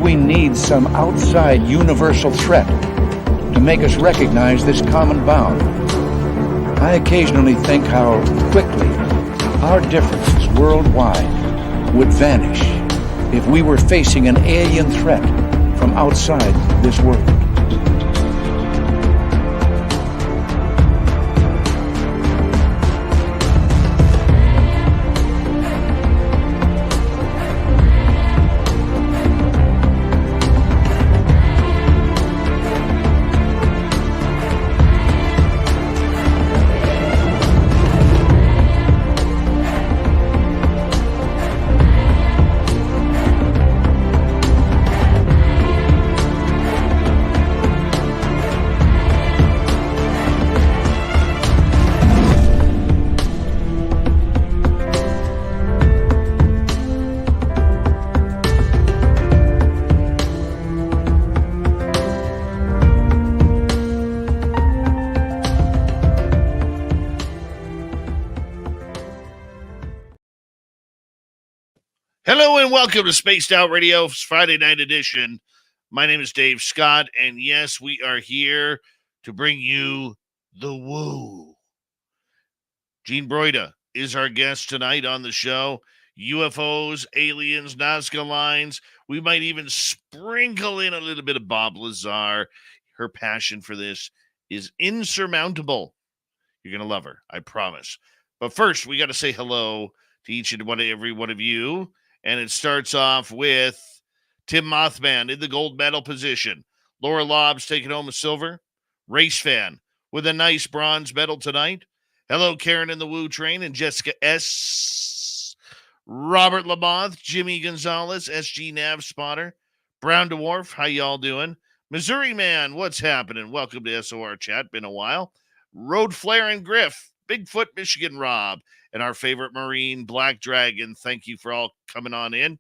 we need some outside universal threat to make us recognize this common bound. I occasionally think how quickly our differences worldwide would vanish if we were facing an alien threat from outside this world. Hello and welcome to Spaced Out Radio's Friday night edition. My name is Dave Scott, and yes, we are here to bring you the woo. Jean Brda is our guest tonight on the show. UFOs, aliens, Nazca lines. We might even sprinkle in a little bit of Bob Lazar. Her passion for this is insurmountable. You're going to love her, I promise. But first, we got to say hello to each and every one of you. And it starts off with Tim Mothman in the gold medal position. Laura Lobbs taking home a silver. Race Fan with a nice bronze medal tonight. Hello, Karen in the Woo Train and Jessica S. Robert Lamoth, Jimmy Gonzalez, SG Nav Spotter. Brown Dwarf, how y'all doing? Missouri Man, what's happening? Welcome to SOR Chat. Been a while. Road Flare and Griff. Bigfoot, Michigan Rob. And our favorite Marine, Black Dragon. Thank you for all coming on in.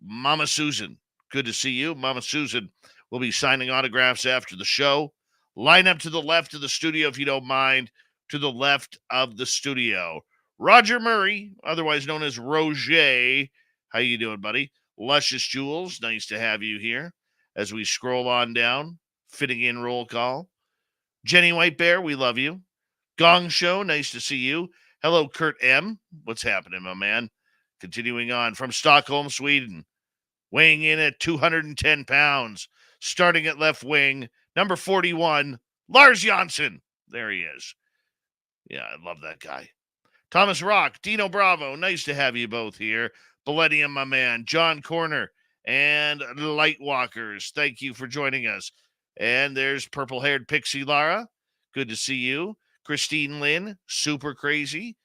Mama Susan, good to see you. Mama Susan will be signing autographs after the show. Line up to the left of the studio if you don't mind. To the left of the studio. Roger Murray, otherwise known as Roger. How you doing, buddy? Luscious Jewels, nice to have you here. As we scroll on down, fitting in roll call. Jenny White Bear, we love you. Gong Show, nice to see you. Hello, Kurt M. What's happening, my man? Continuing on from Stockholm, Sweden. Weighing in at 210 pounds. Starting at left wing. Number 41, Lars Janssen. There he is. Yeah, I love that guy. Thomas Rock, Dino Bravo. Nice to have you both here. Millennium, my man. John Corner and Lightwalkers. Thank you for joining us. And there's purple-haired Pixie Lara. Good to see you. Christine Lynn, Super Crazy.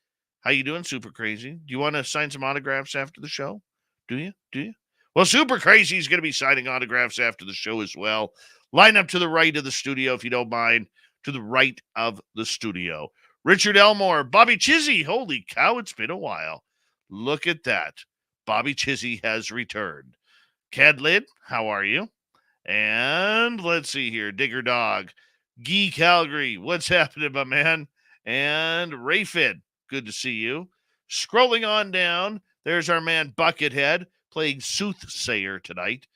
How you doing, Super Crazy? Do you want to sign some autographs after the show? Do you? Well, Super Crazy is going to be signing autographs after the show as well. Line up to the right of the studio, if you don't mind. To the right of the studio. Richard Elmore, Bobby Chizzy. Holy cow, it's been a while. Look at that. Bobby Chizzy has returned. Cadlid, how are you? And let's see here. Digger Dog. Guy Calgary, what's happening, my man? And Rayfid, good to see you. Scrolling on down, there's our man Buckethead playing Soothsayer tonight.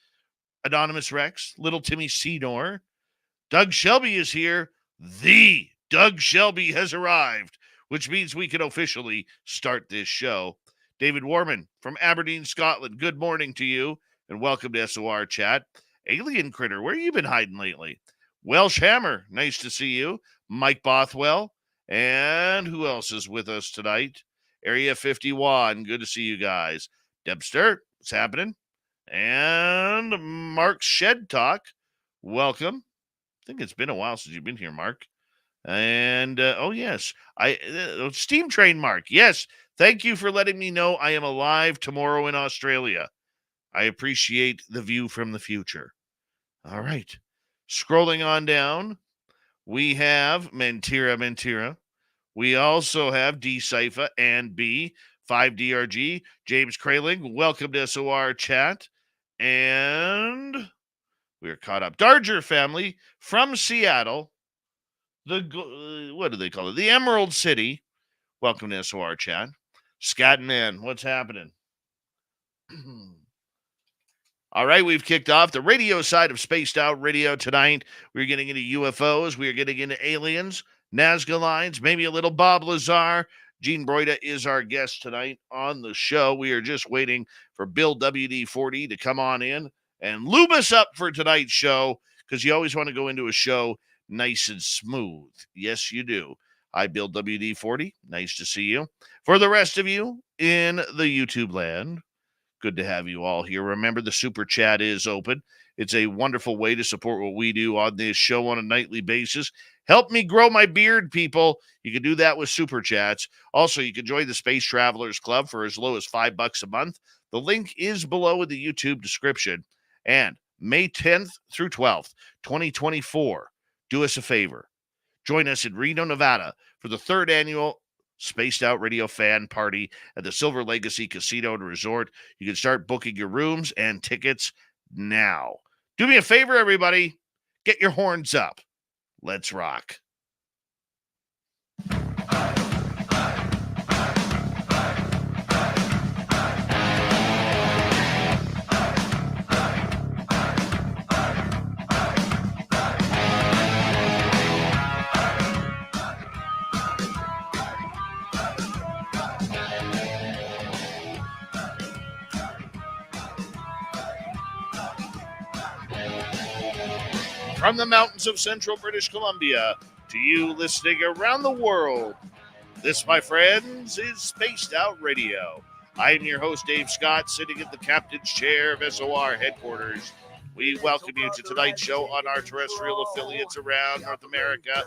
Anonymous Rex, Little Timmy Seymour. Doug Shelby is here. The Doug Shelby has arrived, which means we can officially start this show. David Warman from Aberdeen, Scotland, good morning to you, and welcome to SOR Chat. Alien Critter, where you been hiding lately? Welsh Hammer, nice to see you. Mike Bothwell. And who else is with us tonight? Area 51, good to see you guys. Debster, what's happening? And Mark Shed Talk, welcome. I think it's been a while since you've been here, Mark. And, oh, yes, Steam Train Mark, yes, thank you for letting me know I am alive tomorrow in Australia. I appreciate the view from the future. All right. Scrolling on down, we have Mentira. We also have D Cypher and B, 5DRG, James Kraling. Welcome to SOR Chat. And we're caught up. Darger family from Seattle. What do they call it? The Emerald City. Welcome to SOR Chat. Scatman, what's happening? All right, we've kicked off the radio side of Spaced Out Radio tonight. We're getting into UFOs. We are getting into aliens, Nazca lines, maybe a little Bob Lazar. Jean Brda is our guest tonight on the show. We are just waiting for Bill WD-40 to come on in and lube us up for tonight's show, because you always want to go into a show nice and smooth. Yes, you do. Hi, Bill WD-40. Nice to see you. For the rest of you in the YouTube land, good to have you all here. Remember, the super chat is open. It's a wonderful way to support what we do on this show on a nightly basis. Help me grow my beard, people. You can do that with super chats. Also, you can join the Space Travelers Club for as low as $5 a month. The link is below in the YouTube description. And May 10th through 12th, 2024, do us a favor. Join us in Reno, Nevada for the 3rd annual Spaced Out Radio Fan Party at the Silver Legacy Casino and Resort. You can start booking your rooms and tickets now. Do me a favor, everybody. Get your horns up. Let's rock. From the mountains of central British Columbia to you listening around the world, this, my friends, is Spaced Out Radio. I am your host, Dave Scott, sitting in the captain's chair of SOR headquarters. We welcome you to tonight's show on our terrestrial affiliates around North America,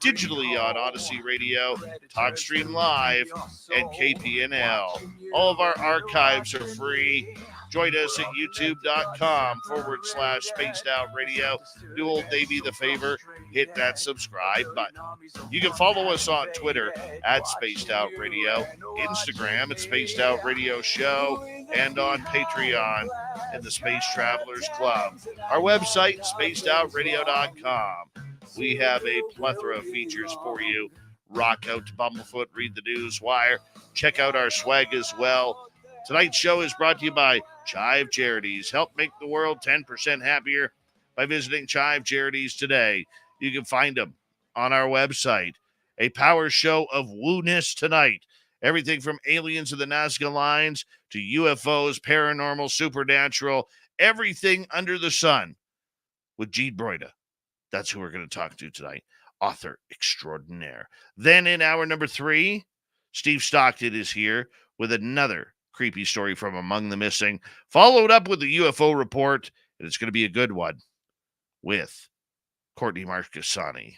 digitally on Odyssey Radio, TalkStream Live, and KPNL. All of our archives are free. Join us at youtube.com/Spaced Out Radio. Do old Davey the favor, hit that subscribe button. You can follow us on Twitter at Spaced Out Radio, Instagram at Spaced Out Radio Show, and on Patreon and the Space Travelers Club. Our website, spacedoutradio.com. We have a plethora of features for you. Rock out to Bumblefoot, read the news wire, check out our swag as well. Tonight's show is brought to you by Chive Charities. Help make the world 10% happier by visiting Chive Charities today. You can find them on our website. A power show of woo-ness tonight. Everything from aliens of the Nazca lines to UFOs, paranormal, supernatural, everything under the sun with Jean Brda. That's who we're going to talk to tonight. Author extraordinaire. Then in hour number 3, Steve Stockton is here with another creepy story from among the missing, followed up with the UFO report, and it's going to be a good one with Courtney Marcassani.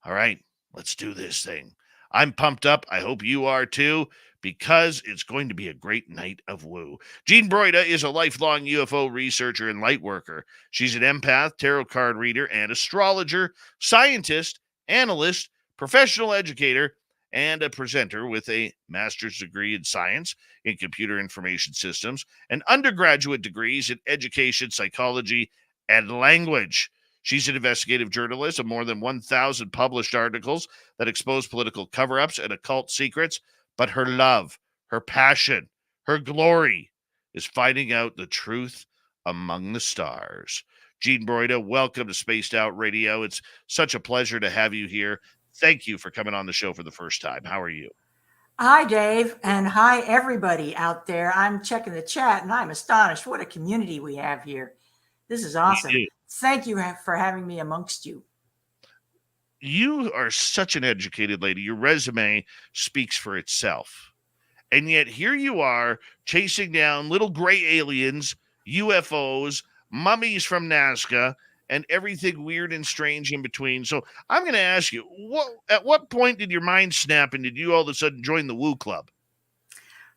All right, let's do this thing. I'm pumped up. I hope you are too, because it's going to be a great night of woo. Jean Brda is a lifelong UFO researcher and light worker. She's an empath, tarot card reader, and astrologer, scientist, analyst, professional educator, and a presenter with a master's degree in science in computer information systems and undergraduate degrees in education, psychology, and language. She's an investigative journalist of more than 1,000 published articles that expose political cover-ups and occult secrets, but her love, her passion, her glory is finding out the truth among the stars. Jean Brda, welcome to Spaced Out Radio. It's such a pleasure to have you here. Thank you for coming on the show for the first time. How are you? Hi, Dave, and hi, everybody out there. I'm checking the chat, and I'm astonished. What a community we have here. This is awesome. Thank you for having me amongst you. You are such an educated lady. Your resume speaks for itself. And yet here you are chasing down little gray aliens, UFOs, mummies from Nazca, and everything weird and strange in between. So I'm going to ask you, at what point did your mind snap and did you all of a sudden join the Woo Club?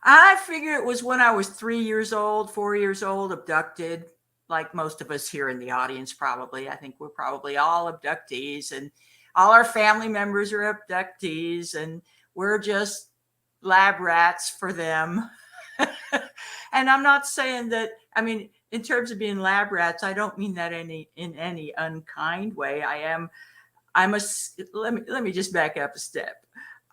I figure it was when I was 3 years old, 4 years old, abducted, like most of us here in the audience probably. I think we're probably all abductees, and all our family members are abductees, and we're just lab rats for them. And I'm not saying that, I mean, in terms of being lab rats, I don't mean that in any unkind way. Let me just back up a step.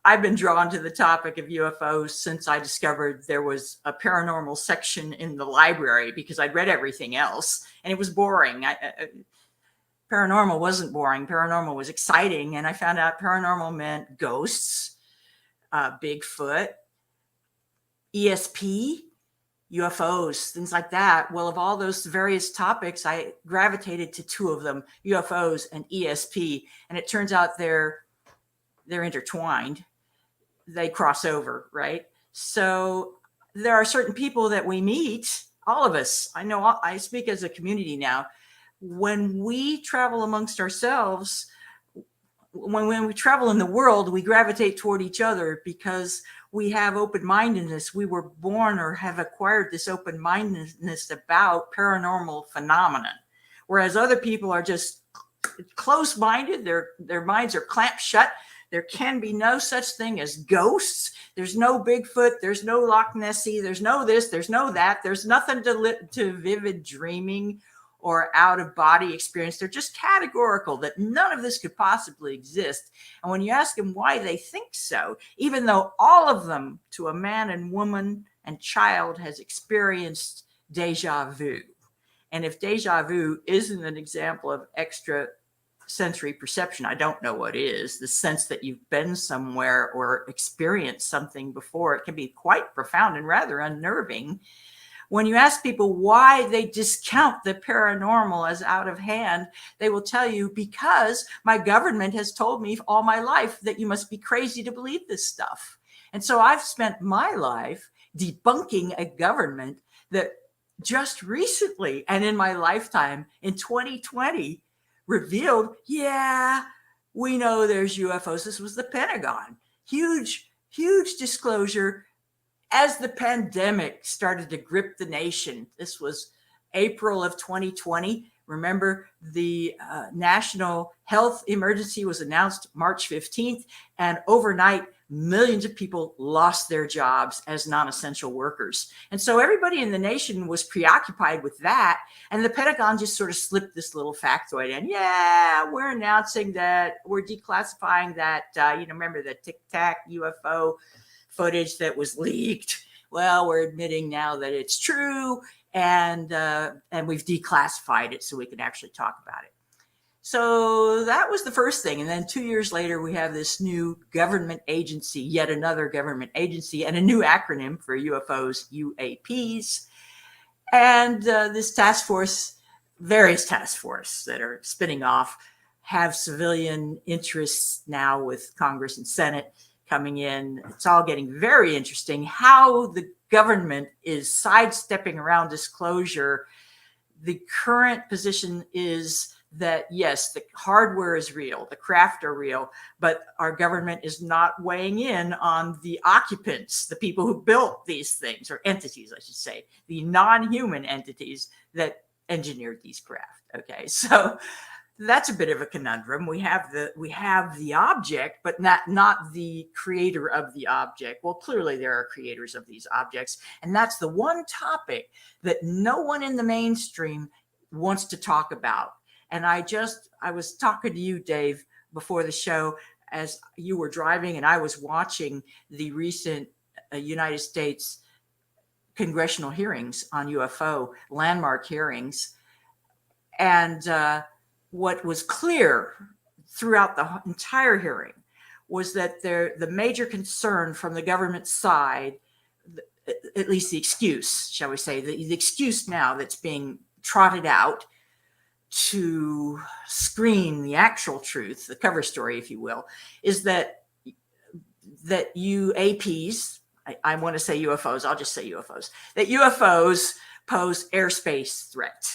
I've been drawn to the topic of UFOs since I discovered there was a paranormal section in the library, because I'd read everything else and it was boring. Paranormal wasn't boring. Paranormal was exciting. And I found out paranormal meant ghosts, Bigfoot, ESP, UFOs, things like that. Well, of all those various topics, I gravitated to two of them, UFOs and ESP. And it turns out they're intertwined. They cross over, right? So there are certain people that we meet, all of us. I know I speak as a community now. When we travel amongst ourselves, when we travel in the world, we gravitate toward each other because we have open-mindedness. We were born or have acquired this open-mindedness about paranormal phenomenon, whereas other people are just close-minded. Their minds are clamped shut. There can be no such thing as ghosts. There's no Bigfoot. There's no Loch Nessie. There's no this. There's no that. There's nothing to vivid dreaming or out-of-body experience. They're just categorical that none of this could possibly exist. And when you ask them why they think so, even though all of them, to a man and woman and child, has experienced deja vu. And if deja vu isn't an example of extra sensory perception, I don't know what is. The sense that you've been somewhere or experienced something before, it can be quite profound and rather unnerving. When you ask people why they discount the paranormal as out of hand, they will tell you, because my government has told me all my life that you must be crazy to believe this stuff. And so I've spent my life debunking a government that just recently, and in my lifetime in 2020, revealed, yeah, we know there's UFOs. This was the Pentagon. Huge disclosure as the pandemic started to grip the nation. This was April of 2020. Remember, the national health emergency was announced March 15th, and overnight, millions of people lost their jobs as non-essential workers. And so everybody in the nation was preoccupied with that. And the Pentagon just sort of slipped this little factoid in. Yeah, we're announcing that we're declassifying that, remember the Tic Tac UFO footage that was leaked? Well, we're admitting now that it's true, and we've declassified it so we can actually talk about it. So that was the first thing. And then 2 years later, we have this new government agency, yet another government agency, and a new acronym for UFOs, UAPs. And this task force, various task force that are spinning off, have civilian interests now with Congress and Senate coming in. It's all getting very interesting how the government is sidestepping around disclosure. The current position is that, yes, the hardware is real, the craft are real, but our government is not weighing in on the occupants, the people who built these things, or entities, I should say, the non-human entities that engineered these craft. Okay, so that's a bit of a conundrum. We have the object, but not the creator of the object. Well, clearly there are creators of these objects, and that's the one topic that no one in the mainstream wants to talk about. And I was talking to you, Dave, before the show, as you were driving, and I was watching the recent United States congressional hearings on UFO, landmark hearings. And what was clear throughout the entire hearing was that the major concern from the government side, at least the excuse, shall we say, the excuse now that's being trotted out to screen the actual truth, the cover story, if you will, is that UAPs, I want to say UFOs, I'll just say UFOs, that UFOs pose airspace threat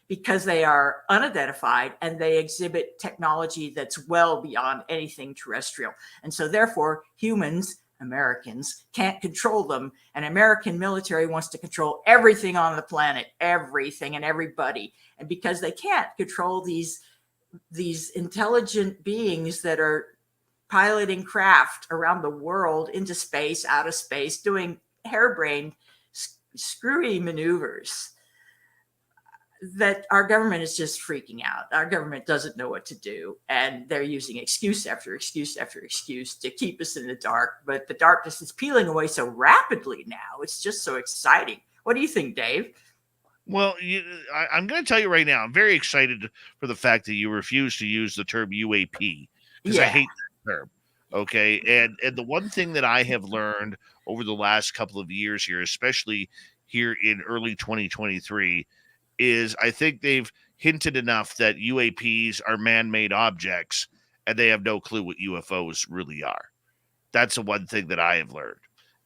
because they are unidentified and they exhibit technology that's well beyond anything terrestrial. And so therefore, humans, Americans, can't control them. And American military wants to control everything on the planet, everything and everybody. And because they can't control these intelligent beings that are piloting craft around the world into space, out of space, doing harebrained, screwy maneuvers, that our government is just freaking out. Our government doesn't know what to do, and they're using excuse after excuse after excuse to keep us in the dark. But the darkness is peeling away so rapidly now. It's just so exciting. What do you think, Dave? Well, I'm going to tell you right now, I'm very excited for the fact that you refuse to use the term UAP, because I hate that term. Okay. And the one thing that I have learned over the last couple of years here, especially here in early 2023, is I think they've hinted enough that UAPs are man-made objects and they have no clue what UFOs really are. That's the one thing that I have learned.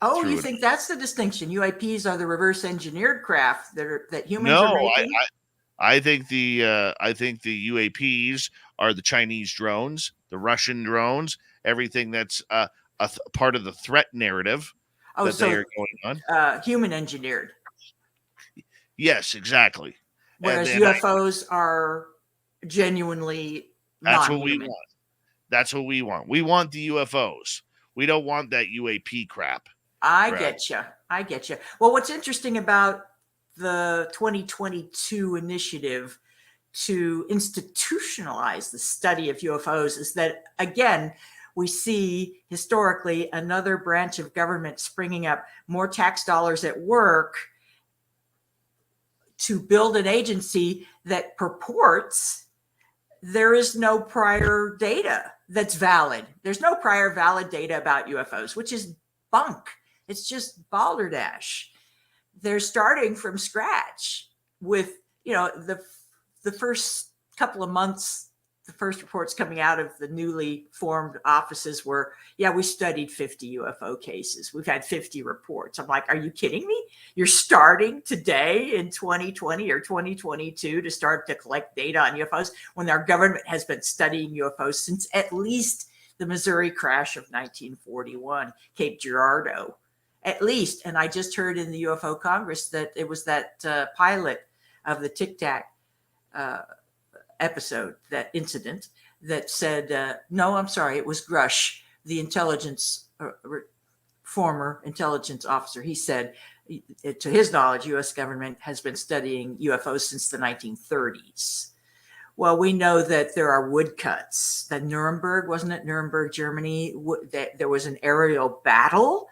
Oh, you think that's the distinction? UAPs are the reverse engineered craft that humans are making? I think the UAPs are the Chinese drones, the Russian drones, everything that's part of the threat narrative that they are going on. Human engineered. Yes, exactly. Whereas UFOs are genuinely non-human. That's what we want. We want the UFOs. We don't want that UAP crap. I get you. Well, what's interesting about the 2022 initiative to institutionalize the study of UFOs is that, again, we see historically another branch of government springing up, more tax dollars at work to build an agency that purports there is no prior data that's valid. There's no prior valid data about UFOs, which is bunk. It's just balderdash. They're starting from scratch with, the first couple of months, the first reports coming out of the newly formed offices were, we studied 50 UFO cases. We've had 50 reports. I'm like, are you kidding me? You're starting today in 2020 or 2022 to start to collect data on UFOs when our government has been studying UFOs since at least the Missouri crash of 1941, Cape Girardeau, at least. And I just heard in the UFO Congress that it was that pilot of the Tic Tac episode, that incident, that said, no, I'm sorry, it was Grush, the former intelligence officer. He said, to his knowledge, U.S. government has been studying UFOs since the 1930s. Well, we know that there are woodcuts. That Nuremberg, Germany, that there was an aerial battle,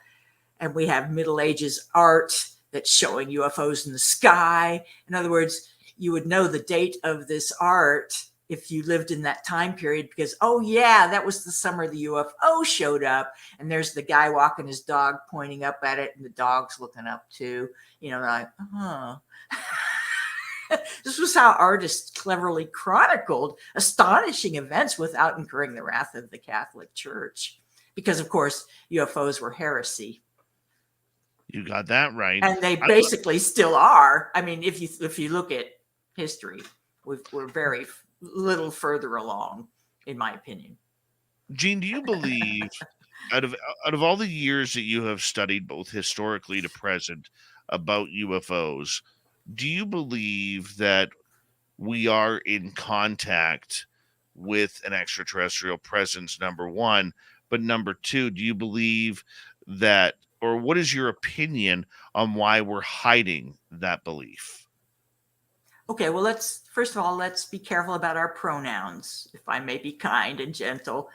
and we have Middle Ages art that's showing UFOs in the sky. In other words, you would know the date of this art if you lived in that time period, because, that was the summer the UFO showed up. And there's the guy walking his dog pointing up at it, and the dog's looking up too. Like, This was how artists cleverly chronicled astonishing events without incurring the wrath of the Catholic Church. Because, of course, UFOs were heresy. You got that right. And they basically still are. I mean, if you look at history, we're very little further along, in my opinion. Jean, do you believe, out of all the years that you have studied, both historically to present, about UFOs, do you believe that we are in contact with an extraterrestrial presence, number one? But number two, do you believe that, or what is your opinion on why we're hiding that belief? Okay, well, first of all, let's be careful about our pronouns, if I may be kind and gentle.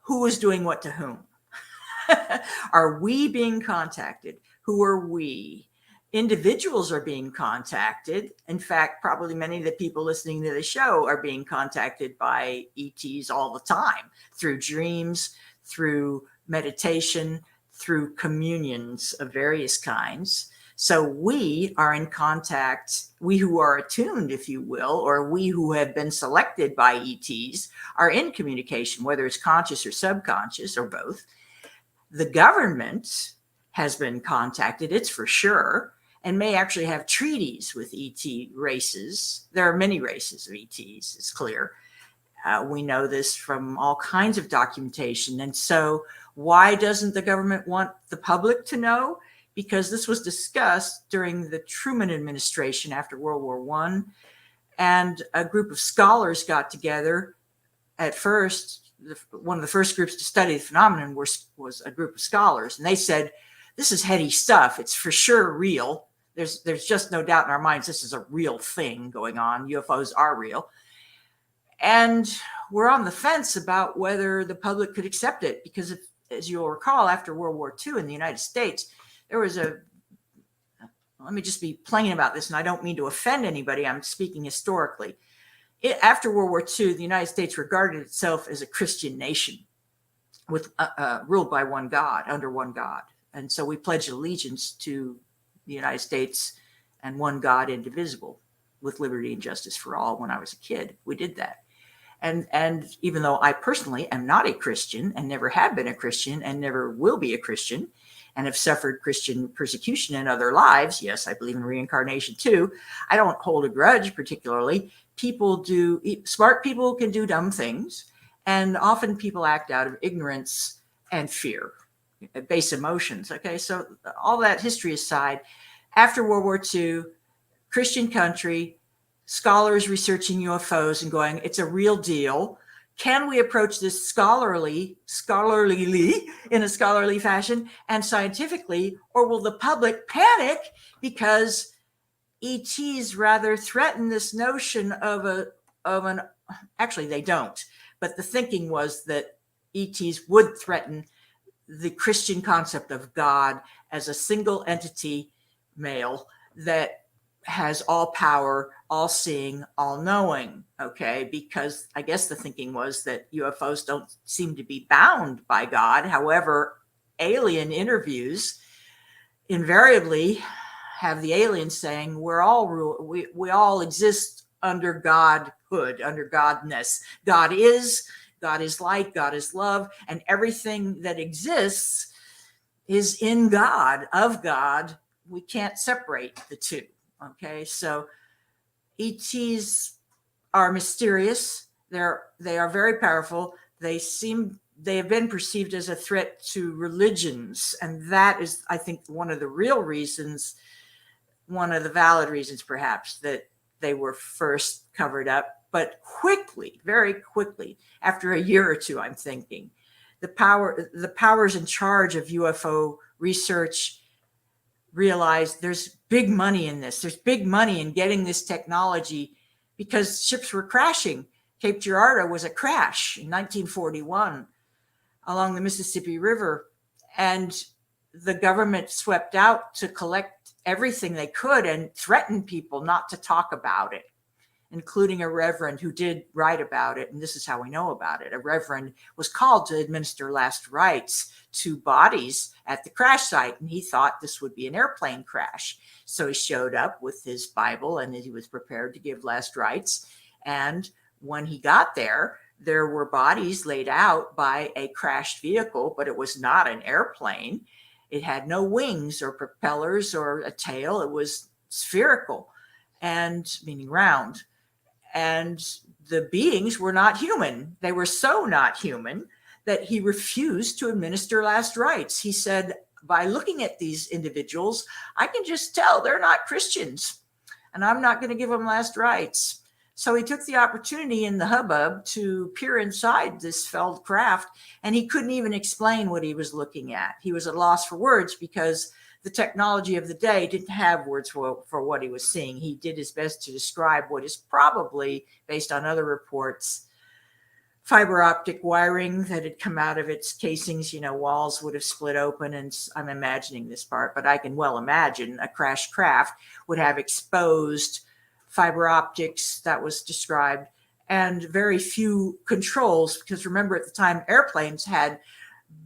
Who is doing what to whom? Are we being contacted? Who are we? Individuals are being contacted. In fact, probably many of the people listening to the show are being contacted by ETs all the time, through dreams, through meditation, through communions of various kinds. So we are in contact, we who are attuned, if you will, or we who have been selected by ETs are in communication, whether it's conscious or subconscious or both. The government has been contacted, it's for sure, and may actually have treaties with ET races. There are many races of ETs, it's clear. We know this from all kinds of documentation. And so why doesn't the government want the public to know? Because this was discussed during the Truman administration after World War I. And a group of scholars got together. At first, one of the first groups to study the phenomenon was a group of scholars. And they said, this is heady stuff. It's for sure real. There's just no doubt in our minds this is a real thing going on. UFOs are real. And we're on the fence about whether the public could accept it, because as you'll recall, after World War II in the United States, there was let me just be plain about this, and I don't mean to offend anybody. I'm speaking historically. After World War II, the United States regarded itself as a Christian nation with ruled by one God, under one God. And so we pledged allegiance to the United States and one God, indivisible, with liberty and justice for all. When I was a kid, we did that. And even though I personally am not a Christian and never have been a Christian and never will be a Christian, and have suffered Christian persecution in other lives, yes, I believe in reincarnation too, I don't hold a grudge particularly. Smart people can do dumb things, and often people act out of ignorance and fear, base emotions. Okay, so all that history aside, after World War II, Christian country, scholars researching UFOs and going, it's a real deal. Can we approach this scholarly in a scholarly fashion and scientifically, or will the public panic because ETs rather threaten this notion of an, actually they don't, but the thinking was that ETs would threaten the Christian concept of God as a single entity, male, that has all power, all seeing, all knowing. Okay, because I guess the thinking was that UFOs don't seem to be bound by God. However, alien interviews invariably have the aliens saying we all exist under Godhood, under Godness. God is light, God is love, and everything that exists is in God, of God. We can't separate the two. Okay, so ETs are mysterious. They are very powerful. They have been perceived as a threat to religions, and that is, I think, one of the real reasons, one of the valid reasons, perhaps, that they were first covered up. But quickly, very quickly, after a year or two, I'm thinking, the powers in charge of UFO research realized there's big money in this. There's big money in getting this technology, because ships were crashing. Cape Girardeau was a crash in 1941 along the Mississippi River, and the government swept out to collect everything they could and threatened people not to talk about it, including a reverend who did write about it. And this is how we know about it. A reverend was called to administer last rites to bodies at the crash site, and he thought this would be an airplane crash. So he showed up with his Bible, and he was prepared to give last rites. And when he got there were bodies laid out by a crashed vehicle, but it was not an airplane. It had no wings or propellers or a tail. It was spherical, and meaning round. And the beings were not human. They were so not human that he refused to administer last rites. He said, by looking at these individuals, I can just tell they're not Christians, and I'm not going to give them last rites. So he took the opportunity in the hubbub to peer inside this felled craft, and he couldn't even explain what he was looking at. He was at a loss for words because the technology of the day didn't have words for what he was seeing. He did his best to describe what is probably, based on other reports, fiber optic wiring that had come out of its casings. Walls would have split open, and I'm imagining this part, but I can well imagine a crashed craft would have exposed fiber optics that was described, and very few controls, because remember, at the time, airplanes had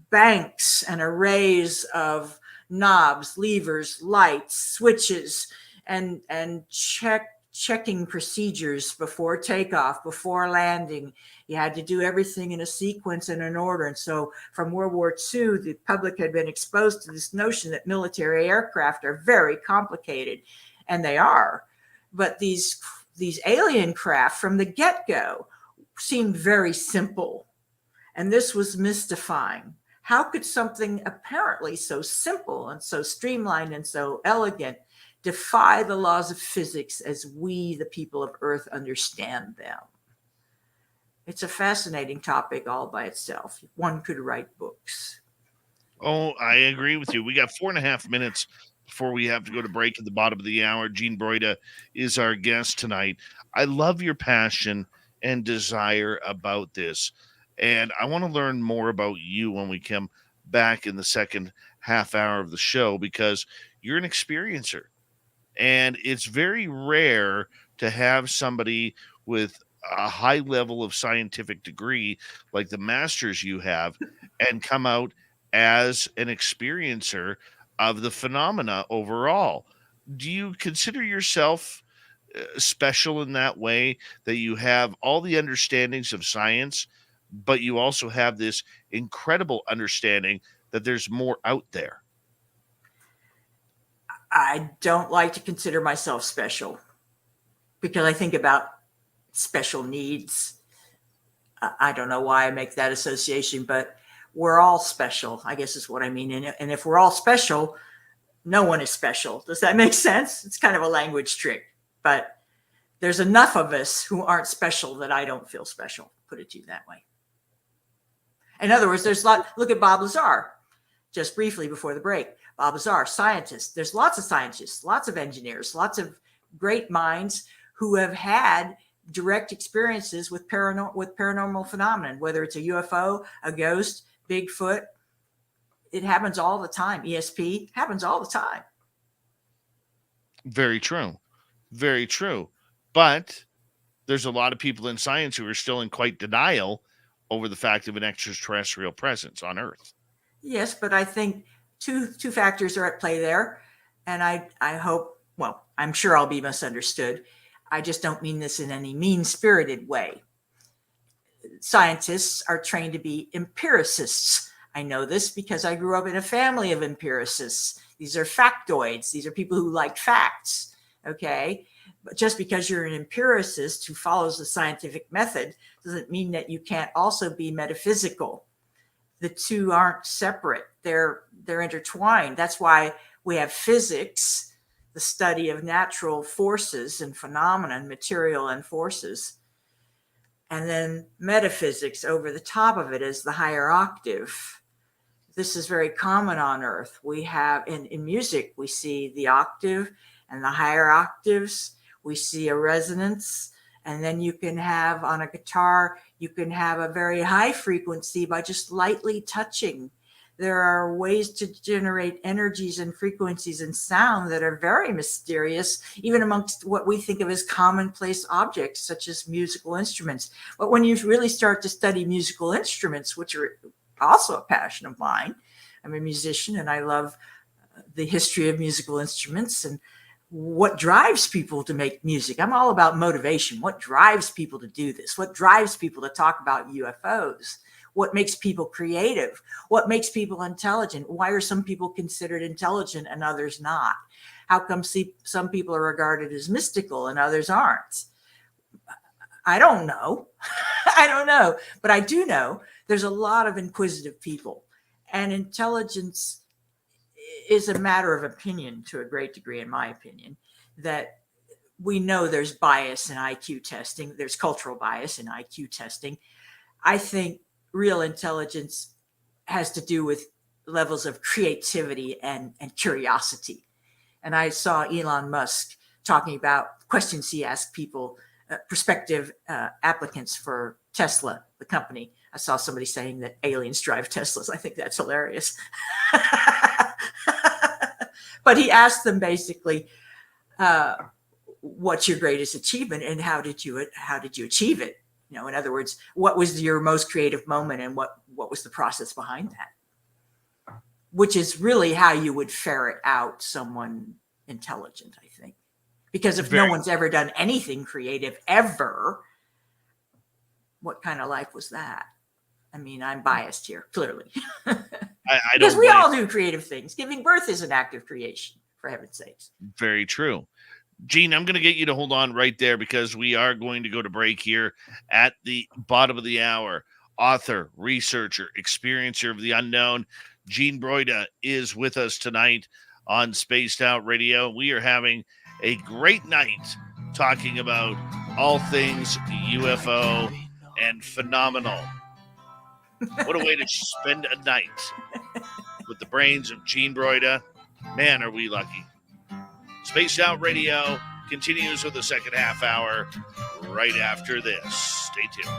banks and arrays of knobs, levers, lights, switches, and checking procedures before takeoff, before landing. You had to do everything in a sequence and in order. And so from World War II, the public had been exposed to this notion that military aircraft are very complicated, and they are. But these alien craft from the get-go seemed very simple. And this was mystifying. How could something apparently so simple and so streamlined and so elegant defy the laws of physics as we, the people of Earth, understand them? It's a fascinating topic all by itself. One could write books. Oh, I agree with you. We got 4.5 minutes before we have to go to break at the bottom of the hour. Jean Brda is our guest tonight. I love your passion and desire about this. And I want to learn more about you when we come back in the second half hour of the show, because you're an experiencer. And it's very rare to have somebody with a high level of scientific degree like the masters you have and come out as an experiencer of the phenomena overall. Do you consider yourself special in that way, that you have all the understandings of science, but you also have this incredible understanding that there's more out there? I don't like to consider myself special because I think about special needs. I don't know why I make that association, but we're all special, I guess is what I mean. And if we're all special, no one is special. Does that make sense? It's kind of a language trick, but there's enough of us who aren't special that I don't feel special, put it to you that way. In other words, look at Bob Lazar, just briefly before the break. Bob Lazar, scientist. There's lots of scientists, lots of engineers, lots of great minds who have had direct experiences with paranormal phenomenon, whether it's a UFO, a ghost, Bigfoot. It happens all the time. ESP happens all the time. Very true. Very true. But there's a lot of people in science who are still in quite denial over the fact of an extraterrestrial presence on Earth. Yes, but I think two factors are at play there. And I hope, well, I'm sure I'll be misunderstood. I just don't mean this in any mean-spirited way. Scientists are trained to be empiricists. I know this because I grew up in a family of empiricists. These are factoids. These are people who like facts, okay? But just because you're an empiricist who follows the scientific method doesn't mean that you can't also be metaphysical. The two aren't separate. They're intertwined. That's why we have physics, the study of natural forces and phenomena, material and forces. And then metaphysics over the top of it is the higher octave. This is very common on Earth. We have in music, we see the octave and the higher octaves. We see a resonance. And then you can have on a guitar, you can have a very high frequency by just lightly touching. There are ways to generate energies and frequencies and sound that are very mysterious, even amongst what we think of as commonplace objects, such as musical instruments. But when you really start to study musical instruments, which are also a passion of mine, I'm a musician and I love the history of musical instruments and what drives people to make music. I'm all about motivation. What drives people to do this? What drives people to talk about UFOs? What makes people creative? What makes people intelligent? Why are some people considered intelligent and others not? How come some people are regarded as mystical and others aren't? I don't know. I don't know. But I do know there's a lot of inquisitive people. And intelligence is a matter of opinion to a great degree, in my opinion, that we know there's bias in IQ testing. There's cultural bias in IQ testing. I think real intelligence has to do with levels of creativity and curiosity. And I saw Elon Musk talking about questions he asked people, prospective applicants for Tesla, the company. I saw somebody saying that aliens drive Teslas. I think that's hilarious. But he asked them basically, what's your greatest achievement and how did you achieve it? You know, in other words, what was your most creative moment and what was the process behind that? Which is really how you would ferret out someone intelligent, I think. Because if no one's ever done anything creative ever, what kind of life was that? I mean, I'm biased here, clearly. Because we all do creative things. Giving birth is an act of creation, for heaven's sakes. Very true. Gene, I'm going to get you to hold on right there because we are going to go to break here at the bottom of the hour. Author, researcher, experiencer of the unknown, Jean Brda is with us tonight on Spaced Out Radio. We are having a great night talking about all things UFO and phenomenal. What a way to spend a night with the brains of Jean Brda. Man, are we lucky. Spaced Out Radio continues with the second half hour right after this. Stay tuned.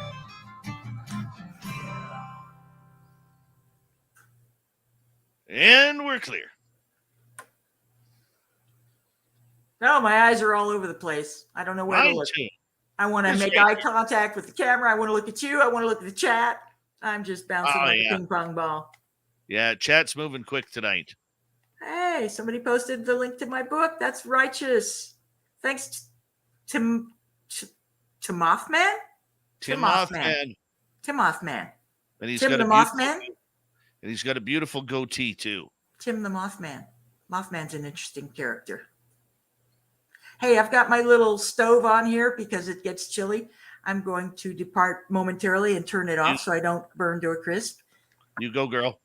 And we're clear. No, my eyes are all over the place. I don't know where to Mine look. too. I want to make eye contact with the camera. I want to look at you. I want to look at the chat. I'm just bouncing like a ping pong ball. Yeah, chat's moving quick tonight. Hey, somebody posted the link to my book. That's righteous. Thanks to Mothman? Tim Mothman. Tim Mothman. And he's Tim got the Mothman? And he's got a beautiful goatee too. Tim the Mothman. Mothman's an interesting character. Hey, I've got my little stove on here because it gets chilly. I'm going to depart momentarily and turn it off so I don't burn to a crisp. You go, girl.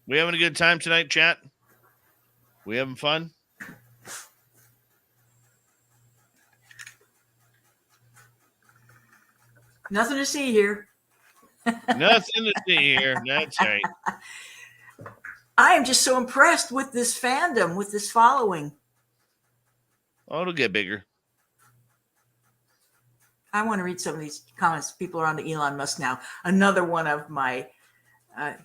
We having a good time tonight, chat? We having fun? Nothing to see here. Nothing to see here. That's right. I am just so impressed with this fandom, with this following. Oh, it'll get bigger. I want to read some of these comments. People are on to Elon Musk now. Another one of my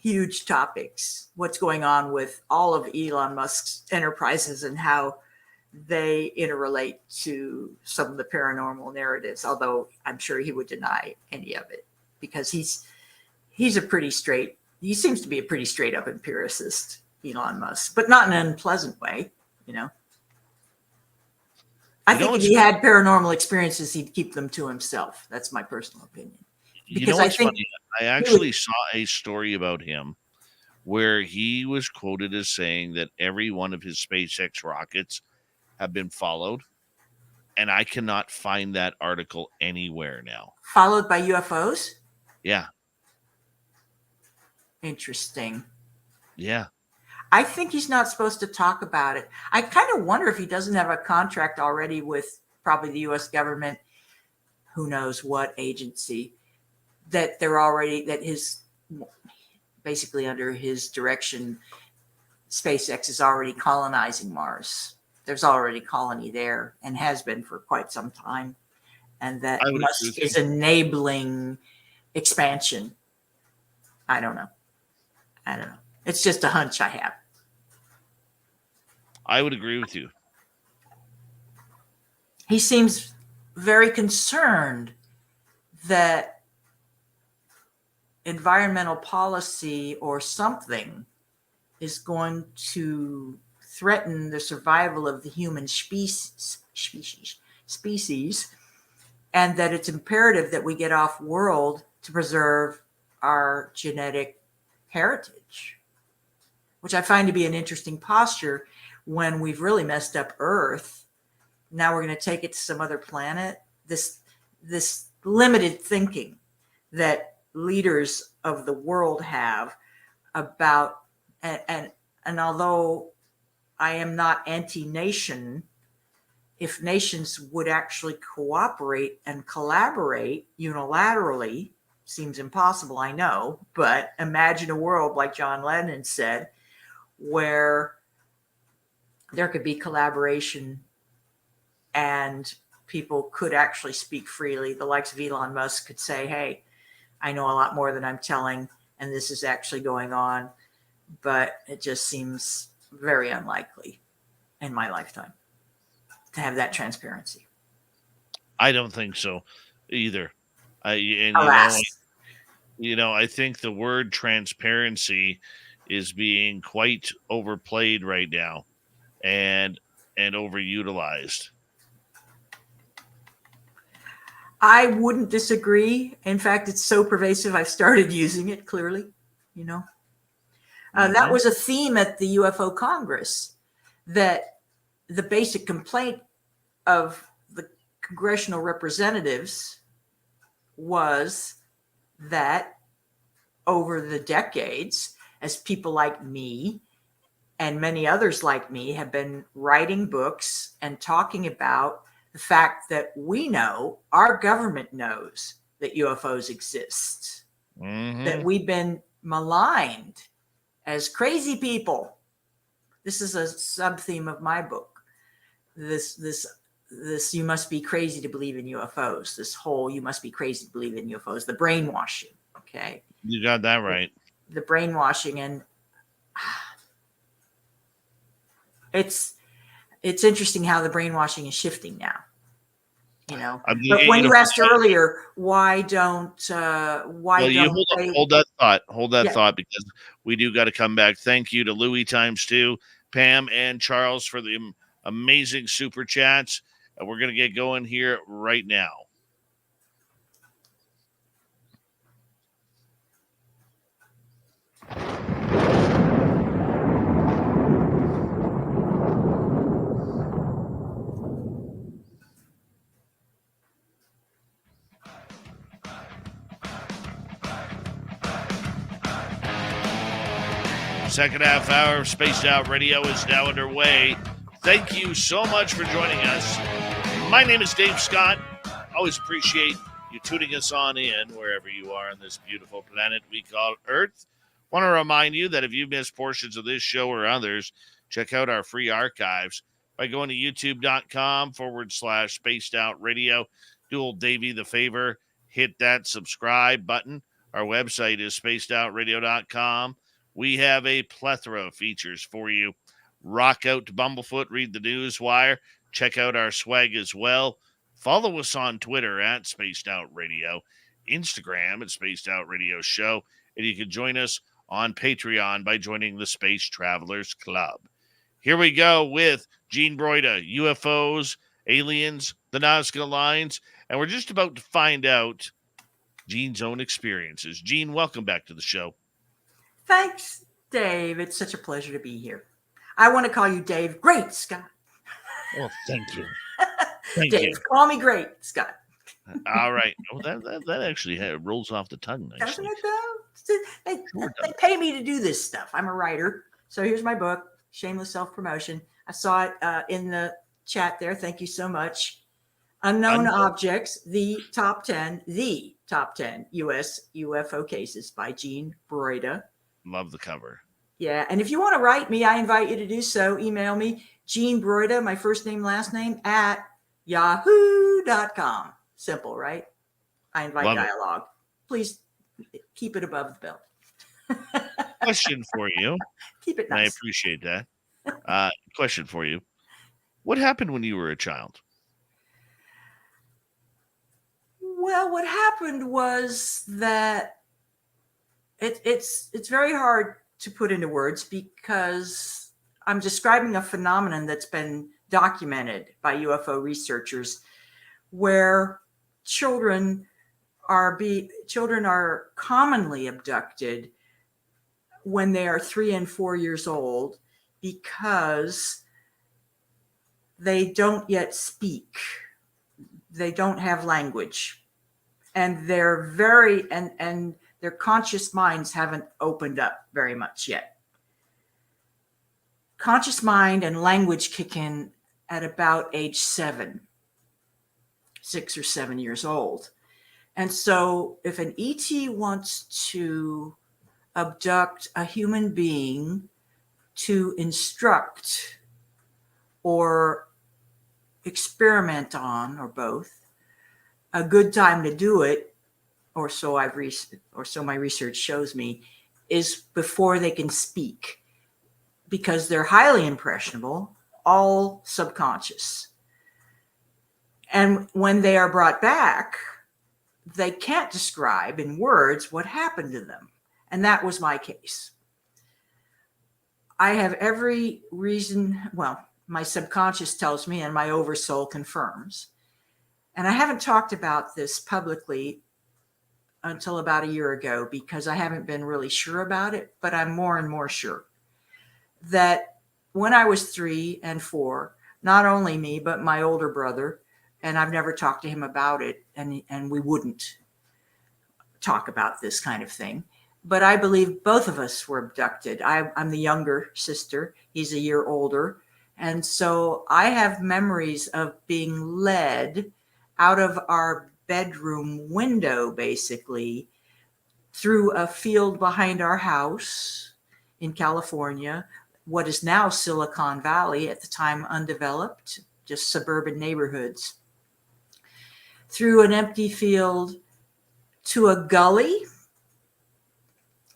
huge topics. What's going on with all of Elon Musk's enterprises and how they interrelate to some of the paranormal narratives, although I'm sure he would deny any of it because he's a pretty straight, he seems to be a pretty straight up empiricist, Elon Musk, but not in an unpleasant way, you know. I think if he had paranormal experiences, he'd keep them to himself. That's my personal opinion. Because I think funny? I actually saw a story about him where he was quoted as saying that every one of his SpaceX rockets have been followed, and I cannot find that article anywhere now. Followed by UFOs? Yeah. Interesting. Yeah. I think he's not supposed to talk about it. I kind of wonder if he doesn't have a contract already with probably the U.S. government, who knows what agency, that they're already, that his, basically under his direction, SpaceX is already colonizing Mars. There's already colony there and has been for quite some time. And that Musk is enabling expansion. I don't know. It's just a hunch I have. I would agree with you. He seems very concerned that environmental policy or something is going to threaten the survival of the human species, and that it's imperative that we get off world to preserve our genetic heritage, which I find to be an interesting posture when we've really messed up Earth. Now we're going to take it to some other planet. This limited thinking that leaders of the world have about, and although I am not anti-nation, if nations would actually cooperate and collaborate unilaterally, seems impossible, I know, but imagine a world like John Lennon said, where there could be collaboration and people could actually speak freely. The likes of Elon Musk could say, hey, I know a lot more than I'm telling, and this is actually going on, but it just seems very unlikely in my lifetime to have that transparency. I don't think so either. I think the word transparency is being quite overplayed right now and overutilized. I wouldn't disagree. In fact, it's so pervasive, I've started using it clearly, you know. That was a theme at the UFO Congress, that the basic complaint of the congressional representatives was that over the decades, as people like me and many others like me have been writing books and talking about the fact that we know, our government knows, that UFOs exist, Mm-hmm. that we've been maligned as crazy people. This is a sub-theme of my book. This you must be crazy to believe in UFOs. This whole you must be crazy to believe in UFOs. The brainwashing. Okay. You got that right. The brainwashing, and it's interesting how the brainwashing is shifting now. But when you asked earlier, why don't hold that thought, because we do got to come back. Thank you to Louis ×2, Pam, and Charles for the amazing super chats. We're going to get going here right now. Second half hour of Spaced Out Radio is now underway. Thank you so much for joining us. My name is Dave Scott. Always appreciate you tuning us on in wherever you are on this beautiful planet we call Earth. Want to remind you that if you missed portions of this show or others, check out our free archives by going to youtube.com/Spaced Out Radio. Do old Davey the favor, hit that subscribe button. Our website is spacedoutradio.com. We have a plethora of features for you. Rock out to Bumblefoot, read the news wire, check out our swag as well. Follow us on Twitter at Spaced Out Radio, Instagram at Spaced Out Radio Show, and you can join us on Patreon by joining the Space Travelers Club. Here we go with Jean Brda, UFOs, aliens, the Nazca lines, and we're just about to find out Jean's own experiences. Jean, welcome back to the show. Thanks, Dave. It's such a pleasure to be here. I want to call you Dave Great Scott. Well, thank you. Dave, call me Great Scott. All right. Oh, that actually rolls off the tongue nicely. Doesn't it though? They pay me to do this stuff. I'm a writer. So here's my book, Shameless Self-Promotion. I saw it in the chat there. Thank you so much. Unknown Objects, the top 10 U.S. UFO cases by Jean Brda. Love the cover. Yeah. And if you want to write me, I invite you to do so. Email me, Jean Brda, my first name, last name, at yahoo.com. Simple, right? I invite dialogue. Please keep it above the belt. Question for you. Keep it nice. I appreciate that. Question for you. What happened when you were a child? Well, what happened was that it's very hard to put into words because I'm describing a phenomenon that's been documented by UFO researchers where children are commonly abducted when they are 3 and 4 years old because they don't yet speak. They don't have language. And they're and their conscious minds haven't opened up very much yet. Conscious mind and language kick in at about age 6 or 7 years old. And so if an ET wants to abduct a human being to instruct or experiment on, or both, a good time to do it, or so my research shows me, is before they can speak, because they're highly impressionable, all subconscious. And when they are brought back, they can't describe in words what happened to them. And that was my case. I have every reason, well, my subconscious tells me and my oversoul confirms. And I haven't talked about this publicly until about a year ago because I haven't been really sure about it, but I'm more and more sure that when I was 3 and 4, not only me, but my older brother, and I've never talked to him about it, and we wouldn't talk about this kind of thing, but I believe both of us were abducted. I'm the younger sister. He's a year older. And so I have memories of being led out of our bedroom window, basically, through a field behind our house in California, what is now Silicon Valley, at the time undeveloped, just suburban neighborhoods, through an empty field to a gully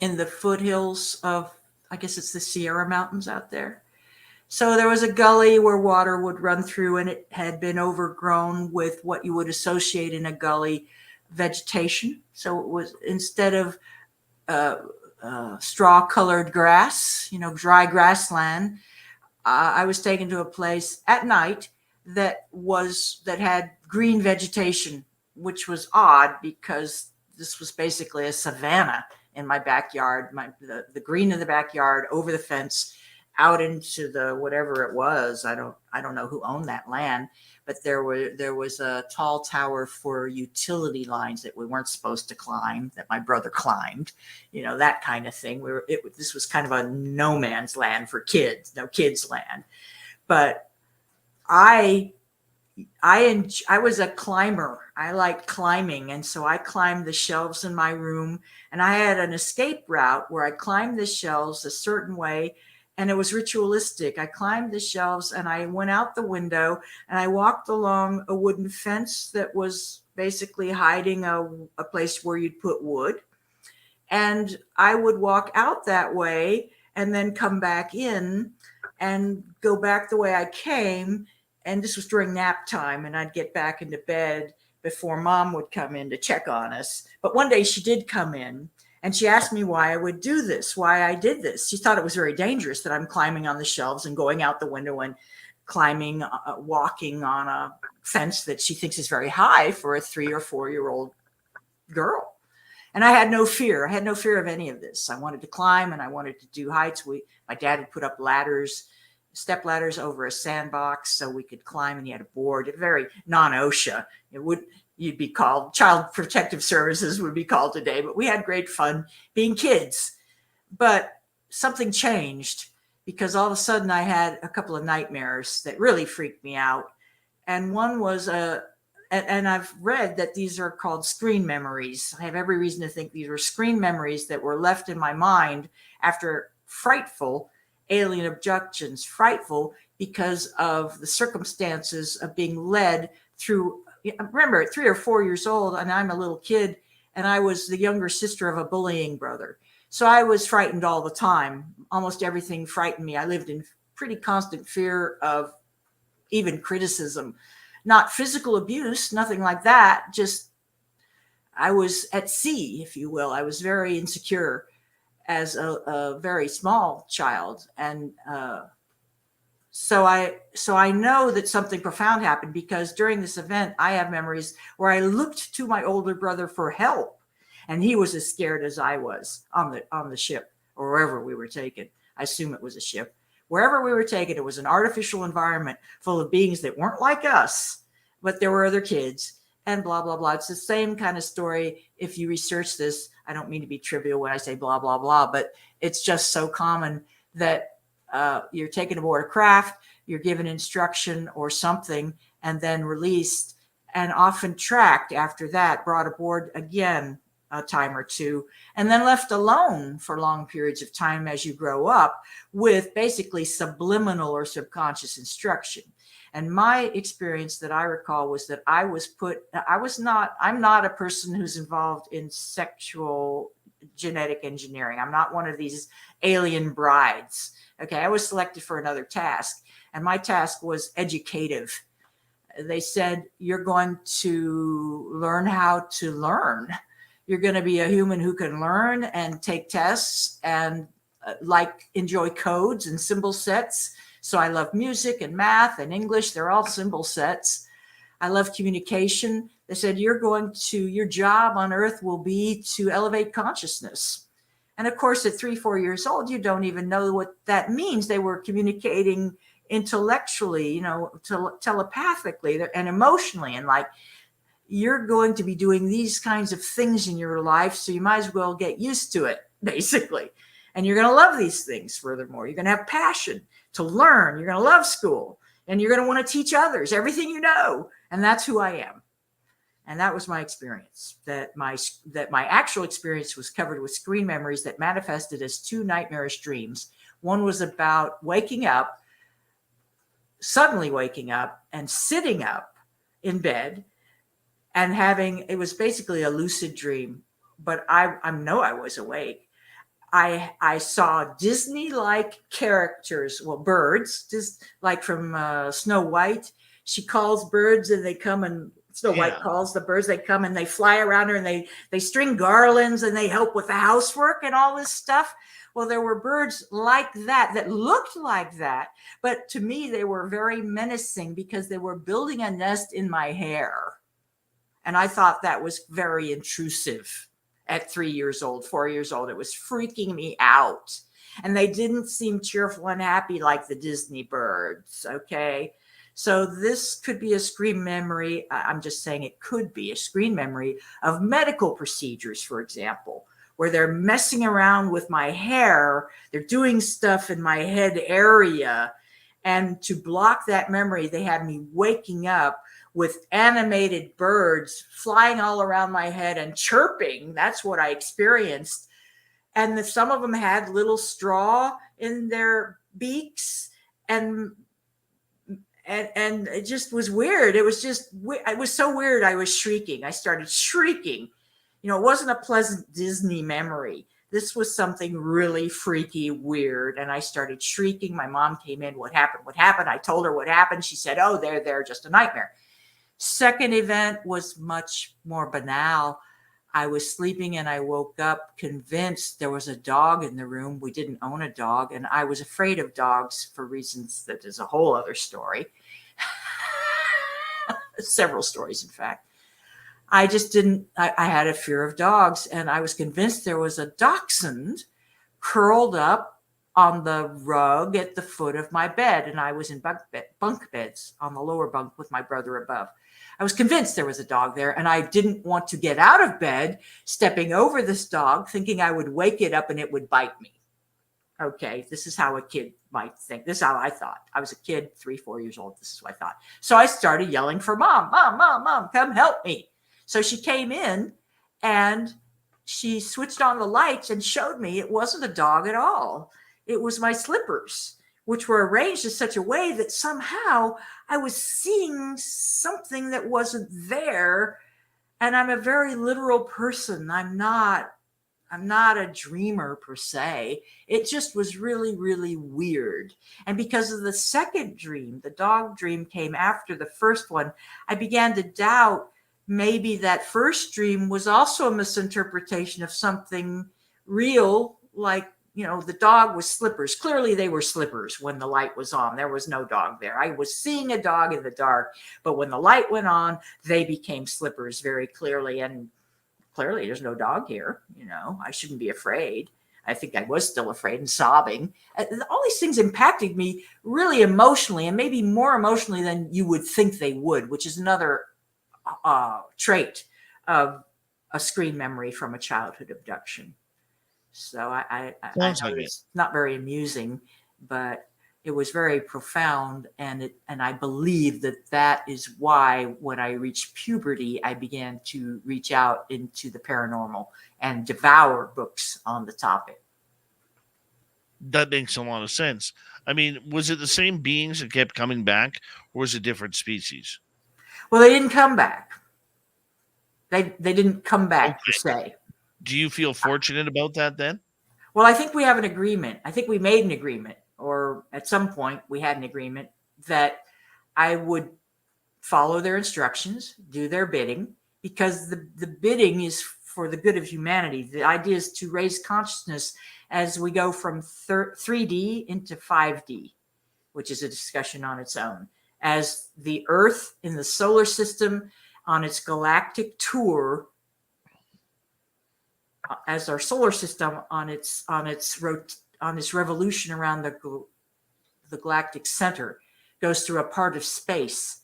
in the foothills of, I guess it's the Sierra Mountains out there. So there was a gully where water would run through, and it had been overgrown with what you would associate in a gully vegetation. So it was, instead of straw-colored grass, dry grassland, I was taken to a place at night that had green vegetation, which was odd because this was basically a savanna in my backyard, the green of the backyard, over the fence, out into the whatever it was. I don't know who owned that land, but there was a tall tower for utility lines that we weren't supposed to climb, that my brother climbed, that kind of thing. This was kind of a no man's land for kids, no kids land. But I was a climber. I liked climbing. And so I climbed the shelves in my room, and I had an escape route where I climbed the shelves a certain way, and it was ritualistic. I climbed the shelves and I went out the window, and I walked along a wooden fence that was basically hiding a place where you'd put wood. And I would walk out that way and then come back in and go back the way I came. And this was during nap time, and I'd get back into bed before Mom would come in to check on us. But one day she did come in, and she asked me why I would do this, why I did this. She thought it was very dangerous that I'm climbing on the shelves and going out the window and climbing, walking on a fence that she thinks is very high for a 3 or 4 year old girl. And I had no fear. I had no fear of any of this. I wanted to climb, and I wanted to do heights. My dad would put up step ladders over a sandbox so we could climb, and he had a board, very non-OSHA. You'd be called, Child Protective Services would be called today, but we had great fun being kids. But something changed, because all of a sudden I had a couple of nightmares that really freaked me out. And one was and I've read that these are called screen memories. I have every reason to think these were screen memories that were left in my mind after frightful alien abductions, frightful because of the circumstances of being led through. Remember, at 3 or 4 years old, and I'm a little kid, and I was the younger sister of a bullying brother. So I was frightened all the time. Almost everything frightened me. I lived in pretty constant fear of even criticism, not physical abuse, nothing like that. Just, I was at sea, if you will. I was very insecure as a very small child. And so I know that something profound happened, because during this event, I have memories where I looked to my older brother for help, and he was as scared as I was on the ship, or wherever we were taken. I assume it was a ship. Wherever we were taken, it was an artificial environment full of beings that weren't like us, but there were other kids, and blah, blah, blah. It's the same kind of story. If you research this, I don't mean to be trivial when I say blah, blah, blah, but it's just so common that you're taken aboard a craft, you're given instruction or something, and then released, and often tracked after that, brought aboard again a time or two, and then left alone for long periods of time as you grow up, with basically subliminal or subconscious instruction. And my experience that I recall was that I'm not a person who's involved in sexual genetic engineering. I'm not one of these alien brides. Okay, I was selected for another task, and my task was educative. They said, you're going to learn how to learn. You're going to be a human who can learn and take tests and enjoy codes and symbol sets. So I love music and math and English. They're all symbol sets. I love communication. They said, your job on Earth will be to elevate consciousness. And of course, at 3, 4 years old, you don't even know what that means. They were communicating intellectually, telepathically and emotionally. And you're going to be doing these kinds of things in your life, so you might as well get used to it, basically. And you're going to love these things. Furthermore, you're going to have passion to learn. You're going to love school, and you're going to want to teach others everything you know. And that's who I am. And that was my experience. That my actual experience was covered with screen memories that manifested as two nightmarish dreams. One was about waking up, suddenly waking up and sitting up in bed and it was basically a lucid dream, but I know I was awake. I saw Disney-like characters, well, birds, just like from Snow White. She calls birds and they come, and Snow White calls the birds. They come and they fly around her, and they string garlands and they help with the housework and all this stuff. Well, there were birds like that looked like that, but to me they were very menacing because they were building a nest in my hair, and I thought that was very intrusive. At 3 years old, 4 years old, it was freaking me out. And they didn't seem cheerful and happy like the Disney birds, okay? So this could be a screen memory. I'm just saying it could be a screen memory of medical procedures, for example, where they're messing around with my hair. They're doing stuff in my head area. And to block that memory, they had me waking up with animated birds flying all around my head and chirping. That's what I experienced. And some of them had little straw in their beaks, and it just was weird. It was so weird. I was shrieking. I started shrieking. You know, it wasn't a pleasant Disney memory. This was something really freaky, weird. And I started shrieking. My mom came in. What happened? What happened? I told her what happened. She said, oh, they're just a nightmare. Second event was much more banal. I was sleeping and I woke up convinced there was a dog in the room. We didn't own a dog, and I was afraid of dogs for reasons that is a whole other story. Several stories, in fact. I had a fear of dogs, and I was convinced there was a dachshund curled up on the rug at the foot of my bed, and I was in bunk beds on the lower bunk with my brother above. I was convinced there was a dog there, and I didn't want to get out of bed, stepping over this dog, thinking I would wake it up and it would bite me. Okay, this is how a kid might think. This is how I thought. I was a kid, 3-4 years old. This is what I thought. So I started yelling for Mom, Mom, Mom, Mom, come help me. So she came in and she switched on the lights and showed me it wasn't a dog at all. It was my slippers, which were arranged in such a way that somehow I was seeing something that wasn't there. And I'm a very literal person. I'm not a dreamer per se. It just was really, really weird. And because of the second dream, the dog dream came after the first one, I began to doubt maybe that first dream was also a misinterpretation of something real, like, you know, the dog was slippers. Clearly they were slippers when the light was on. There was no dog there. I was seeing a dog in the dark, but when the light went on, they became slippers very clearly. And clearly there's no dog here. You know, I shouldn't be afraid. I think I was still afraid and sobbing. All these things impacted me really emotionally, and maybe more emotionally than you would think they would, which is another trait of a screen memory from a childhood abduction. So I know it's not very amusing, but it was very profound, and I believe that is why when I reached puberty, I began to reach out into the paranormal and devour books on the topic. That makes a lot of sense. I mean, was it the same beings that kept coming back, or was it different species? Well, they didn't come back. They didn't come back per se. Do you feel fortunate about that then? Well, I think we have an agreement. I think we made an agreement, or at some point we had an agreement that I would follow their instructions, do their bidding, because the bidding is for the good of humanity. The idea is to raise consciousness as we go from 3D into 5D, which is a discussion on its own. As the Earth in the solar system on its galactic tour, as our solar system on its revolution around the galactic center goes through a part of space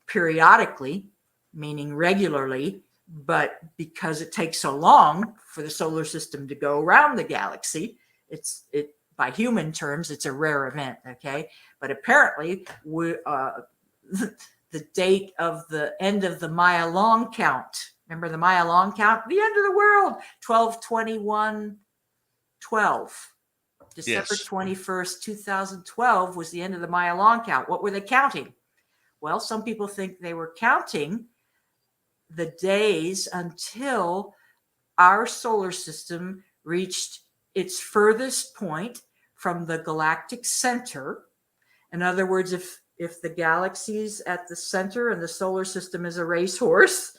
periodically, meaning regularly, but because it takes so long for the solar system to go around the galaxy, it by human terms, it's a rare event, okay? But apparently, the date of the end of the Maya long count. Remember the Maya long count? The end of the world, 12/21/12. December Yes. 21st, 2012 was the end of the Maya long count. What were they counting? Well, some people think they were counting the days until our solar system reached its furthest point from the galactic center. In other words, if the galaxy's at the center and the solar system is a racehorse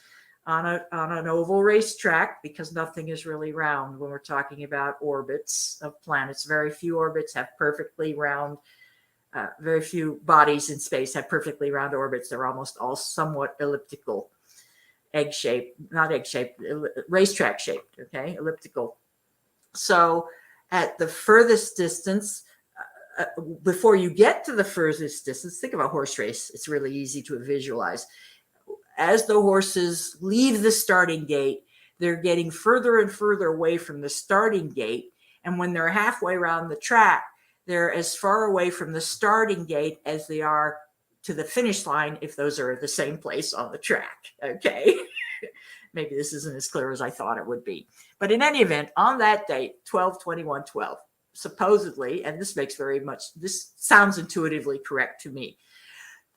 on an oval racetrack, because nothing is really round when we're talking about orbits of planets. Very few orbits have perfectly round, very few bodies in space have perfectly round orbits. They're almost all somewhat elliptical, not egg-shaped, racetrack shaped, okay, elliptical. So at the furthest distance, before you get to the furthest distance, think of a horse race. It's really easy to visualize. As the horses leave the starting gate, they're getting further and further away from the starting gate. And when they're halfway around the track, they're as far away from the starting gate as they are to the finish line, if those are at the same place on the track. Okay. Maybe this isn't as clear as I thought it would be. But in any event, on that date, 12/21/12, supposedly, and this sounds intuitively correct to me,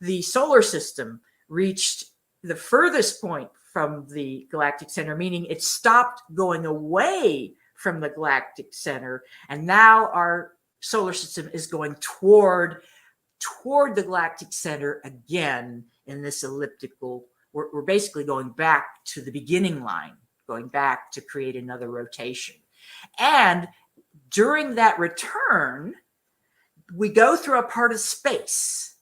the solar system reached the furthest point from the galactic center, meaning it stopped going away from the galactic center. And now our solar system is going toward the galactic center again in this elliptical. We're basically going back to the beginning line, going back to create another rotation. And during that return, we go through a part of space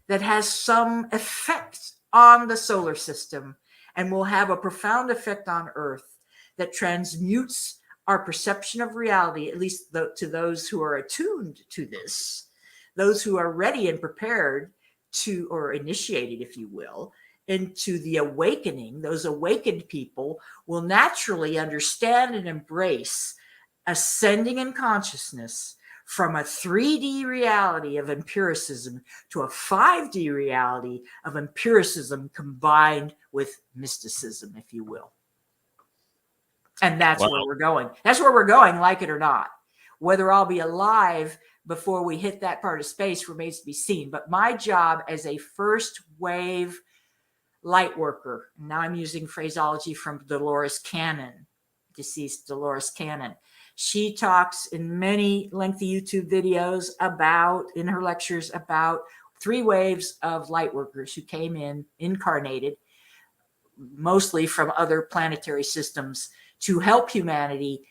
that has some effect on the solar system and will have a profound effect on Earth that transmutes our perception of reality, at least to those who are attuned to this, those who are ready and prepared to, or initiated, if you will, into the awakening. Those awakened people will naturally understand and embrace ascending in consciousness from a 3D reality of empiricism to a 5D reality of empiricism combined with mysticism, if you will. And that's where we're going. That's where we're going, like it or not. Whether I'll be alive before we hit that part of space remains to be seen. But my job as a first wave light worker, now I'm using phraseology from Dolores Cannon, deceased Dolores Cannon. She talks in many lengthy YouTube videos in her lectures about 3 waves of light workers who came in, incarnated, mostly from other planetary systems, to help humanity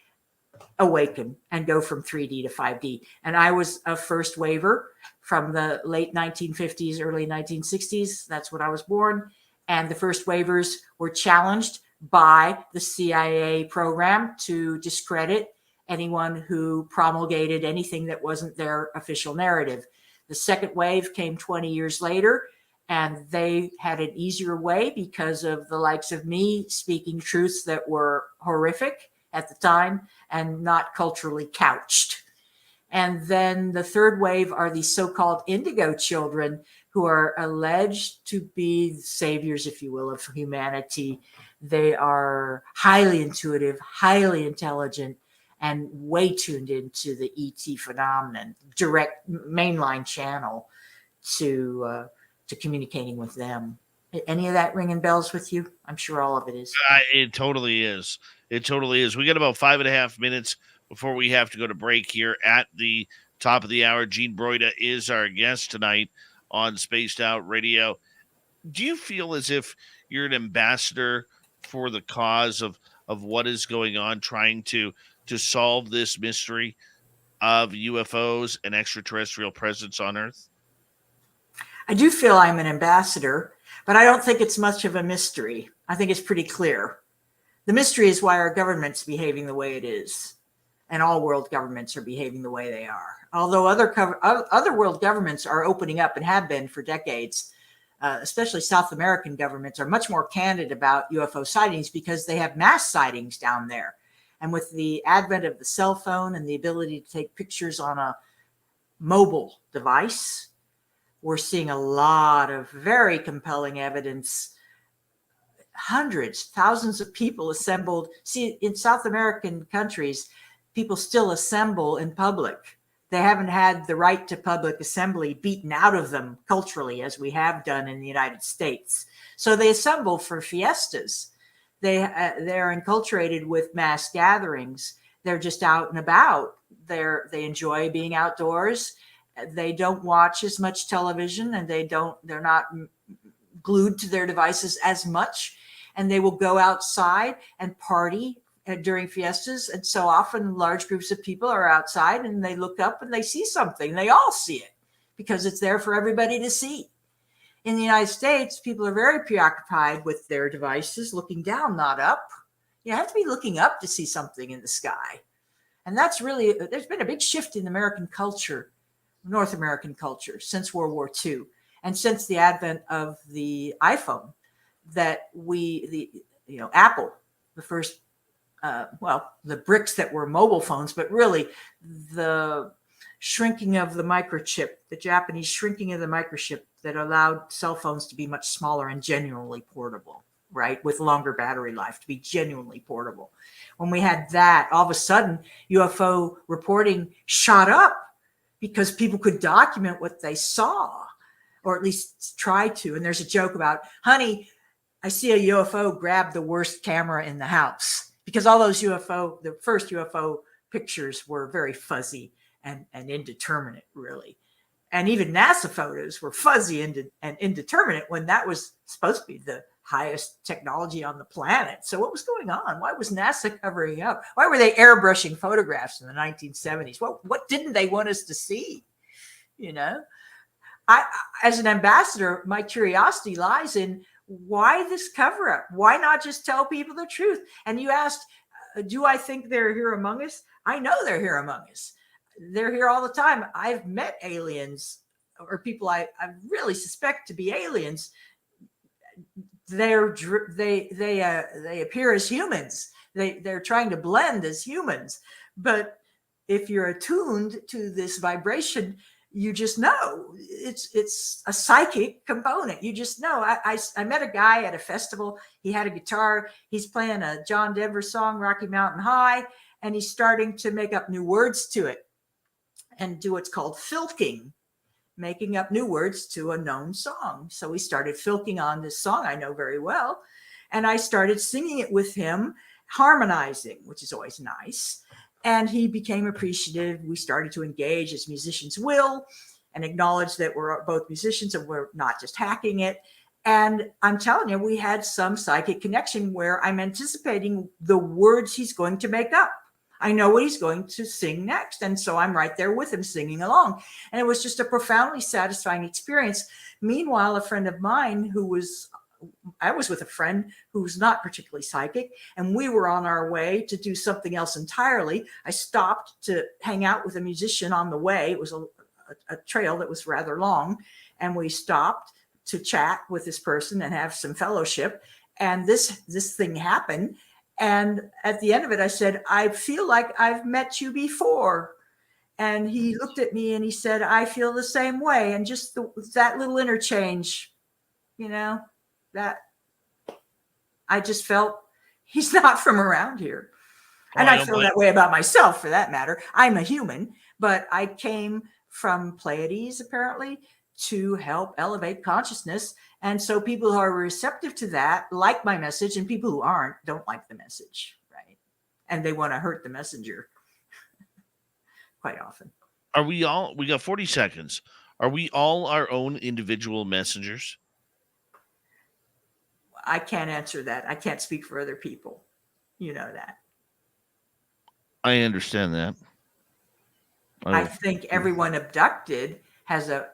awaken and go from 3D to 5D. And I was a first waver from the late 1950s, early 1960s. That's when I was born. And the first wavers were challenged by the CIA program to discredit anyone who promulgated anything that wasn't their official narrative. The second wave came 20 years later, and they had an easier way because of the likes of me speaking truths that were horrific at the time and not culturally couched. And then the third wave are these so-called indigo children who are alleged to be saviors, if you will, of humanity. They are highly intuitive, highly intelligent, and way tuned into the ET phenomenon, direct mainline channel to communicating with them. Any of that ringing bells with you? I'm sure all of it is. It totally is. It totally is. We got about 5.5 minutes before we have to go to break here at the top of the hour. Jean Brda is our guest tonight on Spaced Out Radio. Do you feel as if you're an ambassador for the cause of what is going on, trying to solve this mystery of UFOs and extraterrestrial presence on Earth? I do feel I'm an ambassador, but I don't think it's much of a mystery. I think it's pretty clear. The mystery is why our government's behaving the way it is, and all world governments are behaving the way they are. Although other world governments are opening up and have been for decades, especially South American governments are much more candid about UFO sightings because they have mass sightings down there. And with the advent of the cell phone and the ability to take pictures on a mobile device, we're seeing a lot of very compelling evidence. Hundreds, thousands of people assembled. See, in South American countries, people still assemble in public. They haven't had the right to public assembly beaten out of them culturally as we have done in the United States. So they assemble for fiestas. They're enculturated with mass gatherings. They're just out and about. They enjoy being outdoors. They don't watch as much television, and they're not glued to their devices as much. And they will go outside and party during fiestas. And so often large groups of people are outside and they look up and they see something. They all see it because it's there for everybody to see. In the United States, people are very preoccupied with their devices, looking down, not up. You have to be looking up to see something in the sky. And that's really, there's been a big shift in American culture, North American culture, since World War II and since the advent of the iPhone, that Apple, the first, the bricks that were mobile phones, but really the shrinking of the microchip, the Japanese shrinking of the microchip that allowed cell phones to be much smaller and genuinely portable, right? With longer battery life, to be genuinely portable. When we had that, all of a sudden UFO reporting shot up because people could document what they saw, or at least try to. And there's a joke about, honey, I see a UFO, grab the worst camera in the house. Because all those the first UFO pictures were very fuzzy and indeterminate, really. And even NASA photos were fuzzy and indeterminate when that was supposed to be the highest technology on the planet. So what was going on? Why was NASA covering up? Why were they airbrushing photographs in the 1970s? What didn't they want us to see? I, as an ambassador, my curiosity lies in, why this cover up? Why not just tell people the truth? And you asked, do I think they're here among us? I know they're here among us. They're here all the time. I've met aliens, or people I really suspect to be aliens. They appear as humans. They're trying to blend as humans. But if you're attuned to this vibration, you just know it's a psychic component. You just know. I met a guy at a festival. He had a guitar. He's playing a John Denver song, Rocky Mountain High, and he's starting to make up new words to it and do what's called filking, making up new words to a known song. So we started filking on this song I know very well, and I started singing it with him, harmonizing, which is always nice. And he became appreciative. We started to engage as musicians will and acknowledge that we're both musicians and we're not just hacking it. And I'm telling you, we had some psychic connection where I'm anticipating the words he's going to make up. I know what he's going to sing next. And so I'm right there with him singing along. And it was just a profoundly satisfying experience. Meanwhile, a friend of mine I was with a friend who's not particularly psychic, and we were on our way to do something else entirely. I stopped to hang out with a musician on the way. It was a trail that was rather long, and we stopped to chat with this person and have some fellowship. And this thing happened. And at the end of it, I said, I feel like I've met you before. And he looked at me and he said, I feel the same way. And just that little interchange, that I just felt he's not from around here. And I feel that way about myself, for that matter. I'm a human, but I came from Pleiades, apparently, to help elevate consciousness. And so people who are receptive to that like my message, and people who aren't don't like the message, right? And they want to hurt the messenger quite often. We got 40 seconds. Are we all our own individual messengers? I can't answer that. I can't speak for other people. You know that. I understand that. I think everyone abducted has a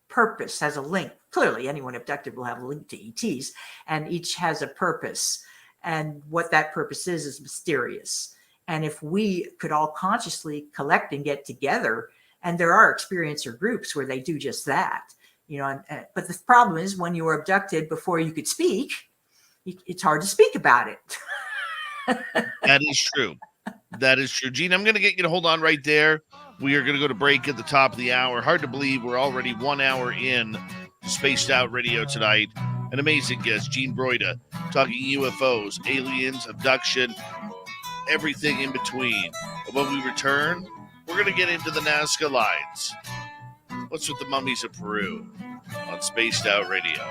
purpose, has a link. Clearly, anyone abducted will have a link to ETs, and each has a purpose. And what that purpose is mysterious. And if we could all consciously collect and get together, and there are experiencer groups where they do just that, but the problem is when you were abducted before you could speak, it's hard to speak about it. That is true. That is true. Gene, I'm going to get you to hold on right there. We are going to go to break at the top of the hour. Hard to believe we're already 1 hour in to Spaced Out Radio tonight. An amazing guest, Jean Brda, talking UFOs, aliens, abduction, everything in between. And when we return, we're going to get into the Nazca lines. What's with the mummies of Peru on Spaced Out Radio?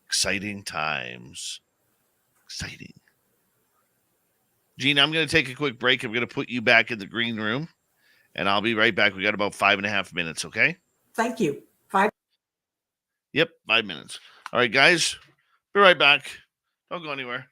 Exciting times. Exciting. Gene, I'm going to take a quick break. I'm going to put you back in the green room, and I'll be right back. We got about 5.5 minutes, okay? Thank you. 5. Yep, 5 minutes. All right, guys, be right back. Don't go anywhere.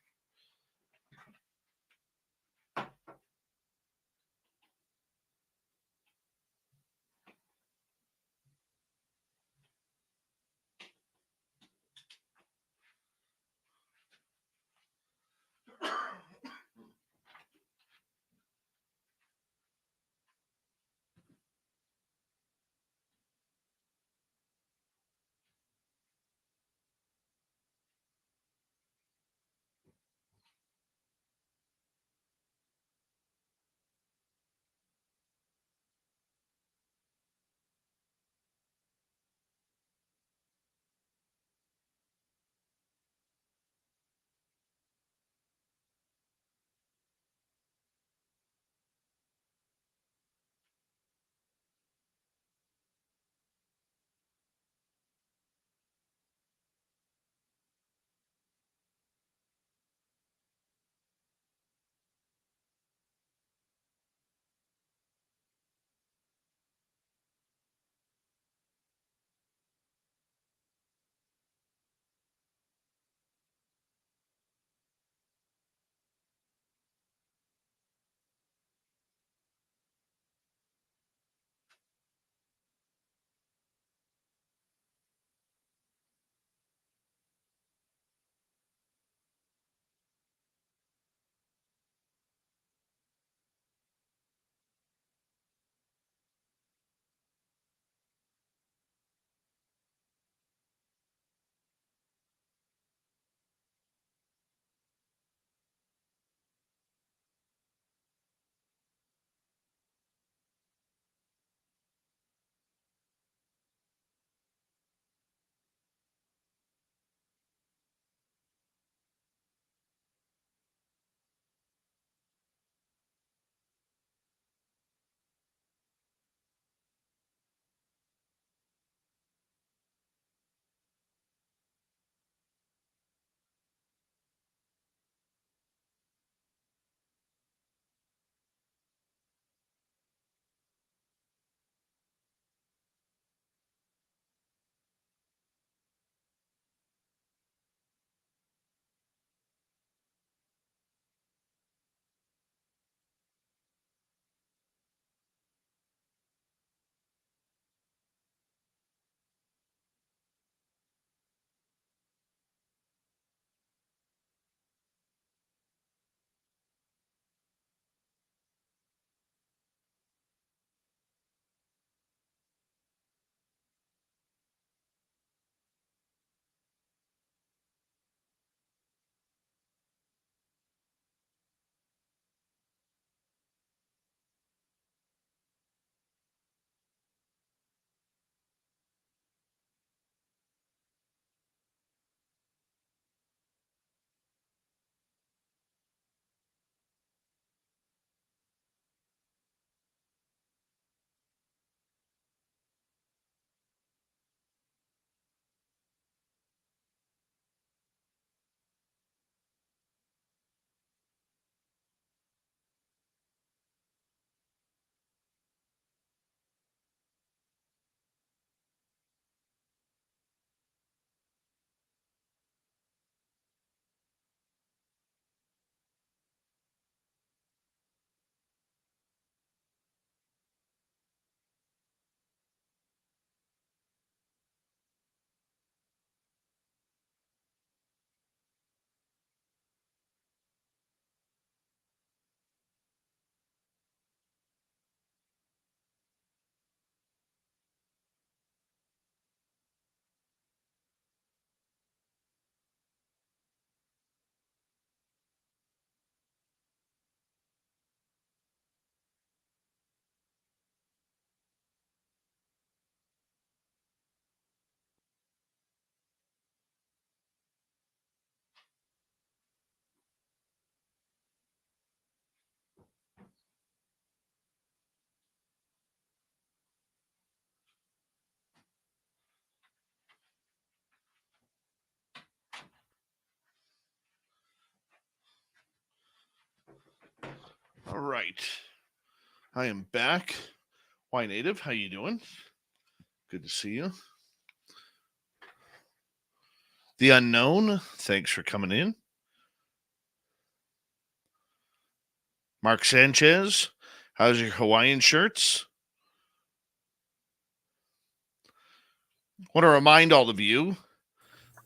All right. I am back. Why Native? How you doing? Good to see you. The Unknown, thanks for coming in. Mark Sanchez, how's your Hawaiian shirts? Want to remind all of you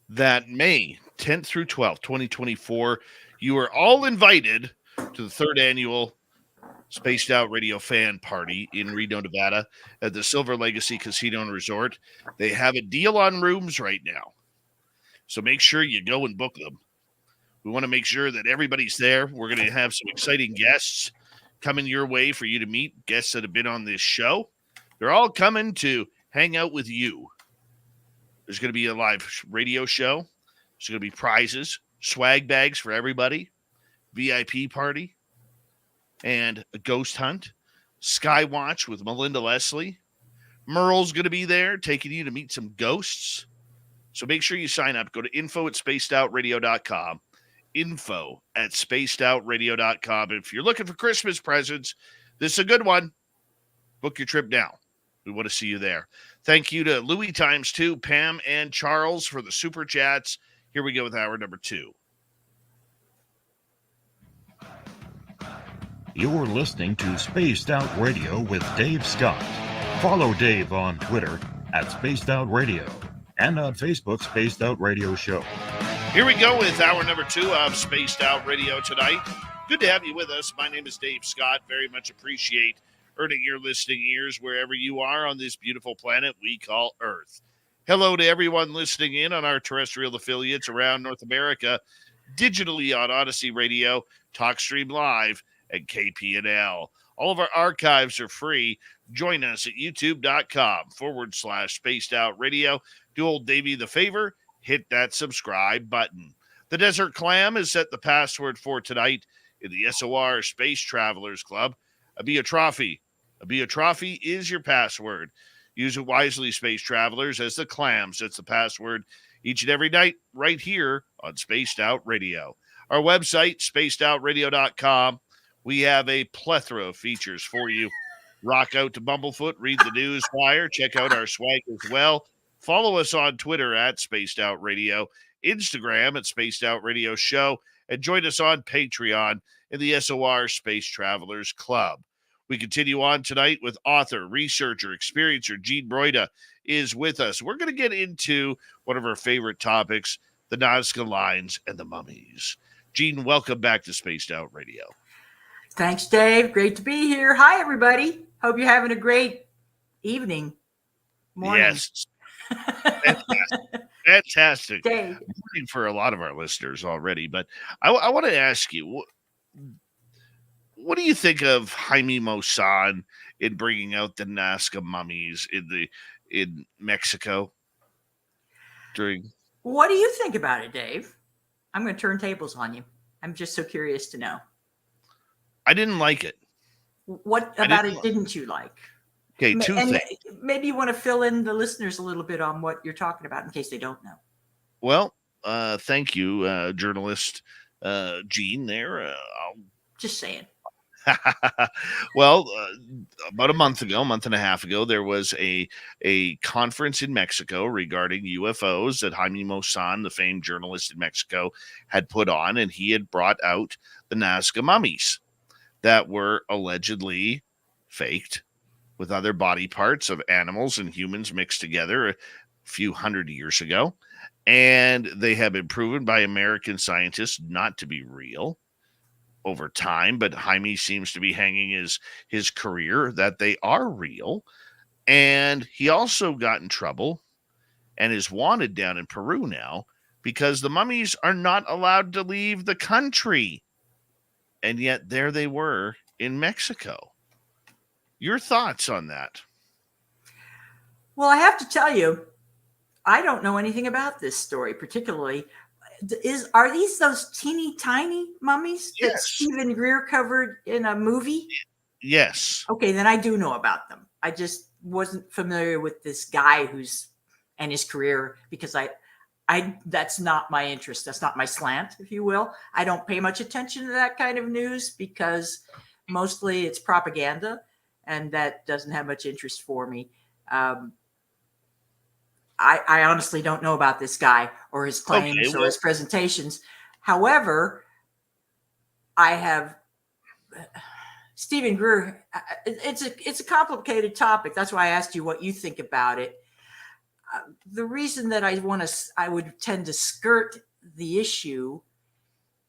that May 10th through 12th, 2024, you are all invited to the third annual Spaced Out Radio Fan Party in Reno, Nevada at the Silver Legacy Casino and Resort. They have a deal on rooms right now, so make sure you go and book them. We want to make sure that everybody's there. We're going to have some exciting guests coming your way for you to meet, guests that have been on this show. They're all coming to hang out with you. There's going to be a live radio show. There's going to be prizes, swag bags for everybody, VIP party, and a ghost hunt, Skywatch with Melinda Leslie. Merle's going to be there taking you to meet some ghosts. So make sure you sign up. Go to info@spacedoutradio.com. info@spacedoutradio.com. If you're looking for Christmas presents, this is a good one. Book your trip now. We want to see you there. Thank you to Louis ×2, Pam, and Charles for the super chats. Here we go with hour number 2. You're listening to Spaced Out Radio with Dave Scott. Follow Dave on Twitter @Spaced Out Radio and on Facebook, Spaced Out Radio Show. Here we go with hour number 2 of Spaced Out Radio tonight. Good to have you with us. My name is Dave Scott. Very much appreciate earning your listening ears wherever you are on this beautiful planet we call Earth. Hello to everyone listening in on our terrestrial affiliates around North America, digitally on Odyssey Radio, TalkStream Live, and KPNL. All of our archives are free. Join us at youtube.com/Spaced Out Radio. Do old Davey the favor, hit that subscribe button. The Desert Clam has set the password for tonight in the SOR Space Travelers Club. A trophy. A trophy is your password. Use it wisely, Space Travelers, as the Clam sets the password each and every night right here on Spaced Out Radio. Our website, spacedoutradio.com. We have a plethora of features for you. Rock out to Bumblefoot, read the news wire, check out our swag as well. Follow us on Twitter @Spaced Out Radio, Instagram @Spaced Out Radio Show, and join us on Patreon in the SOR Space Travelers Club. We continue on tonight with author, researcher, experiencer Jean Brda is with us. We're going to get into one of our favorite topics, the Nazca lines and the mummies. Jean, welcome back to Spaced Out Radio. Thanks, Dave. Great to be here. Hi, everybody. Hope you're having a great evening, morning. Yes. Fantastic. Dave. Morning for a lot of our listeners already, but I want to ask you, what do you think of Jaime Maussan in bringing out the Nazca mummies in Mexico? What do you think about it, Dave? I'm going to turn tables on you. I'm just so curious to know. I didn't like it. What about it didn't you like? Okay, two things. Maybe you want to fill in the listeners a little bit on what you're talking about in case they don't know. Well, thank you, journalist Jean there. Just saying. Well, about a month and a half ago, there was a conference in Mexico regarding UFOs that Jaime Maussan, the famed journalist in Mexico, had put on, and he had brought out the Nazca mummies that were allegedly faked with other body parts of animals and humans mixed together a few hundred years ago. And they have been proven by American scientists not to be real over time, but Jaime seems to be hanging his career that they are real. And he also got in trouble and is wanted down in Peru now because the mummies are not allowed to leave the country. And yet there they were in Mexico. Your thoughts on that? Well, I have to tell you, I don't know anything about this story particularly. Are these those teeny tiny mummies that Stephen Greer covered in a movie? Yes. Okay, then I do know about them. I just wasn't familiar with this guy and his career because I that's not my interest. That's not my slant, if you will. I don't pay much attention to that kind of news because mostly it's propaganda, and that doesn't have much interest for me. I honestly don't know about this guy or his claims or his presentations. However, I have Stephen Greer. It's a complicated topic. That's why I asked you what you think about it. The reason that I would tend to skirt the issue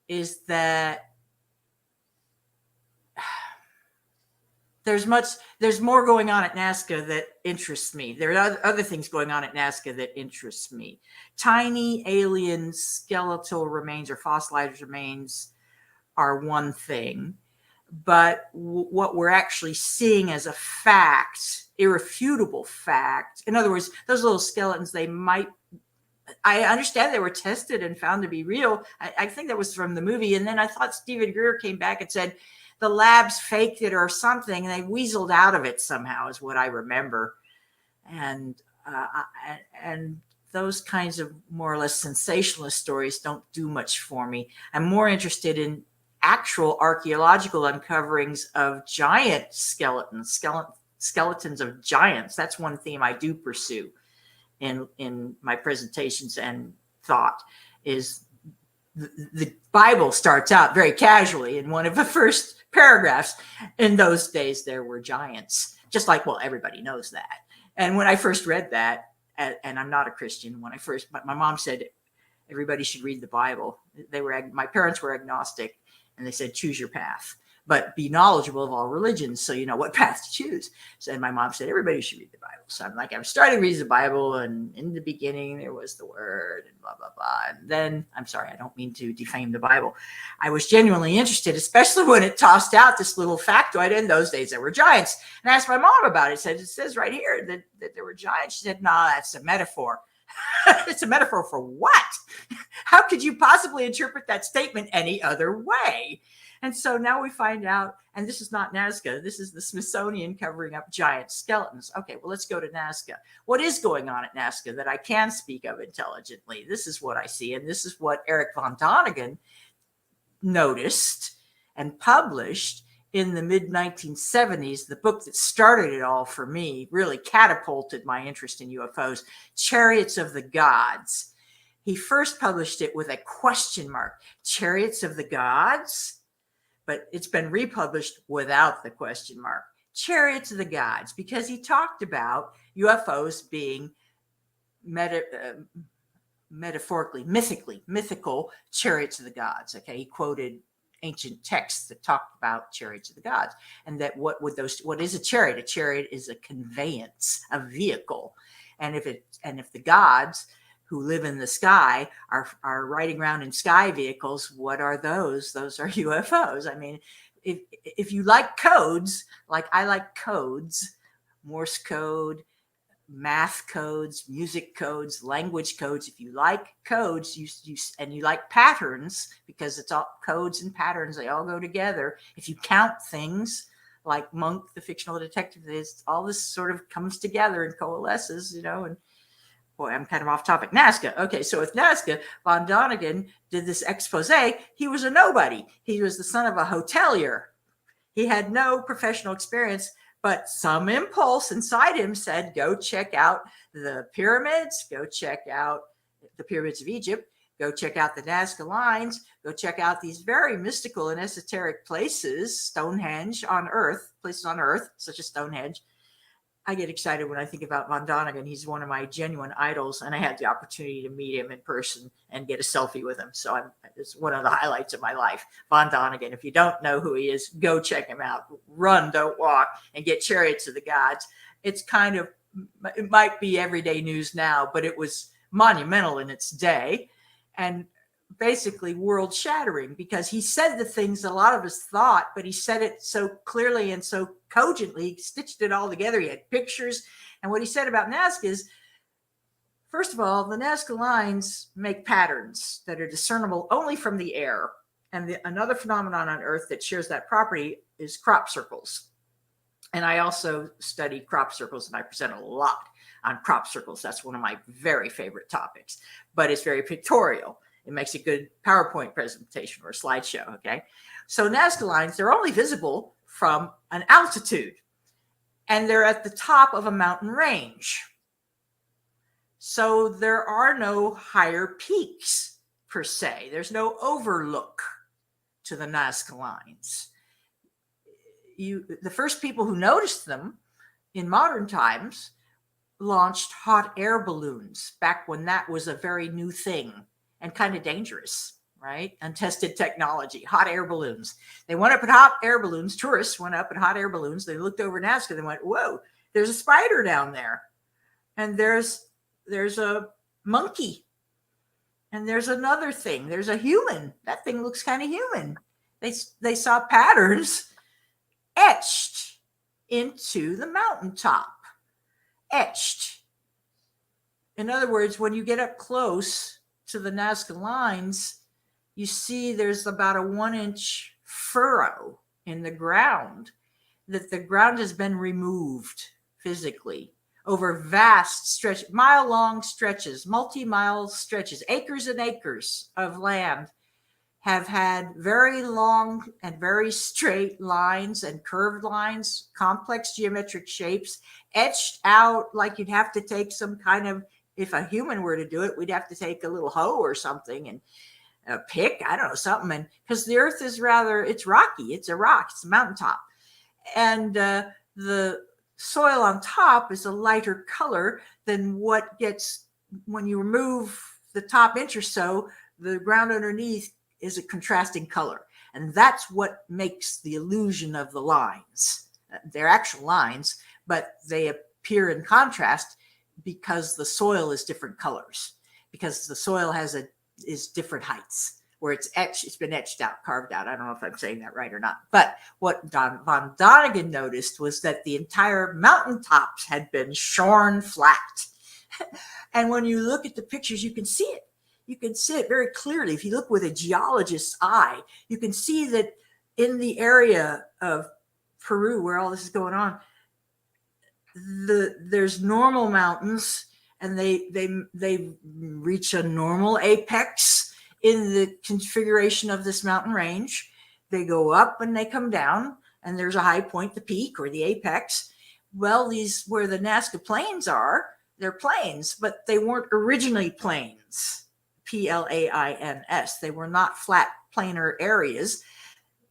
is that there's more going on at Nazca that interests me. There are other things going on at Nazca that interests me. Tiny alien skeletal remains or fossilized remains are one thing, but what we're actually seeing as a fact, irrefutable fact. In other words, those little skeletons, I understand they were tested and found to be real. I think that was from the movie. And then I thought Stephen Greer came back and said, the labs faked it or something, and they weaseled out of it somehow, is what I remember. And those kinds of more or less sensationalist stories don't do much for me. I'm more interested in actual archaeological uncoverings of giant skeletons of giants. That's one theme I do pursue in my presentations and thought. Is the Bible starts out very casually in one of the first paragraphs. In those days, there were giants, just like, well, everybody knows that. And when I first read that, and I'm not a Christian, but my mom said everybody should read the Bible. My parents were agnostic, and they said, choose your path, but be knowledgeable of all religions so you know what path to choose. So, and my mom said, everybody should read the Bible. So I'm starting to read the Bible, and in the beginning there was the word and blah, blah, blah. And then, I'm sorry, I don't mean to defame the Bible. I was genuinely interested, especially when it tossed out this little factoid. In those days, there were giants. And I asked my mom about it. It says right here that there were giants. She said, no, that's a metaphor. It's a metaphor for what? How could you possibly interpret that statement any other way? And so now we find out, and this is not Nazca, this is the Smithsonian covering up giant skeletons. Okay, well, let's go to Nazca. What is going on at Nazca that I can speak of intelligently? This is what I see, and this is what Eric von Däniken noticed and published in the mid-1970s, the book that started it all for me, really catapulted my interest in UFOs, Chariots of the Gods. He first published it with a question mark, Chariots of the Gods? But it's been republished without the question mark, Chariots of the Gods, because he talked about UFOs being metaphorically, mythical chariots of the gods. Okay, he quoted ancient texts that talked about chariots of the gods, and that what is a chariot? A chariot is a conveyance, a vehicle, and if the gods who live in the sky are riding around in sky vehicles, what are those? Those are UFOs. I mean, if you like codes, like I like codes, Morse code, math codes, music codes, language codes. If you like codes, you like patterns, because it's all codes and patterns, they all go together. If you count things like Monk, the fictional detective, all this sort of comes together and coalesces, and boy, I'm kind of off topic. Nazca. Okay, so with Nazca, von Däniken did this expose. He was a nobody. He was the son of a hotelier. He had no professional experience, but some impulse inside him said, go check out the pyramids, go check out the pyramids of Egypt, go check out the Nazca lines, go check out these very mystical and esoteric places, Stonehenge on Earth, places on Earth, such as Stonehenge. I get excited when I think about von Däniken. He's one of my genuine idols, and I had the opportunity to meet him in person and get a selfie with him. So it's one of the highlights of my life. Von Däniken, if you don't know who he is, go check him out. Run, don't walk, and get Chariots of the Gods. It might be everyday news now, but it was monumental in its day, and basically world shattering, because he said the things that a lot of us thought, but he said it so clearly and so cogently, he stitched it all together. He had pictures. And what he said about Nazca is, first of all, the Nazca lines make patterns that are discernible only from the air. And another phenomenon on Earth that shares that property is crop circles. And I also study crop circles, and I present a lot on crop circles. That's one of my very favorite topics, but it's very pictorial. It makes a good PowerPoint presentation or slideshow, okay? So Nazca lines, they're only visible from an altitude, and they're at the top of a mountain range. So there are no higher peaks per se. There's no overlook to the Nazca lines. The first people who noticed them in modern times launched hot air balloons back when that was a very new thing and kind of dangerous, right? Untested technology, hot air balloons. They went up in hot air balloons. Tourists went up in hot air balloons. They looked over Nazca. They went, whoa, there's a spider down there. And there's a monkey. And there's another thing. There's a human. That thing looks kind of human. They saw patterns etched into the mountaintop. Etched. In other words, when you get up close to the Nazca lines, you see there's about a 1-inch furrow in the ground, that the ground has been removed physically over vast stretch, mile-long stretches, multi-mile stretches, acres and acres of land have had very long and very straight lines and curved lines, complex geometric shapes, etched out like you'd have to take some kind of, if a human were to do it, we'd have to take a little hoe or something and a pick, I don't know, something. And because the earth is it's rocky, it's a rock, it's a mountaintop. And the soil on top is a lighter color than what gets, when you remove the top inch or so, the ground underneath is a contrasting color. And that's what makes the illusion of the lines. They're actual lines, but they appear in contrast because the soil is different colors, because the soil is different heights, where it's been etched out, carved out. I don't know if I'm saying that right or not. But what von Däniken noticed was that the entire mountaintops had been shorn flat. And when you look at the pictures, you can see it. You can see it very clearly. If you look with a geologist's eye, you can see that in the area of Peru where all this is going on, there's normal mountains, and they reach a normal apex in the configuration of this mountain range. They go up and they come down, and there's a high point, the peak or the apex. Well, these where the Nazca plains are, they're plains, but they weren't originally plains. Plains. They were not flat planar areas.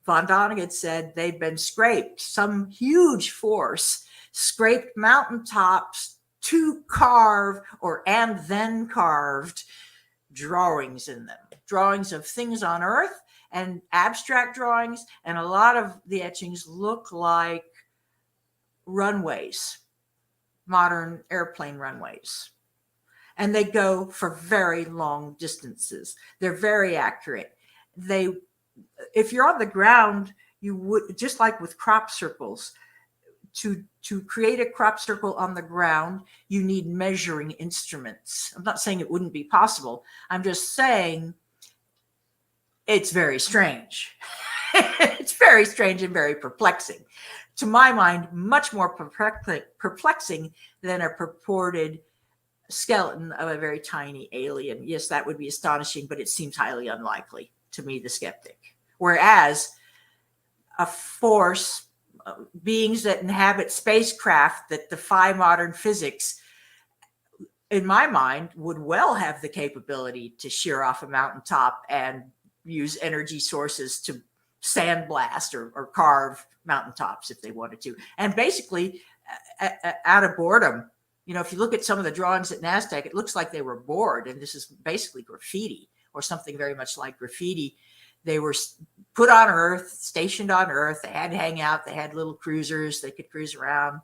Von Däniken said they'd been scraped. Some huge force scraped mountaintops to carve and then carved drawings in them. Drawings of things on Earth and abstract drawings. And a lot of the etchings look like runways, modern airplane runways. And they go for very long distances. They're very accurate. If you're on the ground, you would, just like with crop circles, to create a crop circle on the ground, you need measuring instruments. I'm not saying it wouldn't be possible. I'm just saying it's very strange. It's very strange and very perplexing. To my mind, much more perplexing than a purported skeleton of a very tiny alien. Yes, that would be astonishing, but it seems highly unlikely to me, the skeptic. Whereas a force, beings that inhabit spacecraft that defy modern physics, in my mind, would well have the capability to shear off a mountaintop and use energy sources to sandblast or carve mountaintops if they wanted to. And basically, out of boredom. You know, if you look at some of the drawings at Nazca, it looks like they were bored, and this is basically graffiti or something very much like graffiti. They were put on Earth, stationed on Earth. They had to hang out. They had little cruisers. They could cruise around,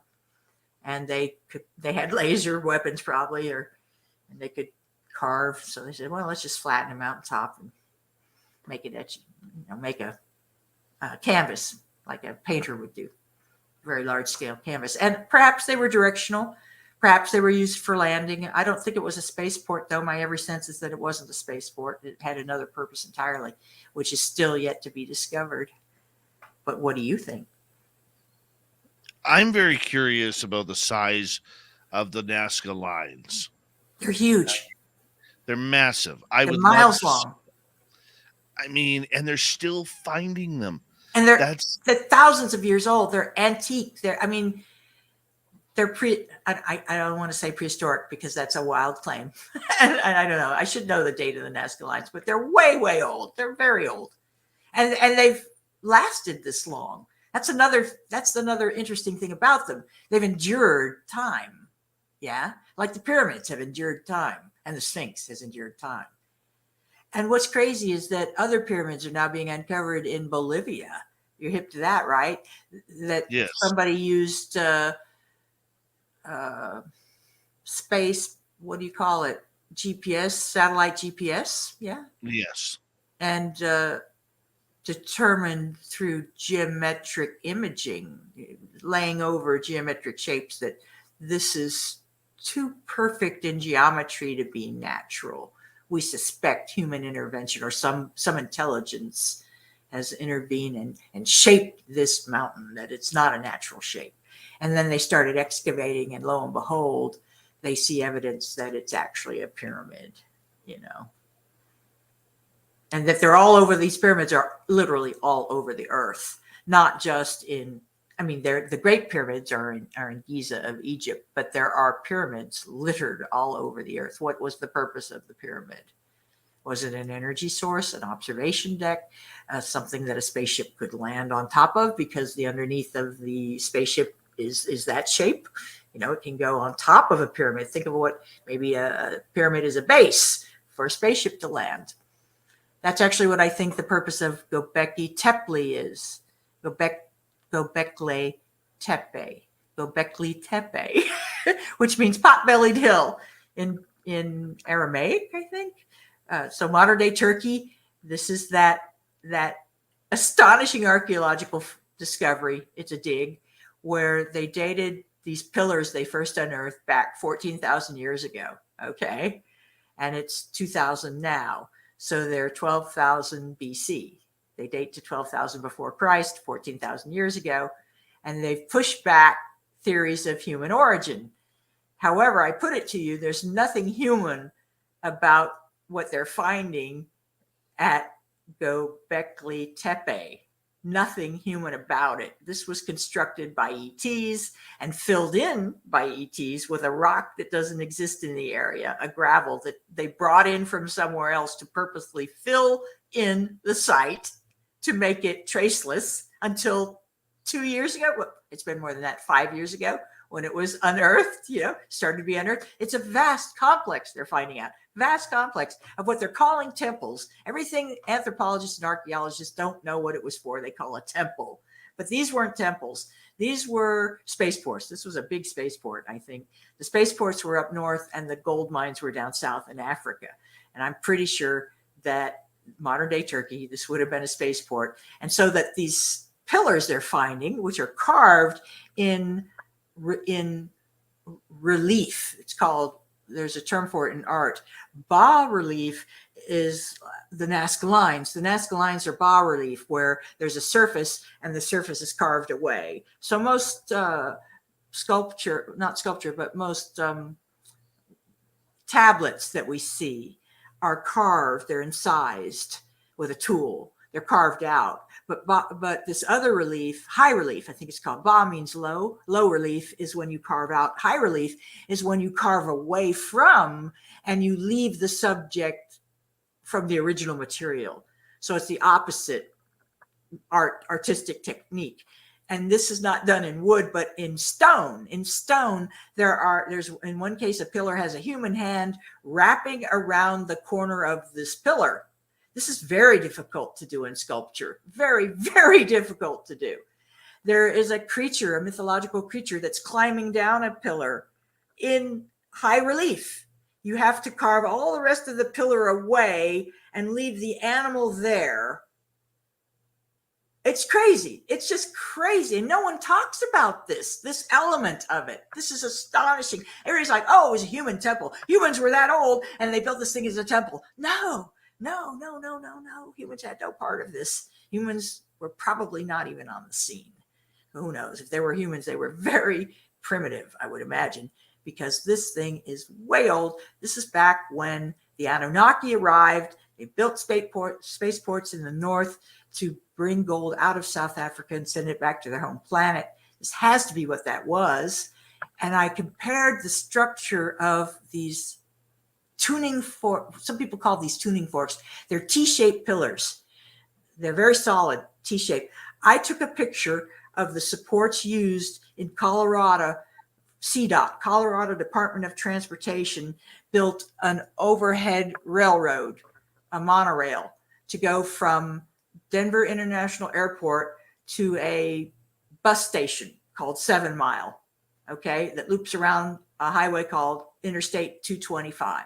and they had laser weapons probably, and they could carve. So they said, well, let's just flatten a mountaintop and make it etched, make a canvas like a painter would do, very large scale canvas. And perhaps they were directional. Perhaps they were used for landing. I don't think it was a spaceport, though. My every sense is that it wasn't a spaceport. It had another purpose entirely, which is still yet to be discovered. But what do you think? I'm very curious about the size of the Nazca lines. They're huge. They're massive. They're miles long. I mean, and they're still finding them. And they're thousands of years old. They're antique. They're I don't want to say prehistoric because that's a wild claim. and I don't know. I should know the date of the Nazca lines, but they're way, way old. They're very old. And they've lasted this long. That's another interesting thing about them. They've endured time. Yeah. Like the pyramids have endured time, and the Sphinx has endured time. And what's crazy is that other pyramids are now being uncovered in Bolivia. You're hip to that, right? That Yes. somebody used space, what do you call it? GPS, satellite GPS. Yeah. Yes. And determined through geometric imaging, laying over geometric shapes, that this is too perfect in geometry to be natural. We suspect human intervention or some intelligence has intervened and shaped this mountain, that it's not a natural shape. And then they started excavating, and lo and behold, they see evidence that it's actually a pyramid, and that they're all over. These pyramids are literally all over the earth, not just the Great Pyramids are in Giza of Egypt, but there are pyramids littered all over the earth. What was the purpose of the pyramid? Was it an energy source, an observation deck, something that a spaceship could land on top of, because the underneath of the spaceship is that shape? It can go on top of a pyramid. Think of what maybe a pyramid is, a base for a spaceship to land. That's actually what I think the purpose of Göbekli Tepe is. Göbekli Tepe, which means pot-bellied hill in Aramaic, I think. So modern day Turkey, this is that astonishing archaeological discovery. It's a dig where they dated these pillars they first unearthed back 14,000 years ago. Okay. And it's 2000 now. So they're 12,000 BC. They date to 12,000 before Christ, 14,000 years ago. And they've pushed back theories of human origin. However, I put it to you, there's nothing human about what they're finding at Göbekli Tepe. Nothing human about it. This was constructed by ETs and filled in by ETs with a rock that doesn't exist in the area, a gravel that they brought in from somewhere else to purposely fill in the site to make it traceless until 2 years ago. Well, it's been more than that, 5 years ago, when it was unearthed, started to be unearthed. It's a vast complex they're finding out. Vast complex of what they're calling temples. Everything anthropologists and archaeologists don't know what it was for. They call a temple. But these weren't temples. These were spaceports. This was a big spaceport, I think. The spaceports were up north and the gold mines were down south in Africa. And I'm pretty sure that modern day Turkey, this would have been a spaceport. And so that these pillars they're finding, which are carved in relief, it's called, there's a term for it in art. Bas relief is the Nazca lines. The Nazca lines are bas relief, where there's a surface and the surface is carved away. So most most tablets that we see are carved, they're incised with a tool. They're carved out. But this other relief, high relief, I think it's called. Ba means low. Low relief is when you carve out. High relief is when you carve away from and you leave the subject from the original material. So it's the opposite artistic technique. And this is not done in wood, but in stone. In stone, there's in one case, a pillar has a human hand wrapping around the corner of this pillar. This is very difficult to do in sculpture. Very, very difficult to do. There is a creature, a mythological creature that's climbing down a pillar in high relief. You have to carve all the rest of the pillar away and leave the animal there. It's crazy. It's just crazy. And no one talks about this element of it. This is astonishing. Everybody's like, oh, it was a human temple. Humans were that old and they built this thing as a temple. No. Humans had no part of this. Humans were probably not even on the scene. Who knows? If there were humans, they were very primitive, I would imagine, because this thing is way old. This is back when the Anunnaki arrived. They built spaceports in the north to bring gold out of South Africa and send it back to their home planet. This has to be what that was. And I compared the structure of these tuning forks. Some people call these tuning forks. They're T-shaped pillars. They're very solid, T-shaped. I took a picture of the supports used in Colorado. CDOT, Colorado Department of Transportation, built an overhead railroad, a monorail, to go from Denver International Airport to a bus station called 7 Mile, okay, that loops around a highway called Interstate 225.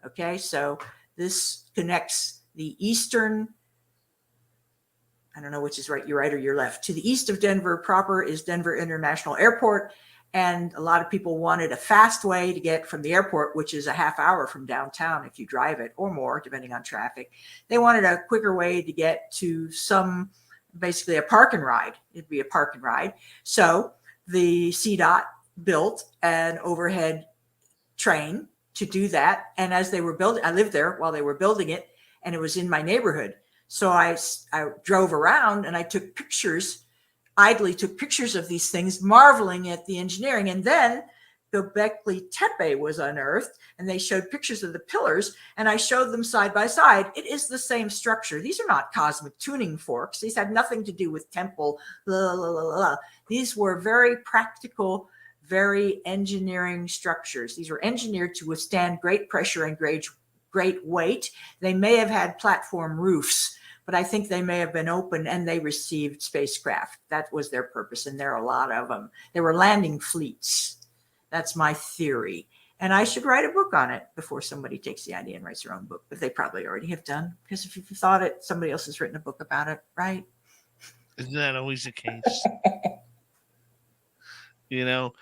Okay, so this connects the eastern, I don't know which is right, you're right or you're left. To the east of Denver proper is Denver International Airport. And a lot of people wanted a fast way to get from the airport, which is a half hour from downtown if you drive it, or more, depending on traffic. They wanted a quicker way to get to basically a park and ride. It'd be a park and ride. So the CDOT built an overhead train to do that. And as they were building, I lived there while they were building it, and it was in my neighborhood. So I drove around and I took pictures, idly took pictures of these things, marveling at the engineering. And then Göbekli Tepe was unearthed, and they showed pictures of the pillars, and I showed them side by side. It is the same structure. These are not cosmic tuning forks. These had nothing to do with temple. Blah, blah, blah, blah. These were very practical, very engineering structures. These were engineered to withstand great pressure and great weight. They may have had platform roofs, but I think they may have been open, and they received spacecraft. That was their purpose, and there are a lot of them. They were landing fleets. That's my theory. And I should write a book on it before somebody takes the idea and writes their own book, but they probably already have done, because if you thought it, somebody else has written a book about it, right? Isn't that always the case? You know,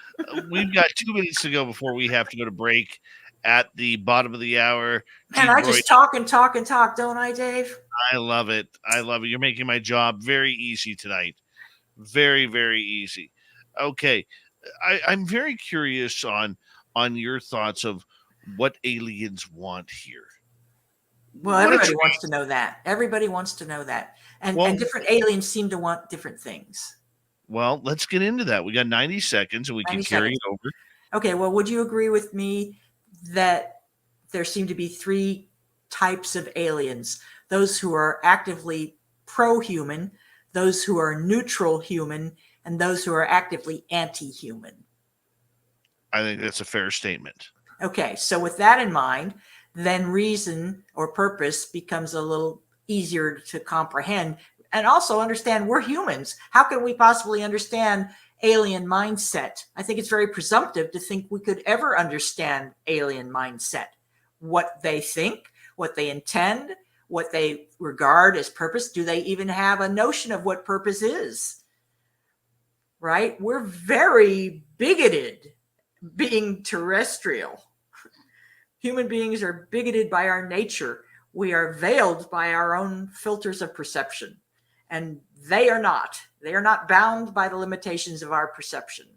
we've got 2 minutes to go before we have to go to break at the bottom of the hour. Man, I just talk and talk and talk, don't I, Dave? I love it. I love it. You're making my job very easy tonight. Very, very easy. Okay. I'm very curious on your thoughts of what aliens want here. Well, everybody wants to know that. Everybody wants to know that. And different aliens seem to want different things. Well, let's get into that. We got 90 seconds and we can carry it over. Okay. Well, would you agree with me that there seem to be 3 types of aliens? Those who are actively pro-human, those who are neutral human, and those who are actively anti-human. I think that's a fair statement. Okay. So with that in mind, then reason or purpose becomes a little easier to comprehend, and also understand we're humans. How can we possibly understand alien mindset? I think it's very presumptive to think we could ever understand alien mindset, what they think, what they intend, what they regard as purpose. Do they even have a notion of what purpose is? Right? We're very bigoted being terrestrial. Human beings are bigoted by our nature. We are veiled by our own filters of perception. And they are not. They are not bound by the limitations of our perception.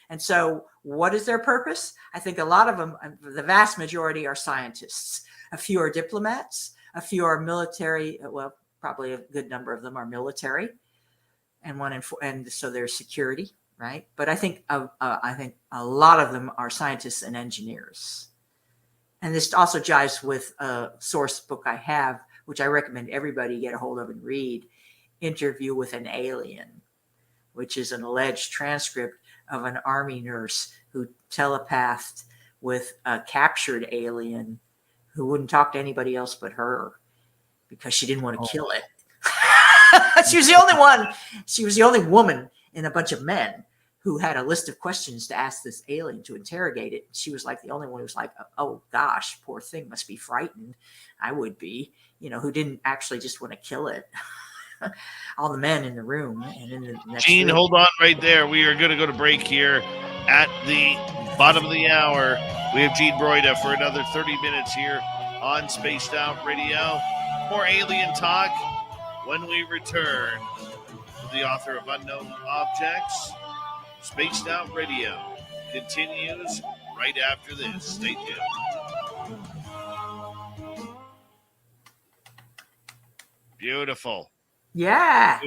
And so what is their purpose? I think a lot of them, the vast majority, are scientists. A few are diplomats. A few are military. Well, probably a good number of them are military. And so there's security, right? But I think a lot of them are scientists and engineers. And this also jives with a source book I have, which I recommend everybody get a hold of and read, Interview with an Alien, which is an alleged transcript of an army nurse who telepathed with a captured alien who wouldn't talk to anybody else but her because she didn't want to kill it. She was the only one. She was the only woman in a bunch of men who had a list of questions to ask this alien to interrogate it. She was like the only one who was like, oh gosh, poor thing, must be frightened. I would be, who didn't actually just want to kill it. All the men in the room and in the next Gene, room. hold on right there. We are going to go to break here at the bottom of the hour. We have Jean Brda for another 30 minutes here on Spaced Out Radio. More alien talk when we return with the author of Unknown Objects. Spaced Out Radio continues right after this. Stay tuned. Beautiful. Yeah.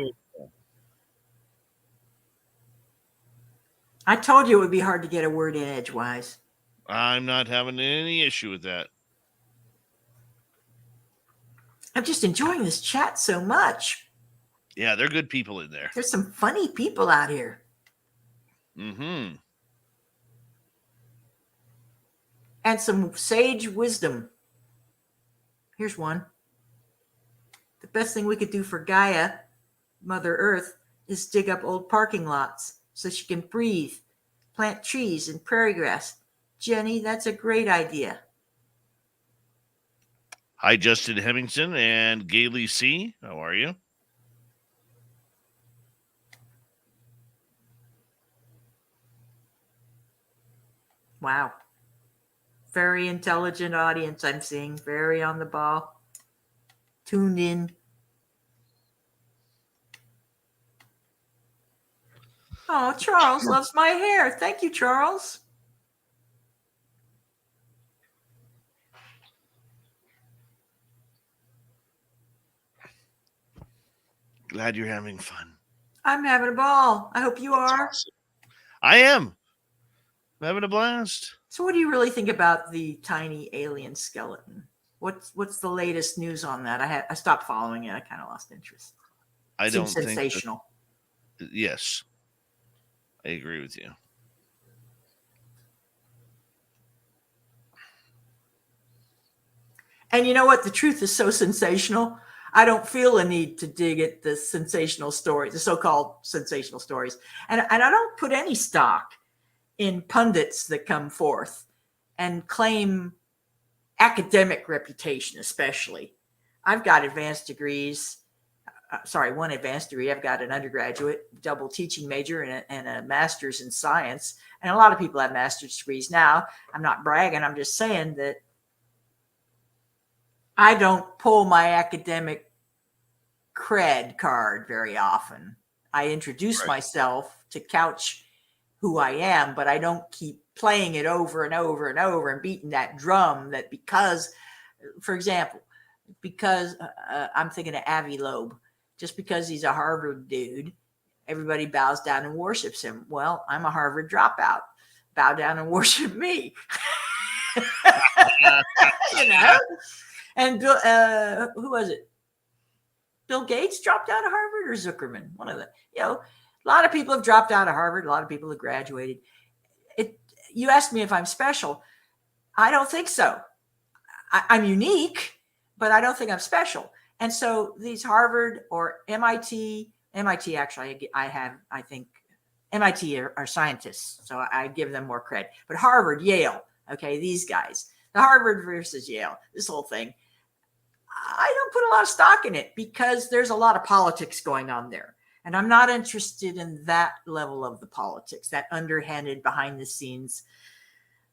I told you it would be hard to get a word in edgewise. I'm not having any issue with that. I'm just enjoying this chat so much. Yeah, they're good people in there. There's some funny people out here. Mm-hmm. And some sage wisdom. Here's one. The best thing we could do for Gaia, Mother Earth, is dig up old parking lots so she can breathe, plant trees and prairie grass. Jenny, that's a great idea. Hi, Justin Hemmingson and Gailey C. How are you? Wow. Very intelligent audience I'm seeing. Very on the ball. Tuned in. Oh, Charles loves my hair. Thank you, Charles. Glad you're having fun. I'm having a ball. I hope you are. Awesome. I am. I'm having a blast. So what do you really think about the tiny alien skeleton? What's the latest news on that? I stopped following it. I kind of lost interest. I don't think sensational. Yes. I agree with you. And you know what? The truth is so sensational. I don't feel a need to dig at the sensational stories, the so-called sensational stories. And I don't put any stock in pundits that come forth and claim academic reputation, especially. I've got advanced degrees. One advanced degree. I've got an undergraduate, double teaching major, and a master's in science. And a lot of people have master's degrees now. I'm not bragging. I'm just saying that I don't pull my academic cred card very often. I introduce myself to couch who I am, but I don't keep playing it over and over and over and beating that drum that because, for example, because I'm thinking of Avi Loeb, just because he's a Harvard dude, everybody bows down and worships him. Well, I'm a Harvard dropout. Bow down and worship me. You know? And who was it? Bill Gates dropped out of Harvard or Zuckerman? One of them. You know, a lot of people have dropped out of Harvard. A lot of people have graduated. You asked me if I'm special. I don't think so. I'm unique, but I don't think I'm special. And so these Harvard or MIT actually, I think MIT are scientists, so I give them more credit. But Harvard, Yale, okay, these guys, the Harvard versus Yale, this whole thing, I don't put a lot of stock in it because there's a lot of politics going on there. And I'm not interested in that level of the politics, that underhanded behind the scenes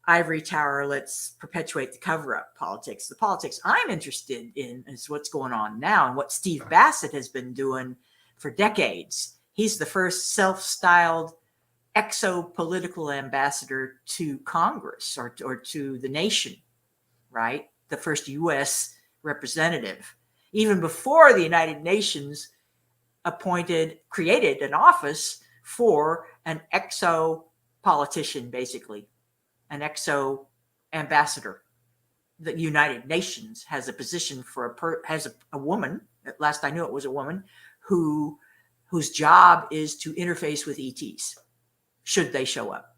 ivory tower, let's perpetuate the cover-up politics. The politics I'm interested in is what's going on now and what Steve Bassett has been doing for decades. He's the first self-styled exopolitical ambassador to Congress or to the nation, right? The first U.S. representative. Even before the United Nations created an office for an exo politician, basically. An exo ambassador. The United Nations has a position for a woman. At last I knew it was a woman whose job is to interface with ETs, should they show up.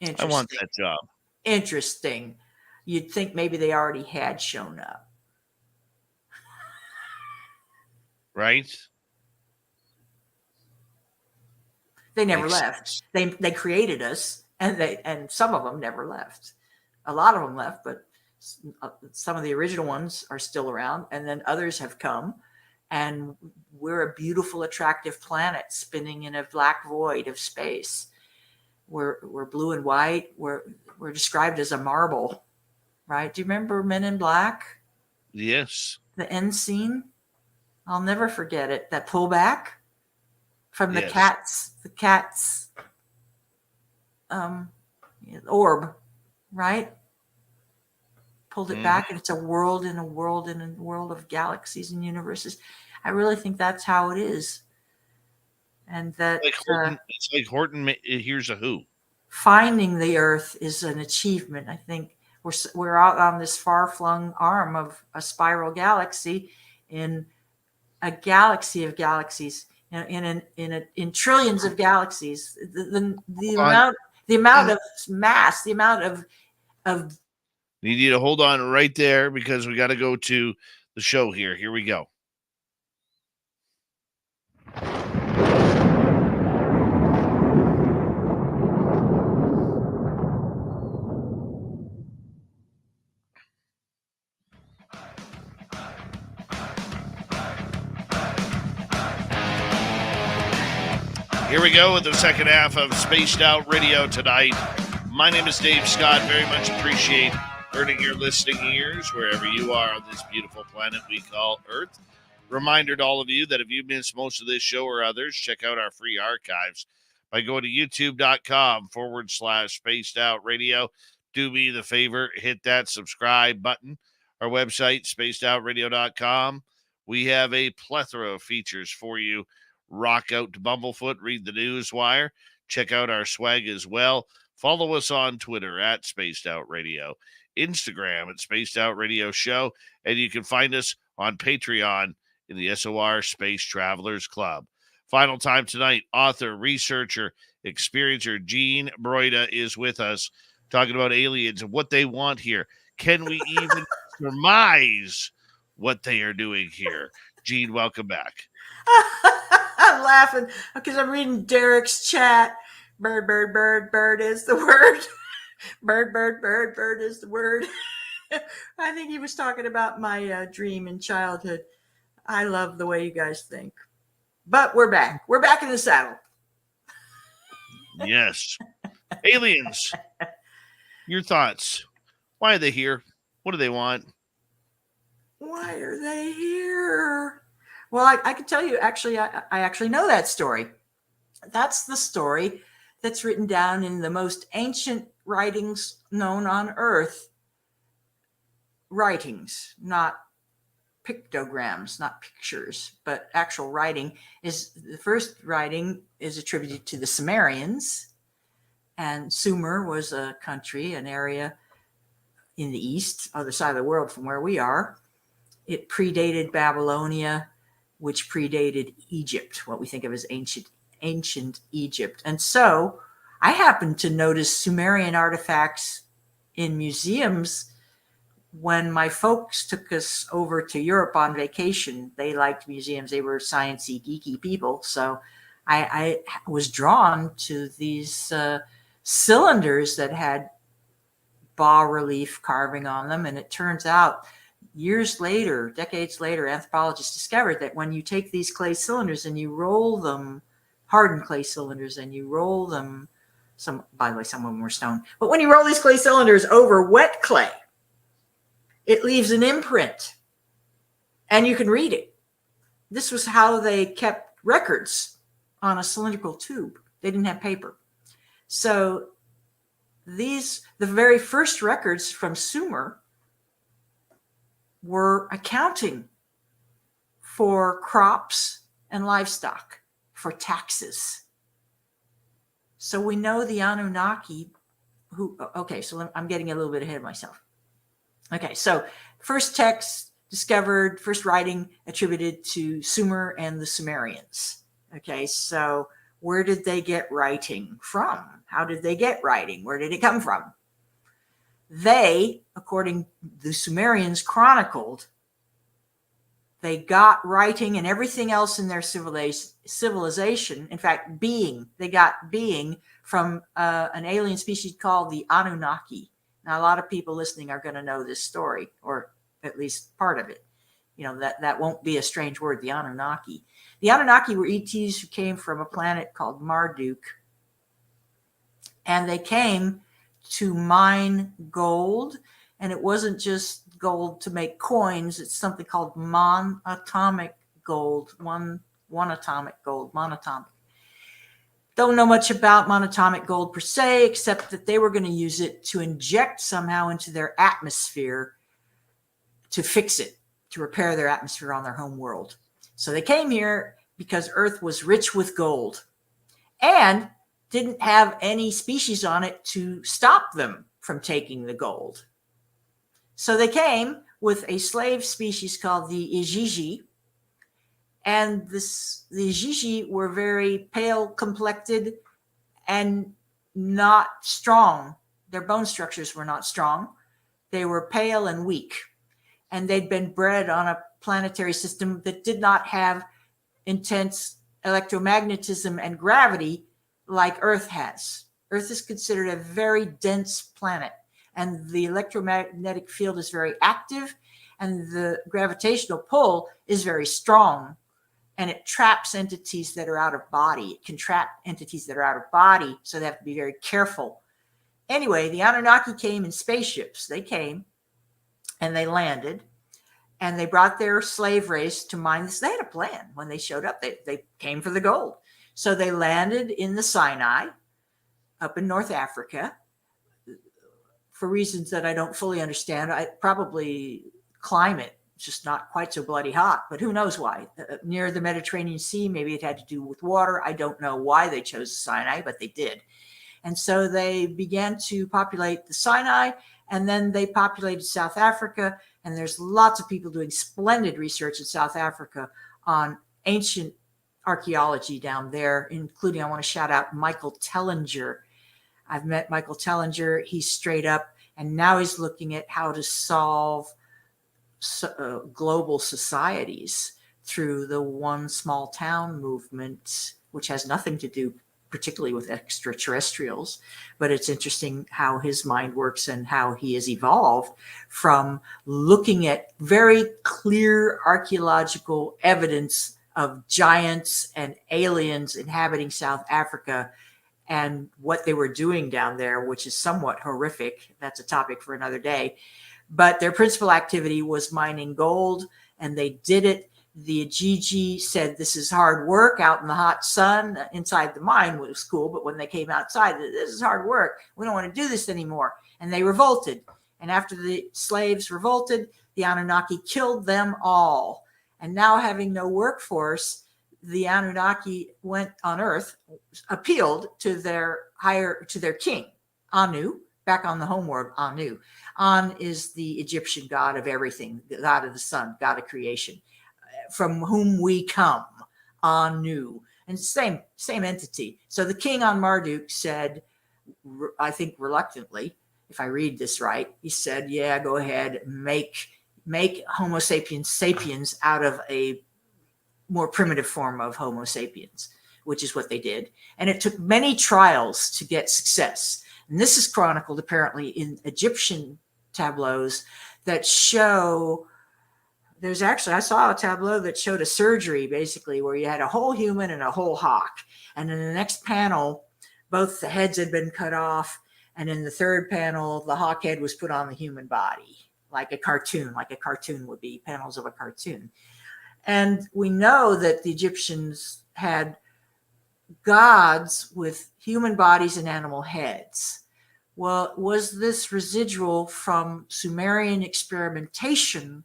Interesting. I want that job. Interesting. You'd think maybe they already had shown up, right? They never left. They created us, and some of them never left. A lot of them left, but some of the original ones are still around, and then others have come. And we're a beautiful, attractive planet spinning in a black void of space. We're blue and white. We're described as a marble, right? Do you remember Men in Black? Yes. The end scene. I'll never forget it. That pullback from the cat's orb, right? pulled it back, and it's a world in a world in a world of galaxies and universes. I really think that's how it is. And that it's like Horton here's a who. Finding the Earth is an achievement. I think we're out on this far-flung arm of a spiral galaxy in a galaxy of galaxies, in trillions of galaxies. The amount of mass, the amount of You need to hold on right there because we got to go to the show here. Here we go. Here we go with the second half of Spaced Out Radio tonight. My name is Dave Scott. Very much appreciate earning your listening ears wherever you are on this beautiful planet we call Earth. Reminder to all of you that if you missed most of this show or others, check out our free archives by going to youtube.com/Spaced Out Radio. Do me the favor, hit that subscribe button. Our website, spacedoutradio.com. We have a plethora of features for you. Rock out to Bumblefoot, read the news wire, check out our swag as well. Follow us on Twitter at Spaced Out Radio, Instagram at Spaced Out Radio Show, and you can find us on Patreon in the SOR Space Travelers Club. Final time tonight, author, researcher, experiencer Jean Brda is with us, talking about aliens and what they want here. Can we even surmise what they are doing here? Jean, welcome back. I'm laughing because I'm reading Derek's chat. Bird, bird, bird, bird is the word. Bird, bird, bird, bird is the word. I think he was talking about my dream in childhood. I love the way you guys think. But we're back. We're back in the saddle. Yes. Aliens. Your thoughts. Why are they here? What do they want? Why are they here? Well, I can tell you, actually, I actually know that story. That's the story that's written down in the most ancient writings known on Earth. Writings, not pictograms, not pictures, but actual writing. Is the first writing is attributed to the Sumerians. And Sumer was a country, an area in the east, other side of the world from where we are. It predated Babylonia, which predated Egypt, what we think of as ancient Egypt. And so I happened to notice Sumerian artifacts in museums when my folks took us over to Europe on vacation. They liked museums. They were sciencey, geeky people. So I was drawn to these cylinders that had bas-relief carving on them. And it turns out years later, decades later, anthropologists discovered that when you take these clay cylinders and you roll them, hardened clay cylinders, and you roll them, by the way, some of them were stone, but when you roll these clay cylinders over wet clay, it leaves an imprint and you can read it. This was how they kept records on a cylindrical tube. They didn't have paper. So the very first records from Sumer were accounting for crops and livestock, for taxes. So we know the Anunnaki I'm getting a little bit ahead of myself. Okay, so first text discovered, first writing attributed to Sumer and the Sumerians. Okay, so where did they get writing from? How did they get writing? Where did it come from? They, according to the Sumerians chronicled, they got writing and everything else in their civilization. In fact, they got being from an alien species called the Anunnaki. Now, a lot of people listening are going to know this story, or at least part of it. You know, that won't be a strange word, the Anunnaki. The Anunnaki were ETs who came from a planet called Marduk. And they came to mine gold, and it wasn't just gold to make coins. It's something called monatomic gold, one atomic gold, monatomic. Don't know much about monatomic gold per se, except that they were going to use it to inject somehow into their atmosphere to fix it, to repair their atmosphere on their home world. So they came here because Earth was rich with gold and didn't have any species on it to stop them from taking the gold. So they came with a slave species called the Ijiji. And the Ijiji were very pale complected and not strong. Their bone structures were not strong. They were pale and weak. And they'd been bred on a planetary system that did not have intense electromagnetism and gravity like Earth has. Earth is considered a very dense planet, and the electromagnetic field is very active, and the gravitational pull is very strong, and it traps entities that are out of body. It can trap entities that are out of body, so they have to be very careful. Anyway, the Anunnaki came in spaceships. They came and they landed, and they brought their slave race to mine this. They had a plan when they showed up. They came for the gold. So they landed in the Sinai up in North Africa for reasons that I don't fully understand. Probably climate, just not quite so bloody hot, but who knows why. Near the Mediterranean Sea, maybe it had to do with water. I don't know why they chose the Sinai, but they did. And so they began to populate the Sinai, and then they populated South Africa. And there's lots of people doing splendid research in South Africa on ancient archaeology down there, including, I want to shout out Michael Tellinger. I've met Michael Tellinger. He's straight up, and now he's looking at how to solve global societies through the one small town movement, which has nothing to do particularly with extraterrestrials, but it's interesting how his mind works and how he has evolved from looking at very clear archaeological evidence of giants and aliens inhabiting South Africa and what they were doing down there, which is somewhat horrific. That's a topic for another day. But their principal activity was mining gold, and they did it. The Ajiji said, this is hard work out in the hot sun. Inside the mine was cool, but when they came outside, this is hard work. We don't want to do this anymore. And they revolted. And after the slaves revolted, the Anunnaki killed them all. And now, having no workforce, the Anunnaki went on Earth, appealed to their king, Anu, back on the homeworld, Anu. An is the Egyptian god of everything, the god of the sun, god of creation, from whom we come, Anu, and same entity. So the king on Marduk said, I think reluctantly, if I read this right, he said, yeah, go ahead, make Homo sapiens sapiens out of a more primitive form of Homo sapiens, which is what they did. And it took many trials to get success. And this is chronicled apparently in Egyptian tableaus that show, I saw a tableau that showed a surgery basically where you had a whole human and a whole hawk. And in the next panel, both the heads had been cut off. And in the third panel, the hawk head was put on the human body, like a cartoon would be, panels of a cartoon. And we know that the Egyptians had gods with human bodies and animal heads. Well, was this residual from Sumerian experimentation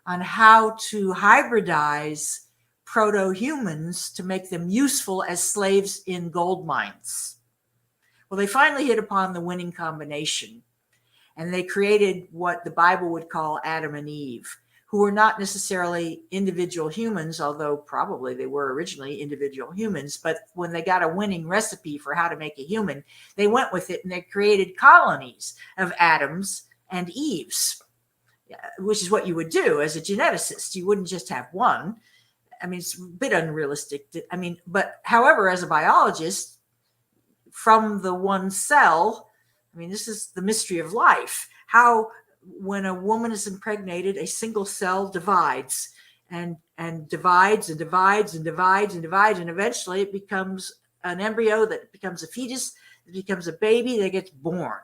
on how to hybridize proto-humans to make them useful as slaves in gold mines? Well, they finally hit upon the winning combination, and they created what the Bible would call Adam and Eve, who were not necessarily individual humans, although probably they were originally individual humans. But when they got a winning recipe for how to make a human, they went with it and they created colonies of Adams and Eves, which is what you would do as a geneticist. You wouldn't just have one. I mean, it's a bit unrealistic. But however, as a biologist, from the one cell, this is the mystery of life. How, when a woman is impregnated, a single cell divides and divides and divides and divides and divides, and eventually it becomes an embryo that becomes a fetus, that becomes a baby that gets born.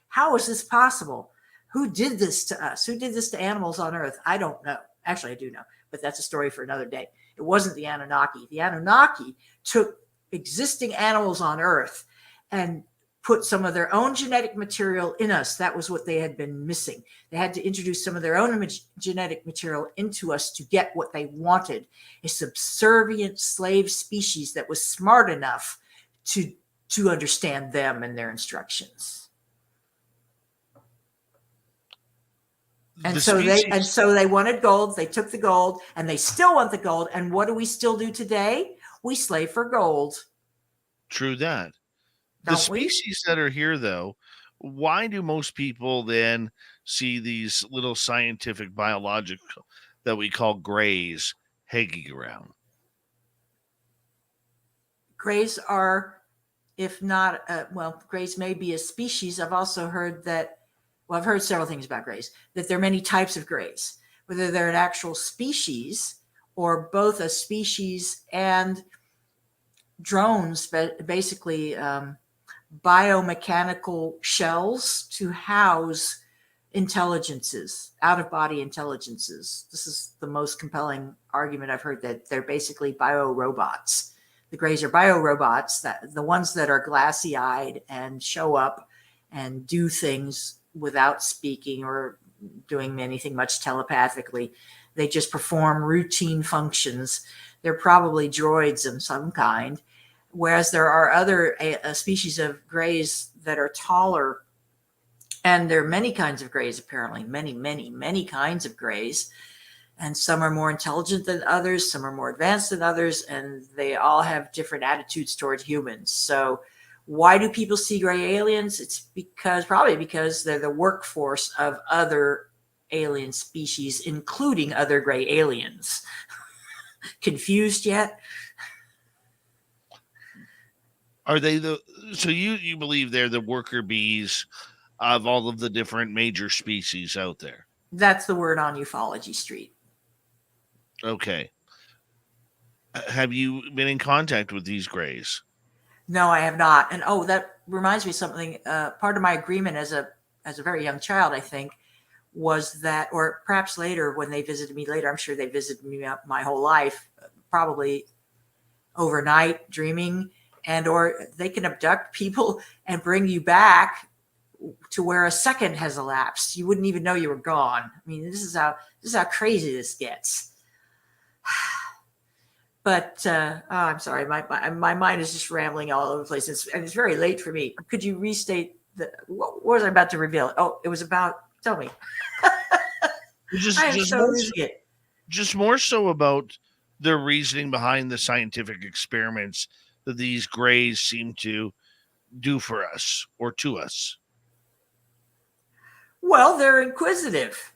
How is this possible? Who did this to us? Who did this to animals on Earth? I don't know. Actually, I do know, but that's a story for another day. It wasn't the Anunnaki. The Anunnaki took existing animals on Earth and put some of their own genetic material in us. That was what they had been missing. They had to introduce some of their own genetic material into us to get what they wanted, a subservient slave species that was smart enough to understand them and their instructions. And so they wanted gold. They took the gold, and they still want the gold. And what do we still do today? We slave for gold. True that. The Don't we? species that are here, though, why do most people then see these little scientific biological that we call grays hanging around? Grays are, if not, grays may be a species. I've also heard that, I've heard several things about grays, that there are many types of grays, whether they're an actual species or both a species and drones, but basically biomechanical shells to house intelligences, out-of-body intelligences. This is the most compelling argument I've heard, that they're basically biorobots. The grays are biorobots, that the ones that are glassy-eyed and show up and do things without speaking or doing anything much telepathically. They just perform routine functions. They're probably droids of some kind. Whereas there are other species of grays that are taller, and there are many kinds of grays, apparently, many kinds of grays. And some are more intelligent than others, some are more advanced than others, and they all have different attitudes towards humans. So why do people see gray aliens? It's probably because they're the workforce of other alien species, including other gray aliens. Confused yet? Are they so you believe they're the worker bees of all of the different major species out there? That's the word on ufology street. Okay. Have you been in contact with these grays? No, I have not. And that reminds me of something. Part of my agreement as a very young child, I think, was that, or perhaps later when they visited me later, I'm sure they visited me my whole life, probably overnight dreaming, or they can abduct people and bring you back to where a second has elapsed. You wouldn't even know you were gone. I mean, this is how crazy this gets. But I'm sorry, my mind is just rambling all over the place, and it's very late for me. Could you restate what was I about to reveal? Oh, it was about. Tell me. Just more so about the reasoning behind the scientific experiments that these grays seem to do for us or to us. Well, they're inquisitive.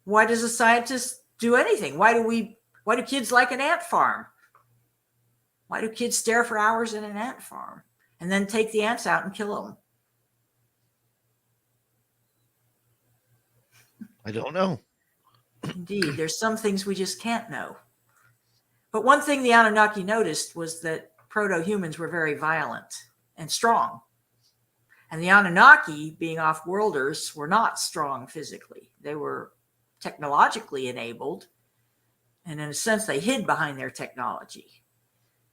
Why does a scientist do anything? Why do kids like an ant farm? Why do kids stare for hours in an ant farm and then take the ants out and kill them? I don't know. Indeed, there's some things we just can't know. But one thing the Anunnaki noticed was that proto-humans were very violent and strong. And the Anunnaki, being off-worlders, were not strong physically. They were technologically enabled. And in a sense, they hid behind their technology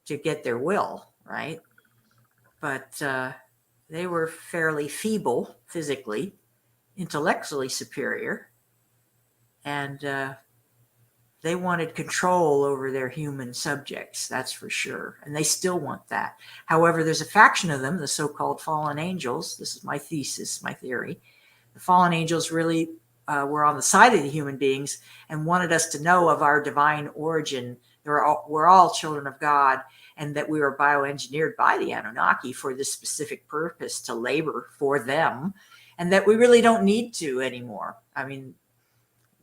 to get their will, right? But they were fairly feeble physically, intellectually superior. And they wanted control over their human subjects, that's for sure. And they still want that. However, there's a faction of them, the so-called fallen angels. This is my thesis, my theory. The fallen angels really were on the side of the human beings and wanted us to know of our divine origin. We're all children of God, and that we were bioengineered by the Anunnaki for this specific purpose, to labor for them, and that we really don't need to anymore. I mean,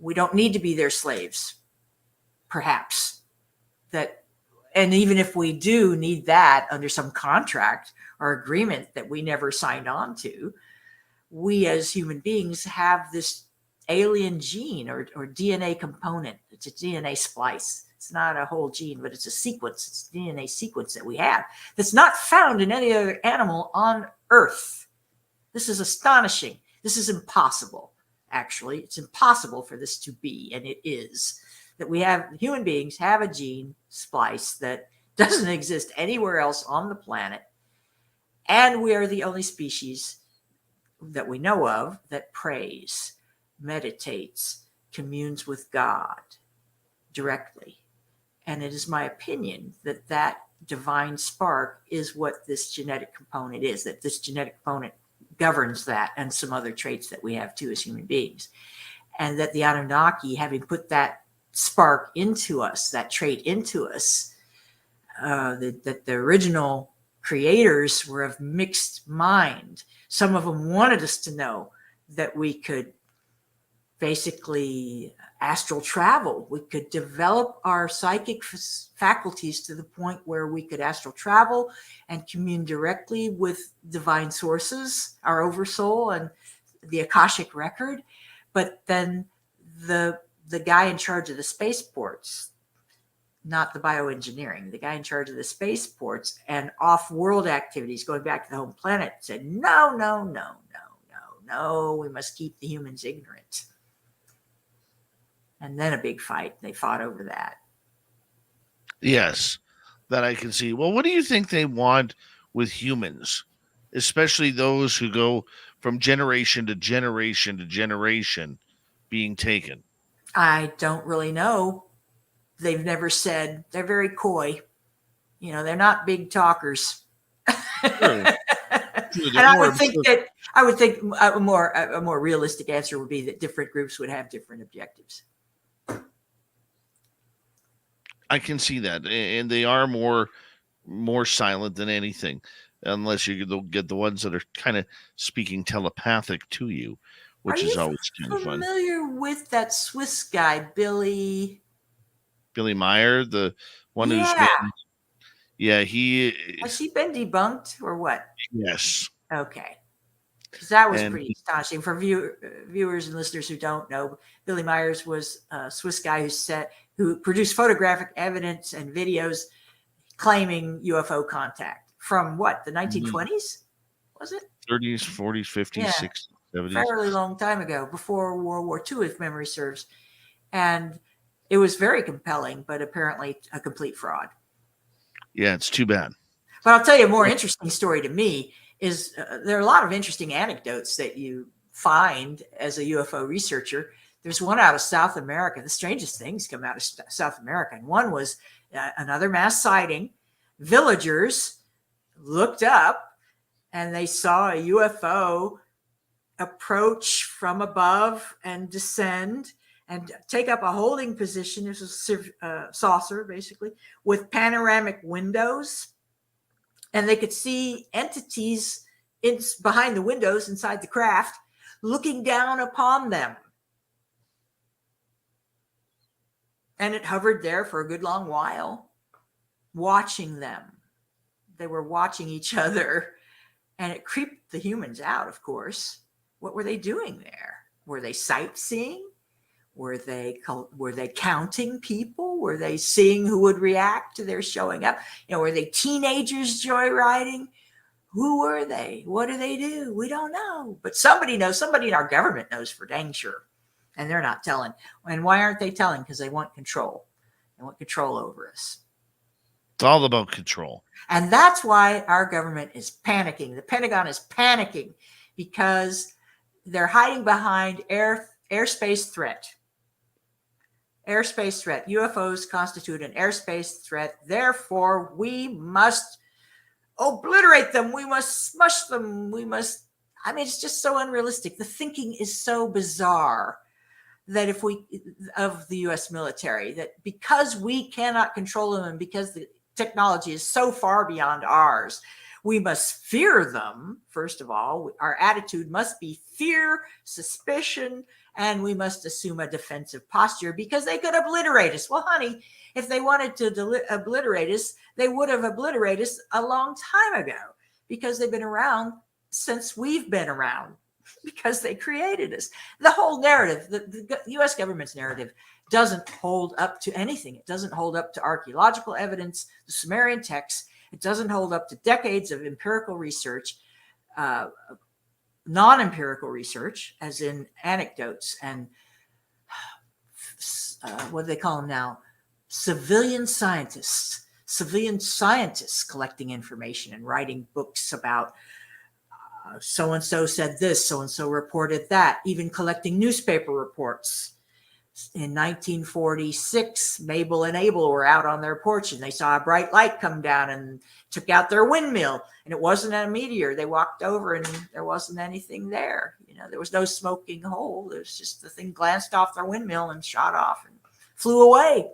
we don't need to be their slaves, perhaps. And even if we do need that under some contract or agreement that we never signed on to, we as human beings have this alien gene or DNA component. It's a DNA splice. It's not a whole gene, but it's a sequence. It's a DNA sequence that we have that's not found in any other animal on Earth. This is astonishing. This is impossible. Actually, it's impossible for this to be, and it is. That we have, human beings have a gene splice that doesn't exist anywhere else on the planet. And we are the only species that we know of that prays, meditates, communes with God directly. And it is my opinion that that divine spark is what this genetic component is, that this genetic component governs that and some other traits that we have too as human beings. And that the Anunnaki, having put that spark into us, that trait into us, that the original creators were of mixed mind. Some of them wanted us to know that we could basically astral travel. We could develop our psychic faculties to the point where we could astral travel and commune directly with divine sources, our oversoul and the Akashic record. But then the guy in charge of the spaceports, not the bioengineering, the guy in charge of the spaceports and off-world activities going back to the home planet said, no, we must keep the humans ignorant. And then a big fight. They fought over that. Yes, that I can see. Well, what do you think they want with humans, especially those who go from generation to generation to generation being taken? I don't really know. They've never said. They're very coy. You know, they're not big talkers. Sure. And I would think a more realistic answer would be that different groups would have different objectives. I can see that, and they are more silent than anything, unless you get the ones that are kind of speaking telepathic to you, which is always kind of fun. Familiar with that Swiss guy, Billy Meier, the one who's has he been debunked or what? Yes. Okay. Because that was pretty astonishing for viewers and listeners who don't know. Billy Myers was a Swiss guy who produced photographic evidence and videos claiming UFO contact from what, the 1920s? Was it? 30s, 40s, 50s, 60s, 70s. Fairly long time ago, before World War II, if memory serves. And it was very compelling, but apparently a complete fraud. Yeah, it's too bad. But I'll tell you a more interesting story to me is there are a lot of interesting anecdotes that you find as a UFO researcher. There's one out of South America. The strangest things come out of South America. And one was another mass sighting. Villagers looked up and they saw a UFO approach from above and descend and take up a holding position. This was a saucer, basically, with panoramic windows. And they could see entities behind the windows inside the craft looking down upon them. And it hovered there for a good long while, watching them. They were watching each other, and it creeped the humans out, of course. What were they doing there? Were they sightseeing? Were they counting people? Were they seeing who would react to their showing up? You know, were they teenagers joyriding? Who were they? What do they do? We don't know. But somebody knows. Somebody in our government knows for dang sure. And they're not telling. And why aren't they telling? Because they want control. They want control over us. It's all about control. And that's why our government is panicking. The Pentagon is panicking because they're hiding behind airspace threat. Airspace threat. UFOs constitute an airspace threat. Therefore, we must obliterate them. We must smush them. It's just so unrealistic. The thinking is so bizarre that of the US military, that because we cannot control them and because the technology is so far beyond ours, we must fear them. First of all, our attitude must be fear, suspicion, and we must assume a defensive posture because they could obliterate us. Well, honey, if they wanted to obliterate us, they would have obliterated us a long time ago because they've been around since we've been around, because they created us. The whole narrative, the U.S. government's narrative, doesn't hold up to anything. It doesn't hold up to archaeological evidence, the Sumerian texts. It doesn't hold up to decades of empirical research, non-empirical research, as in anecdotes and what do they call them now? Civilian scientists civilian scientists collecting information and writing books about so-and-so said this, so-and-so reported that, even collecting newspaper reports. In 1946, Mabel and Abel were out on their porch and they saw a bright light come down and took out their windmill. And it wasn't a meteor. They walked over and there wasn't anything there. There was no smoking hole. It was just the thing glanced off their windmill and shot off and flew away.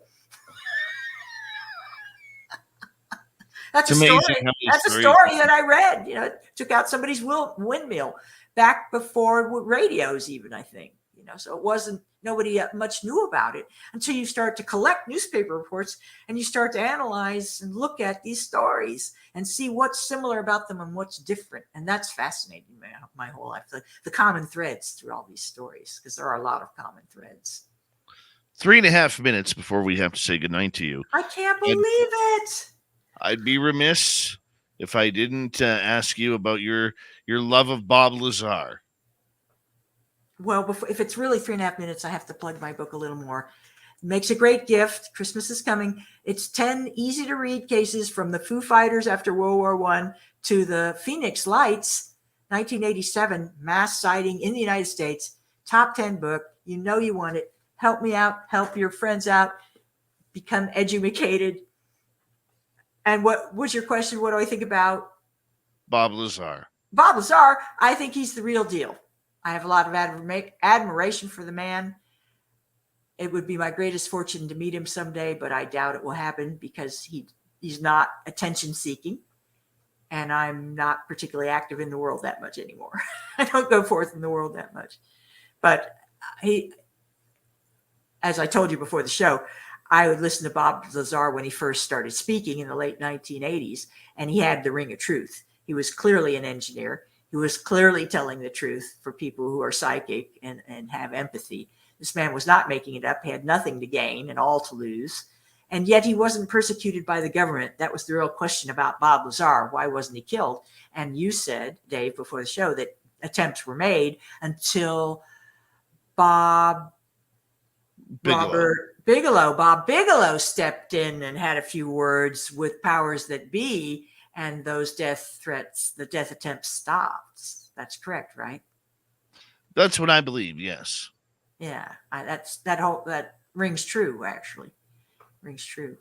That's It's a amazing story. how these That's a stories- story that I read. It took out somebody's windmill back before radios, even, I think. So it wasn't, nobody much knew about it until you start to collect newspaper reports and you start to analyze and look at these stories and see what's similar about them and what's different. And that's fascinating my whole life, the common threads through all these stories, because there are a lot of common threads. 3.5 minutes before we have to say goodnight to you. I can't believe it. I'd be remiss if I didn't ask you about your love of Bob Lazar. Well, if it's really 3.5 minutes, I have to plug my book a little more. It makes a great gift. Christmas is coming. It's 10 easy to read cases from the Foo Fighters after World War I to the Phoenix Lights, 1987 mass sighting in the United States. Top 10 book. You want it. Help me out. Help your friends out. Become educated. And what was your question? What do I think about Bob Lazar? Bob Lazar? I think he's the real deal. I have a lot of admiration for the man. It would be my greatest fortune to meet him someday, but I doubt it will happen because he's not attention seeking. And I'm not particularly active in the world that much anymore. I don't go forth in the world that much. But he, as I told you before the show, I would listen to Bob Lazar when he first started speaking in the late 1980s, and he had the ring of truth. He was clearly an engineer. He was clearly telling the truth for people who are psychic and have empathy. This man was not making it up. He had nothing to gain and all to lose. And yet he wasn't persecuted by the government. That was the real question about Bob Lazar. Why wasn't he killed? And you said, Dave, before the show, that attempts were made until Bob Bigelow stepped in and had a few words with powers that be. And those death threats, the death attempts stopped. That's correct, right? That's what I believe. Yes. Yeah, that rings true. Actually, rings true.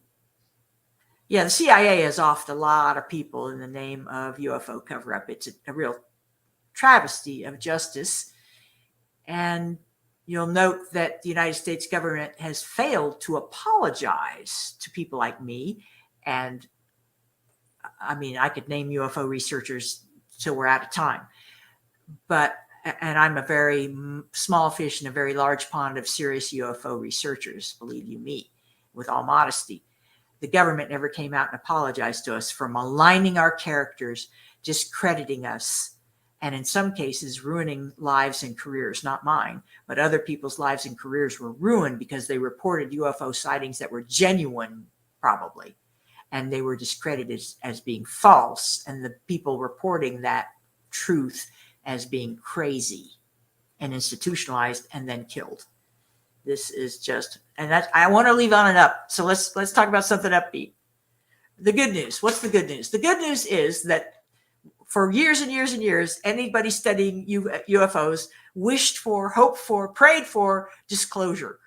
Yeah, the CIA has offed a lot of people in the name of UFO cover-up. It's a real travesty of justice, and you'll note that the United States government has failed to apologize to people like me and. I mean, I could name UFO researchers till we're out of time, and I'm a very small fish in a very large pond of serious UFO researchers, believe you me, with all modesty. The government never came out and apologized to us for maligning our characters, discrediting us, and in some cases ruining lives and careers, not mine, but other people's lives and careers were ruined because they reported UFO sightings that were genuine, probably. And they were discredited as being false, and the people reporting that truth as being crazy and institutionalized and then killed. This is just, and that I want to leave on and up. So let's talk about something upbeat. The good news. What's the good news? The good news is that for years and years and years, anybody studying UFOs wished for, hoped for, prayed for disclosure.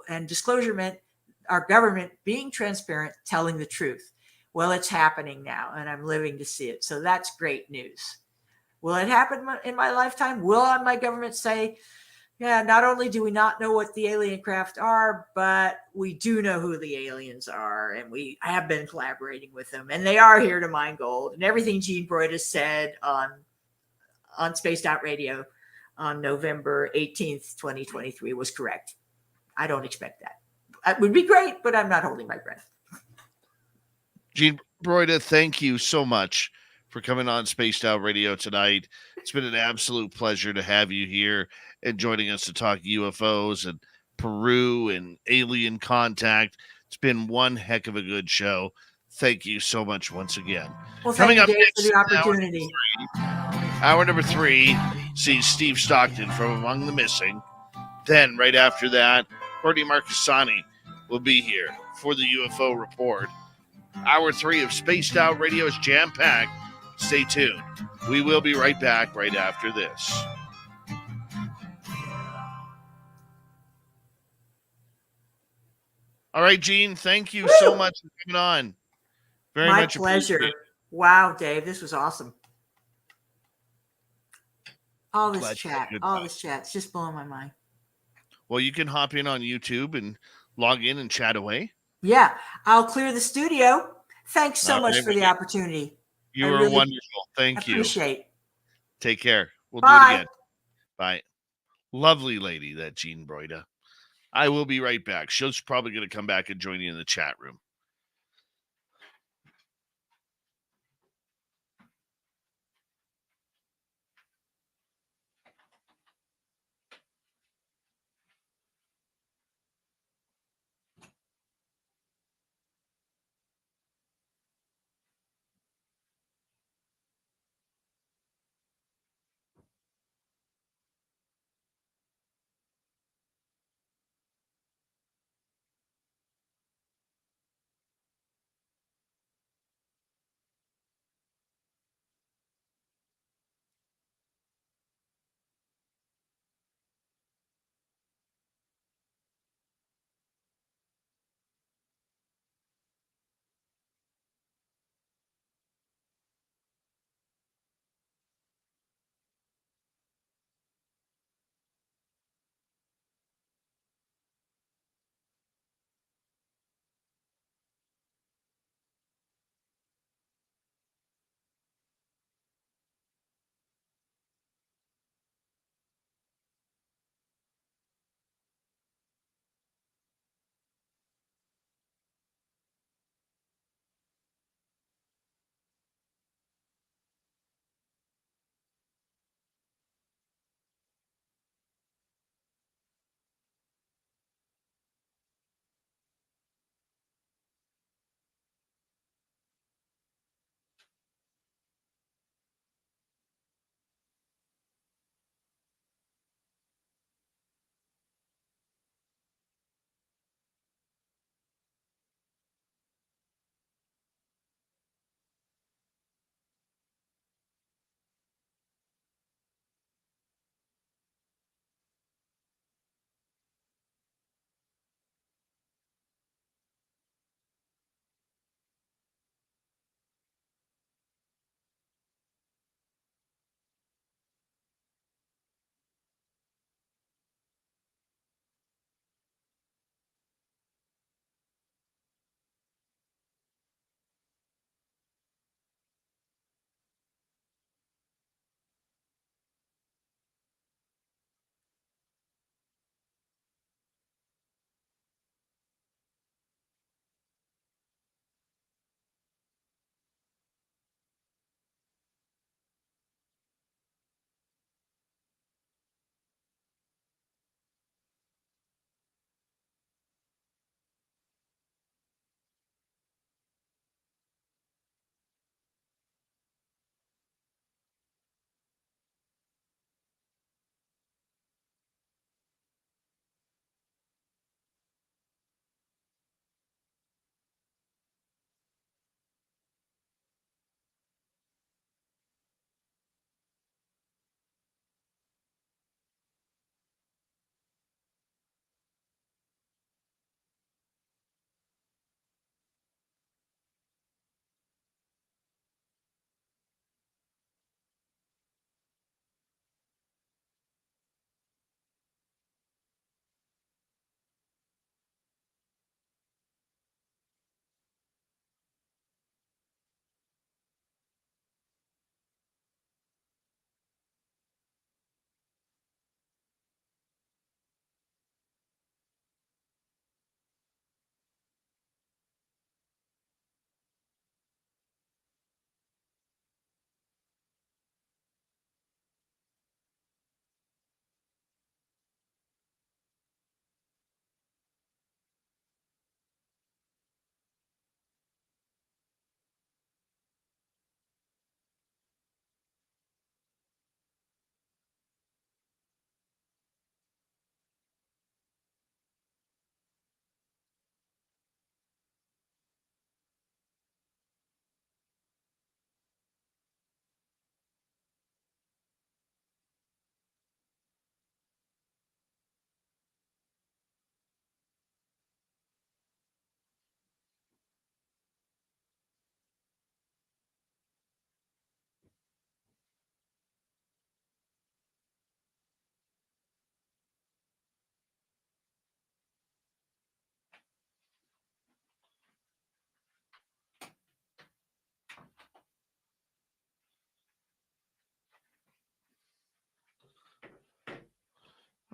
And disclosure meant our government being transparent, telling the truth. Well, it's happening now, and I'm living to see it. So that's great news. Will it happen in my lifetime? Will my government say, yeah, not only do we not know what the alien craft are, but we do know who the aliens are, and we have been collaborating with them, and they are here to mine gold. And everything Jean Brda said on Spaced Out Radio on November 18th, 2023 was correct. I don't expect that. It would be great, but I'm not holding my breath. Jean Brda, thank you so much for coming on Spaced Out Radio tonight. It's been an absolute pleasure to have you here and joining us to talk UFOs and Peru and alien contact. It's been one heck of a good show. Thank you so much once again. Well, thank you, Dave, for the next, opportunity. Hour number 3 sees Steve Stockton from Among the Missing. Then, right after that, Courtney Marcassani will be here for the UFO report. Hour 3 of Spaced Out Radio is jam-packed. Stay tuned. We will be right back right after this. All right, Jean, thank you so much for coming on. Very My much pleasure. appreciated. Wow, Dave, this was awesome. All this Glad you had a chat, good all time. this chat. It's just blowing my mind. Well, you can hop in on YouTube and log in and chat away. Yeah, I'll clear the studio. Thanks so All much right, for the man. opportunity. You I were really wonderful. Thank you. appreciate. Take care. We'll do it Bye. again. Bye. Lovely lady, that Jean Brda. I will be right back. She's probably going to come back and join you in the chat room.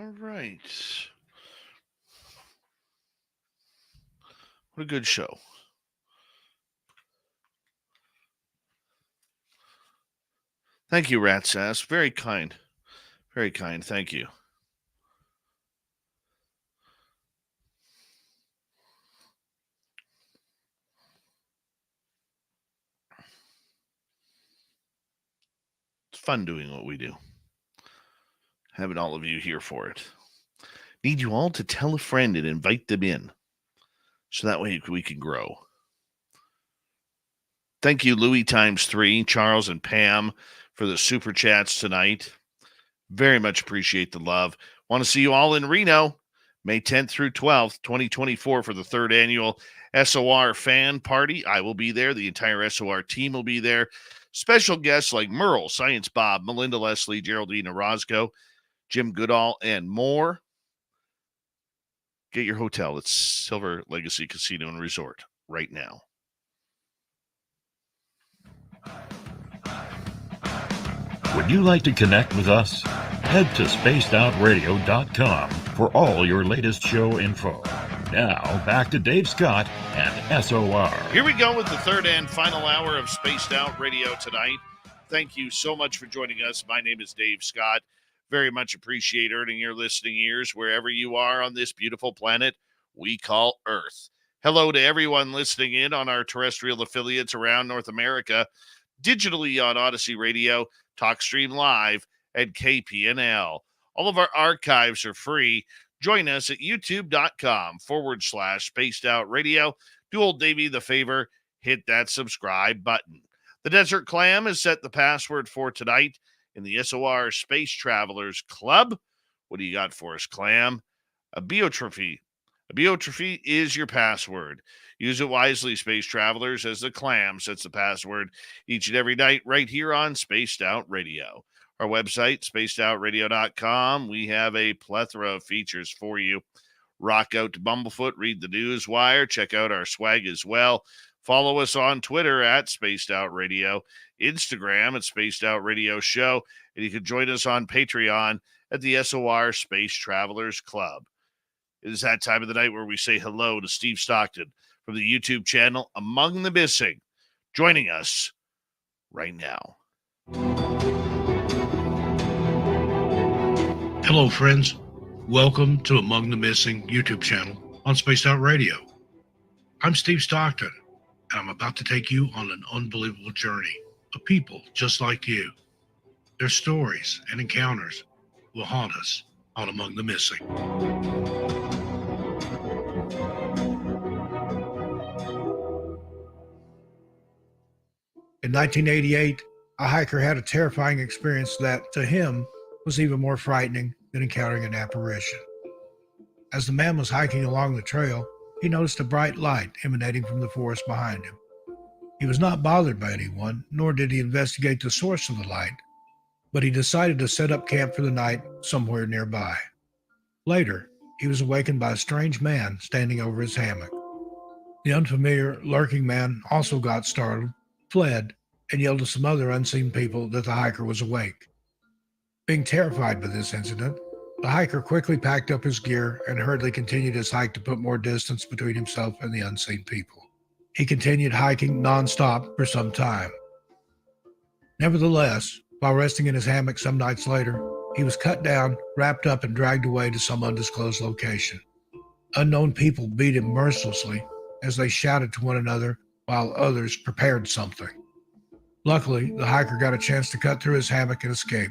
All right. What a good show. Thank you, Rat Sass. Very kind. Very kind. Thank you. It's fun doing what we do. Having all of you here for it. Need you all to tell a friend and invite them in. So that way we can grow. Thank you, Louis ×3, Charles and Pam, for the super chats tonight. Very much appreciate the love. Want to see you all in Reno, May 10th through 12th, 2024, for the 3rd annual SOR fan party. I will be there. The entire SOR team will be there. Special guests like Merle, Science Bob, Melinda Leslie, Geraldine Orozco, Jim Goodall, and more. Get your hotel. It's Silver Legacy Casino and Resort right now. Would you like to connect with us? Head to spacedoutradio.com for all your latest show info. Now, back to Dave Scott and SOR. Here we go with the 3rd and final hour of Spaced Out Radio tonight. Thank you so much for joining us. My name is Dave Scott. Very much appreciate earning your listening ears wherever you are on this beautiful planet we call Earth. Hello to everyone listening in on our terrestrial affiliates around North America, digitally on Odyssey Radio, TalkStream Live, and KPNL. All of our archives are free. Join us at youtube.com/Spaced Out Radio. Do old Davey the favor, hit that subscribe button. The Desert Clam has set the password for tonight in the SOR Space Travelers Club. What do you got for us, Clam? A biotrophy. A biotrophy is your password. Use it wisely, Space Travelers, as the Clam sets the password each and every night right here on Spaced Out Radio. Our website, spacedoutradio.com. We have a plethora of features for you. Rock out to Bumblefoot, read the news wire, check out our swag as well. Follow us on Twitter at Spaced Out Radio, Instagram at Spaced Out Radio Show, and you can join us on Patreon at the SOR Space Travelers Club. It is that time of the night where we say hello to Steve Stockton from the YouTube channel Among the Missing, joining us right now. Hello, friends. Welcome to Among the Missing YouTube channel on Spaced Out Radio. I'm Steve Stockton, and I'm about to take you on an unbelievable journey of people just like you. Their stories and encounters will haunt us on Among the Missing. In 1988, a hiker had a terrifying experience that, to him, was even more frightening than encountering an apparition. As the man was hiking along the trail, he noticed a bright light emanating from the forest behind him. He was not bothered by anyone, nor did he investigate the source of the light, but he decided to set up camp for the night somewhere nearby. Later, he was awakened by a strange man standing over his hammock. The unfamiliar, lurking man also got startled, fled, and yelled to some other unseen people that the hiker was awake. Being terrified by this incident, the hiker quickly packed up his gear and hurriedly continued his hike to put more distance between himself and the unseen people. He continued hiking nonstop for some time. Nevertheless, while resting in his hammock some nights later, he was cut down, wrapped up, and dragged away to some undisclosed location. Unknown people beat him mercilessly as they shouted to one another while others prepared something. Luckily, the hiker got a chance to cut through his hammock and escape.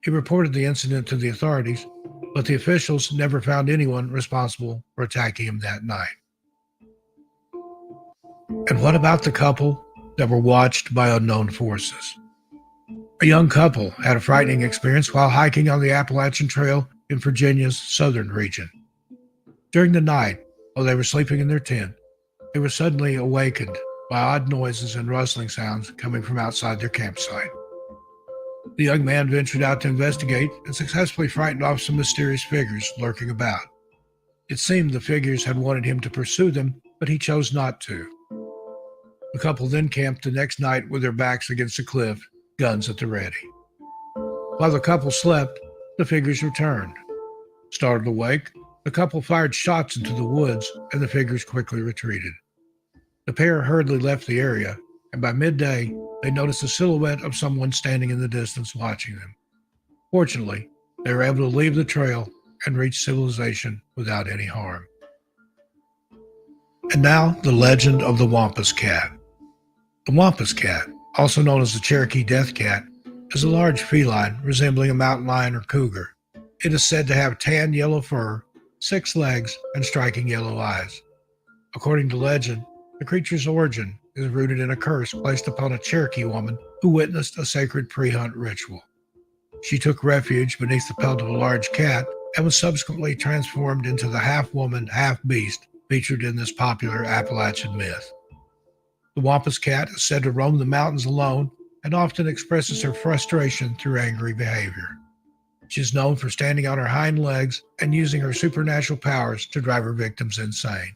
He reported the incident to the authorities, but the officials never found anyone responsible for attacking him that night. And what about the couple that were watched by unknown forces? A young couple had a frightening experience while hiking on the Appalachian Trail in Virginia's southern region. During the night, while they were sleeping in their tent, they were suddenly awakened by odd noises and rustling sounds coming from outside their campsite. The young man ventured out to investigate and successfully frightened off some mysterious figures lurking about. It seemed the figures had wanted him to pursue them, but he chose not to. The couple then camped the next night with their backs against a cliff, guns at the ready. While the couple slept, the figures returned. Startled awake, the couple fired shots into the woods and the figures quickly retreated. The pair hurriedly left the area, and by midday, they noticed a silhouette of someone standing in the distance watching them. Fortunately, they were able to leave the trail and reach civilization without any harm. And now, the legend of the Wampus Cat. The Wampus Cat, also known as the Cherokee Death Cat, is a large feline resembling a mountain lion or cougar. It is said to have tan yellow fur, 6 legs, and striking yellow eyes. According to legend, the creature's origin is rooted in a curse placed upon a Cherokee woman who witnessed a sacred pre-hunt ritual. She took refuge beneath the pelt of a large cat and was subsequently transformed into the half-woman, half-beast featured in this popular Appalachian myth. The Wampus Cat is said to roam the mountains alone and often expresses her frustration through angry behavior. She is known for standing on her hind legs and using her supernatural powers to drive her victims insane.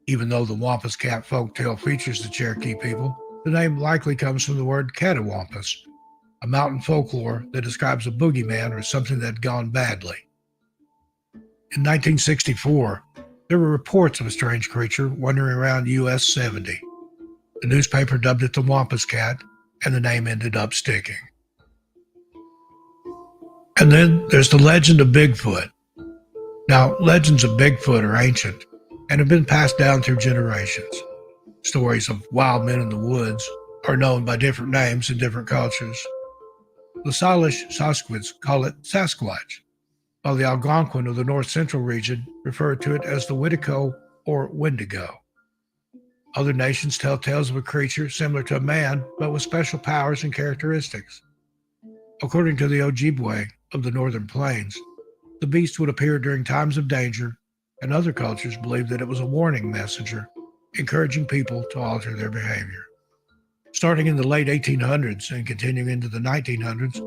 Even though the Wampus Cat folktale features the Cherokee people, the name likely comes from the word catawampus, a mountain folklore that describes a boogeyman or something that had gone badly. In 1964, there were reports of a strange creature wandering around US 70. The newspaper dubbed it the Wampus Cat, and the name ended up sticking. And then there's the legend of Bigfoot. Now, legends of Bigfoot are ancient and have been passed down through generations. Stories of wild men in the woods are known by different names in different cultures. The Salish Sasquatch call it Sasquatch, while the Algonquin of the north central region refer to it as the Witico or Wendigo. Other nations tell tales of a creature similar to a man, but with special powers and characteristics. According to the Ojibwe of the northern plains, the beast would appear during times of danger, and other cultures believed that it was a warning messenger, encouraging people to alter their behavior. Starting in the late 1800s and continuing into the 1900s,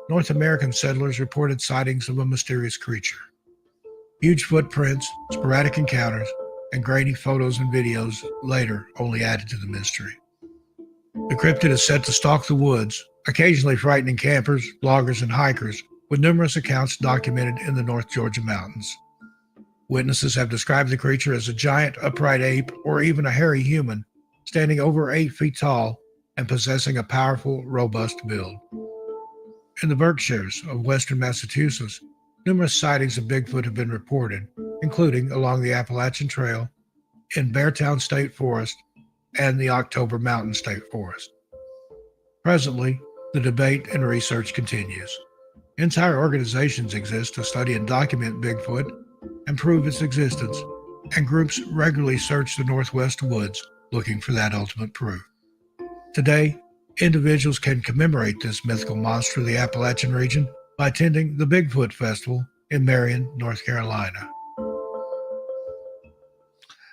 North American settlers reported sightings of a mysterious creature. Huge footprints, sporadic encounters, and grainy photos and videos later only added to the mystery. The cryptid is said to stalk the woods, occasionally frightening campers, loggers, and hikers, with numerous accounts documented in the North Georgia mountains. Witnesses have described the creature as a giant upright ape or even a hairy human, standing over 8 feet tall and possessing a powerful, robust build. In the Berkshires of western Massachusetts, numerous sightings of Bigfoot have been reported, including along the Appalachian Trail, in Beartown State Forest, and the October Mountain State Forest. Presently, the debate and research continues. Entire organizations exist to study and document Bigfoot and prove its existence, and groups regularly search the Northwest woods looking for that ultimate proof. Today, individuals can commemorate this mythical monster of the Appalachian region by attending the Bigfoot Festival in Marion, North Carolina.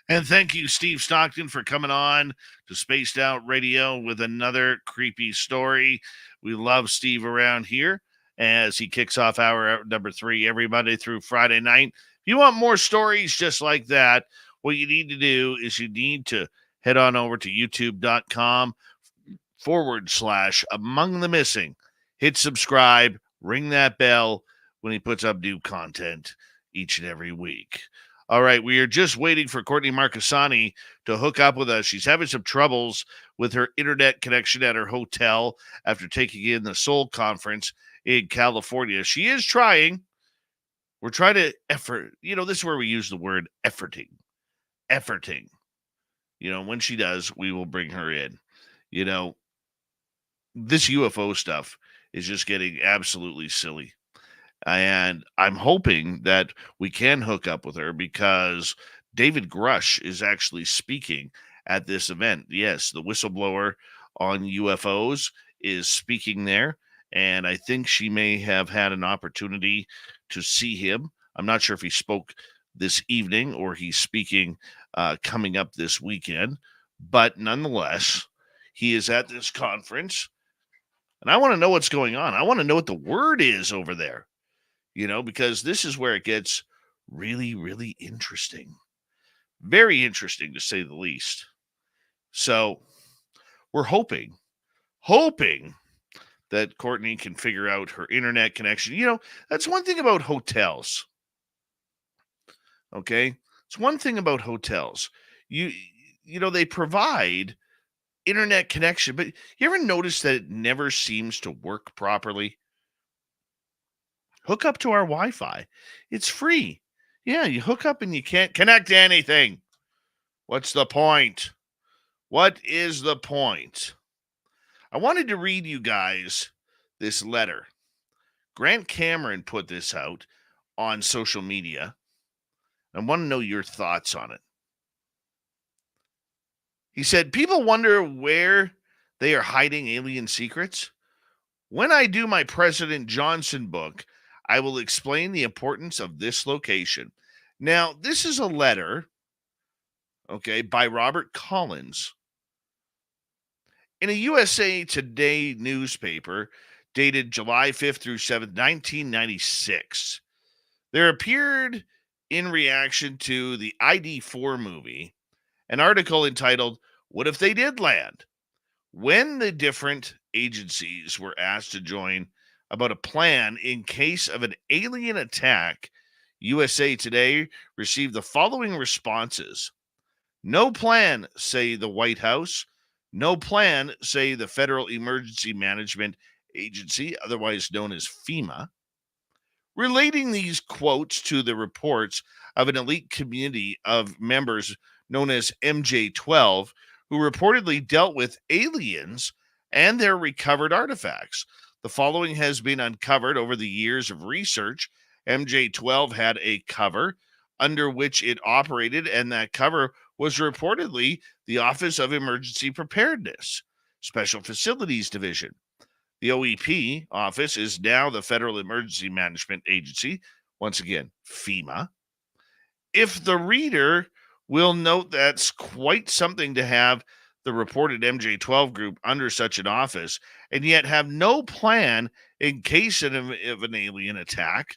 And thank you, Steve Stockton, for coming on to Spaced Out Radio with another creepy story. We love Steve around here as he kicks off hour number 3 every Monday through Friday night. If you want more stories just like that, what you need to do is you need to head on over to youtube.com/Among the Missing. Hit subscribe, ring that bell when he puts up new content each and every week. All right, we are just waiting for Courtney Marcassani to hook up with us. She's having some troubles with her internet connection at her hotel after taking in the Soul Conference in California. She is trying. We're trying to effort. This is where we use the word efforting. Efforting. When she does, we will bring her in. This UFO stuff is just getting absolutely silly. And I'm hoping that we can hook up with her because David Grush is actually speaking at this event. Yes, the whistleblower on UFOs is speaking there. And I think she may have had an opportunity to see him. I'm not sure if he spoke this evening or he's speaking coming up this weekend. But nonetheless, he is at this conference. And I want to know what's going on. I want to know what the word is over there. Because this is where it gets really, really interesting. Very interesting, to say the least. So we're hoping that Courtney can figure out her internet connection. That's one thing about hotels. Okay. It's one thing about hotels. They provide internet connection, but you ever notice that it never seems to work properly? Hook up to our Wi-Fi. It's free. Yeah, you hook up and you can't connect to anything. What's the point? What is the point? I wanted to read you guys this letter. Grant Cameron put this out on social media. I want to know your thoughts on it. He said, people wonder where they are hiding alien secrets. When I do my President Johnson book, I will explain the importance of this location. Now, this is a letter, okay, by Robert Collins in a USA Today newspaper dated July 5th through 7th, 1996. There appeared, in reaction to the ID4 movie, an article entitled, "What If They Did Land?" When the different agencies were asked to join about a plan in case of an alien attack, USA Today received the following responses. No plan, say the White House. No plan, say the Federal Emergency Management Agency, otherwise known as FEMA. Relating these quotes to the reports of an elite community of members known as MJ12, who reportedly dealt with aliens and their recovered artifacts. The following has been uncovered over the years of research. MJ12 had a cover under which it operated, and that cover was reportedly the Office of Emergency Preparedness, Special Facilities Division. The OEP office is now the Federal Emergency Management Agency, once again, FEMA. If the reader will note that's quite something to have the reported MJ12 group under such an office and yet have no plan in case of an alien attack.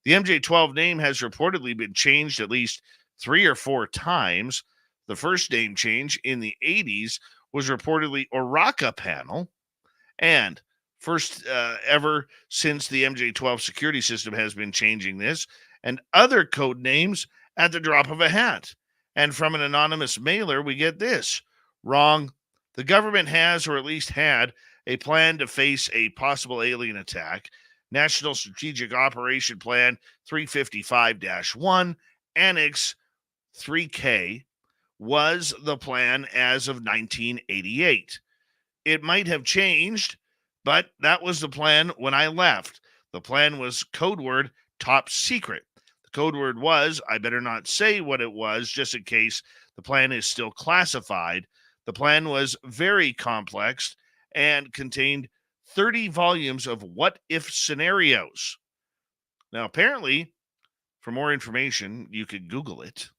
The MJ12 name has reportedly been changed at least 3 or 4 times. The first name change in the 80s was reportedly Oraka Panel, and first ever since the MJ12 security system has been changing this and other code names at the drop of a hat. And from an anonymous mailer, we get this. Wrong. The government has, or at least had, a plan to face a possible alien attack. National Strategic Operation Plan 355-1, Annex 3K, was the plan as of 1988. It might have changed, but that was the plan when I left. The plan was code word top secret. The code word was, I better not say what it was, just in case the plan is still classified. The plan was very complex and contained 30 volumes of what-if scenarios. Now, apparently, for more information, you could Google it.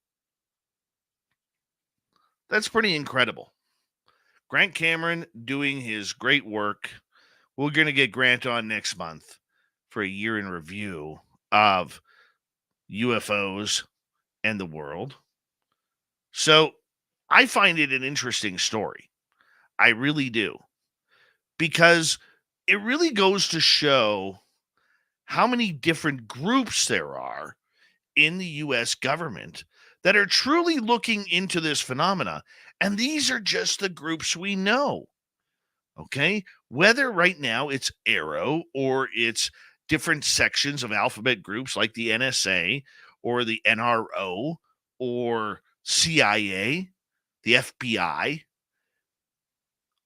That's pretty incredible. Grant Cameron doing his great work. We're going to get Grant on next month for a year in review of UFOs and the world. So I find it an interesting story. I really do. Because it really goes to show how many different groups there are in the U.S. government that are truly looking into this phenomena. And these are just the groups we know. Okay? Whether right now it's Arrow or it's different sections of alphabet groups like the NSA or the NRO or CIA, the FBI,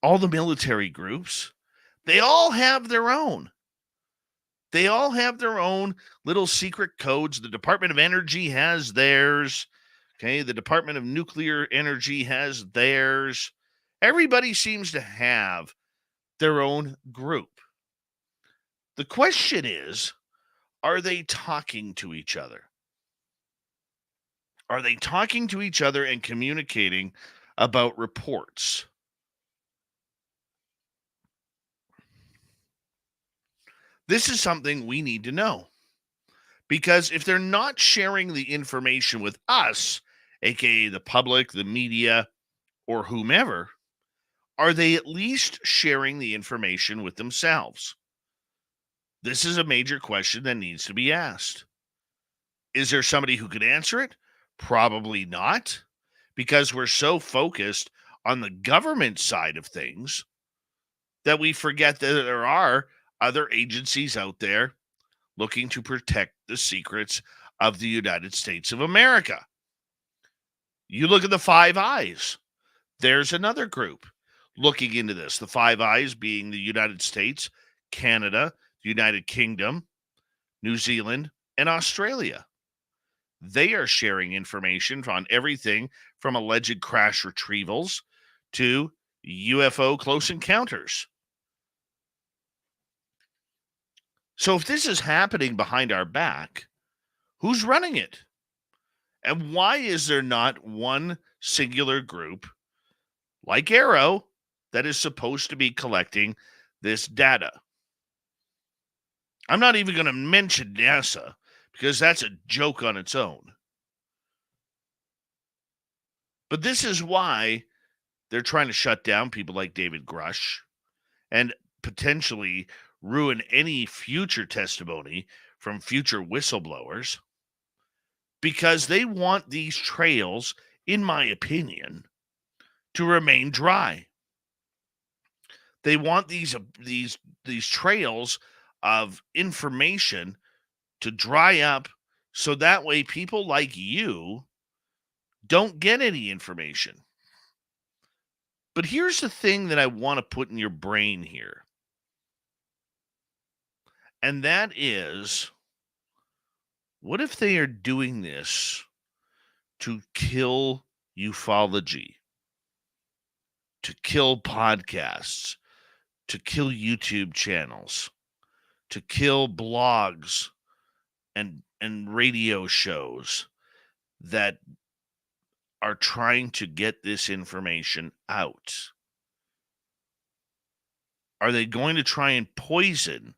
all the military groups, they all have their own. They all have their own little secret codes. The Department of Energy has theirs. Okay, the Department of Nuclear Energy has theirs. Everybody seems to have their own group. The question is, are they talking to each other? Are they talking to each other and communicating about reports? This is something we need to know. Because if they're not sharing the information with us, aka the public, the media, or whomever, are they at least sharing the information with themselves? This is a major question that needs to be asked. Is there somebody who could answer it? Probably not, because we're so focused on the government side of things that we forget that there are other agencies out there looking to protect the secrets of the United States of America. You look at the Five Eyes. There's another group looking into this. The Five Eyes being the United States, Canada, the United Kingdom, New Zealand, and Australia. They are sharing information on everything from alleged crash retrievals to UFO close encounters. So if this is happening behind our back, who's running it? And why is there not one singular group like Arrow that is supposed to be collecting this data? I'm not even going to mention NASA because that's a joke on its own. But this is why they're trying to shut down people like David Grush and potentially ruin any future testimony from future whistleblowers, because they want these trails, in my opinion, to remain dry. They want these trails of information to dry up so that way people like you don't get any information. But here's the thing that I want to put in your brain here. And that is, what if they are doing this to kill ufology, to kill podcasts, to kill YouTube channels, to kill blogs and radio shows that are trying to get this information out? Are they going to try and poison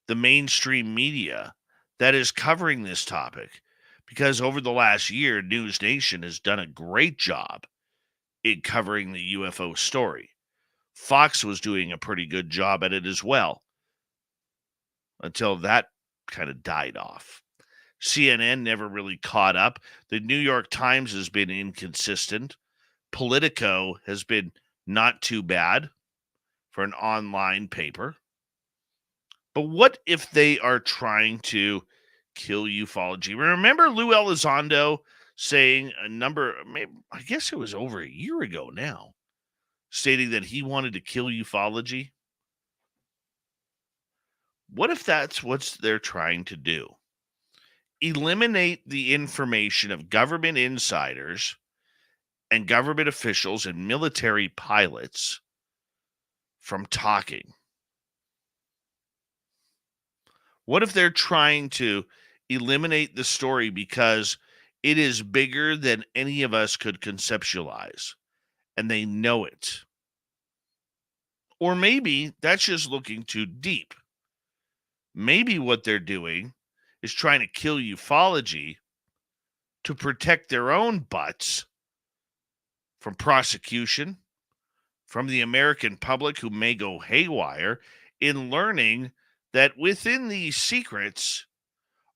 the mainstream media that is covering this topic? Because over the last year, News Nation has done a great job in covering the UFO story. Fox was doing a pretty good job at it as well, until that kind of died off. CNN never really caught up. The New York Times has been inconsistent. Politico has been not too bad for an online paper. But what if they are trying to kill ufology? Remember Lou Elizondo saying I guess it was over a year ago now, stating that he wanted to kill ufology? What if that's what they're trying to do? Eliminate the information of government insiders and government officials and military pilots from talking. What if they're trying to eliminate the story because it is bigger than any of us could conceptualize, and they know it? Or maybe that's just looking too deep. Maybe what they're doing is trying to kill ufology to protect their own butts from prosecution, from the American public who may go haywire in learning that within these secrets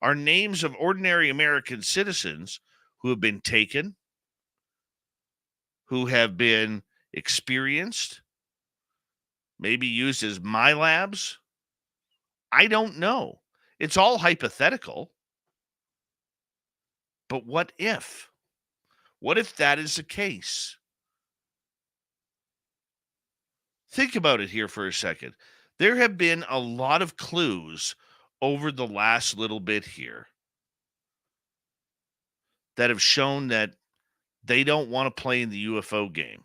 are names of ordinary American citizens who have been taken, who have been experienced, maybe used as MyLabs. I don't know. It's all hypothetical. But what if? What if that is the case? Think about it here for a second. There have been a lot of clues over the last little bit here that have shown that they don't want to play in the UFO game.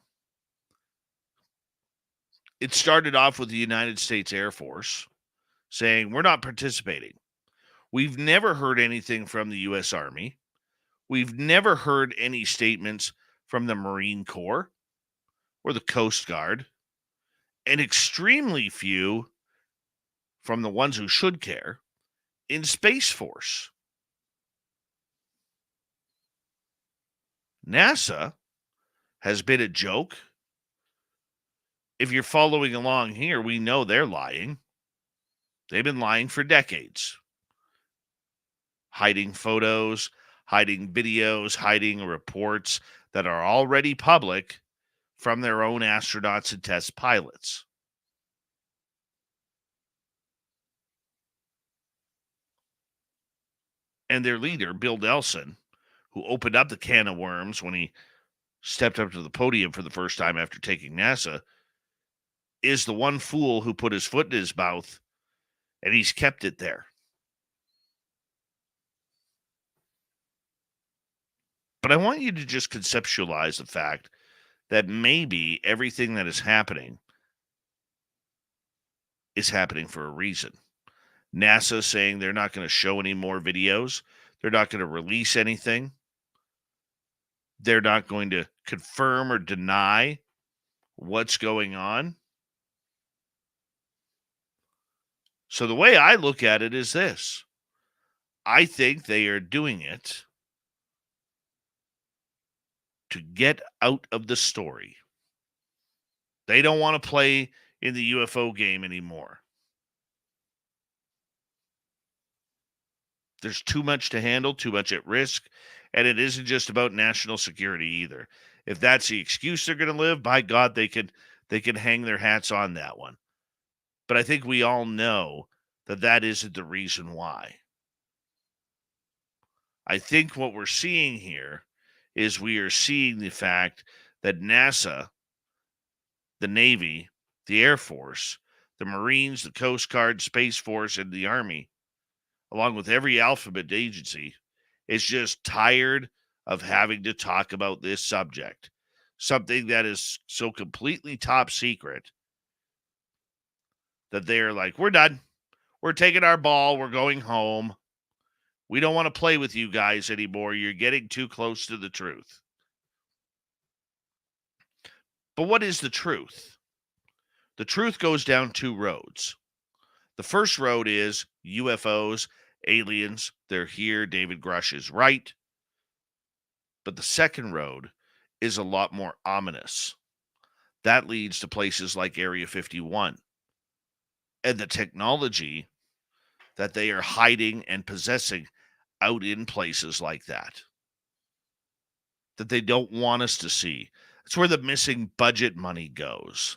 It started off with the United States Air Force saying, we're not participating. We've never heard anything from the U.S. Army. We've never heard any statements from the Marine Corps or the Coast Guard, and extremely few from the ones who should care in Space Force. NASA has been a joke. If you're following along here, we know they're lying. They've been lying for decades. Hiding photos, hiding videos, hiding reports that are already public from their own astronauts and test pilots. And their leader, Bill Nelson, who opened up the can of worms when he stepped up to the podium for the first time after taking NASA, is the one fool who put his foot in his mouth, and he's kept it there. But I want you to just conceptualize the fact that maybe everything that is happening for a reason. NASA saying they're not going to show any more videos. They're not going to release anything. They're not going to confirm or deny what's going on. So the way I look at it is this. I think they are doing it to get out of the story. They don't want to play in the UFO game anymore. There's too much to handle, too much at risk, and it isn't just about national security either. If that's the excuse they're going to live, by God, they could hang their hats on that one. But I think we all know that isn't the reason why. I think what we're seeing here is we are seeing the fact that NASA, the Navy, the Air Force, the Marines, the Coast Guard, Space Force, and the Army, along with every alphabet agency, is just tired of having to talk about this subject. Something that is so completely top secret that they're like, we're done. We're taking our ball. We're going home. We don't want to play with you guys anymore. You're getting too close to the truth. But what is the truth? The truth goes down two roads. The first road is UFOs, aliens, they're here. David Grush is right. But the second road is a lot more ominous. That leads to places like Area 51 and the technology that they are hiding and possessing out in places like that they don't want us to see. That's where the missing budget money goes.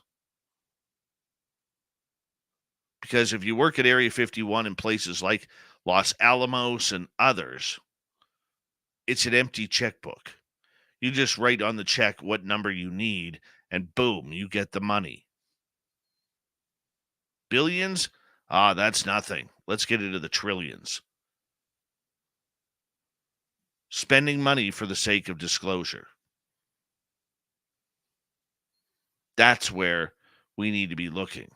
Because if you work at Area 51 in places like Los Alamos and others, it's an empty checkbook. You just write on the check what number you need, and boom, you get the money. Billions? That's nothing. Let's get into the trillions. Spending money for the sake of disclosure. That's where we need to be looking.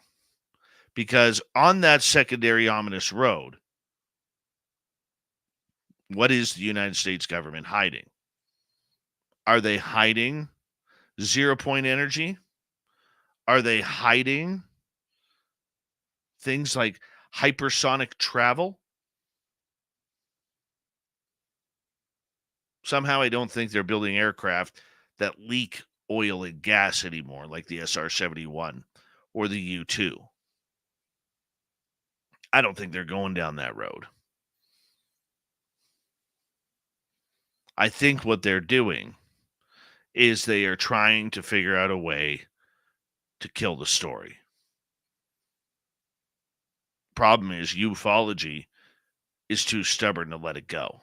Because on that secondary ominous road, what is the United States government hiding? Are they hiding 0-point energy? Are they hiding things like hypersonic travel? Somehow I don't think they're building aircraft that leak oil and gas anymore, like the SR-71 or the U-2. I don't think they're going down that road. I think what they're doing is they are trying to figure out a way to kill the story. Problem is, ufology is too stubborn to let it go.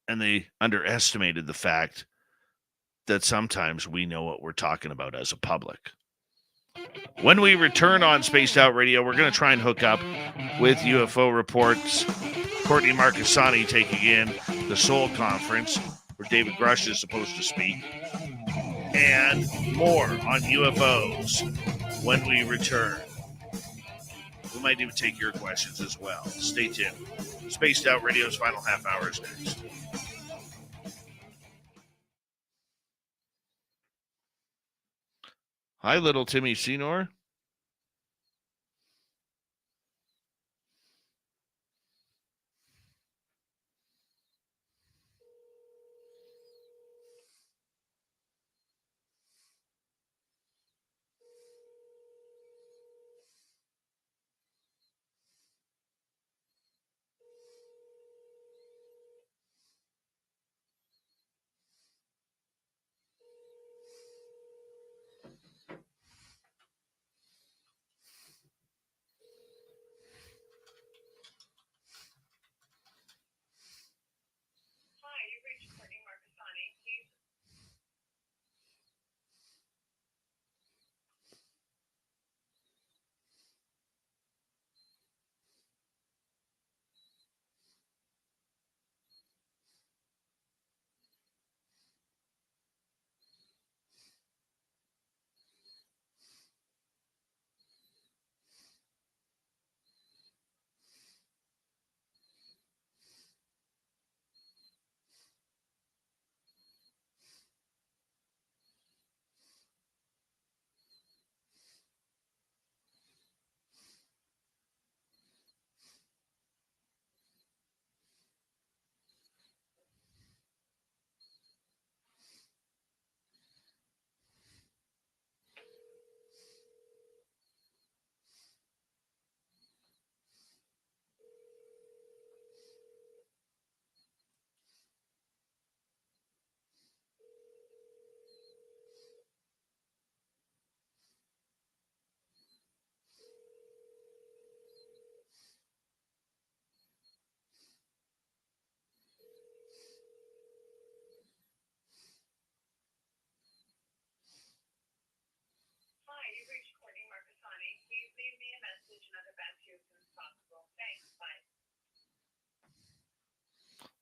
And they underestimated the fact that sometimes we know what we're talking about as a public. When we return on Spaced Out Radio, we're going to try and hook up with UFO Reports. Courtney Marcassani taking in the Seoul Conference, where David Grush is supposed to speak. And more on UFOs when we return. We might even take your questions as well. Stay tuned. Spaced Out Radio's final half hour is next. Hi, little Timmy Senor.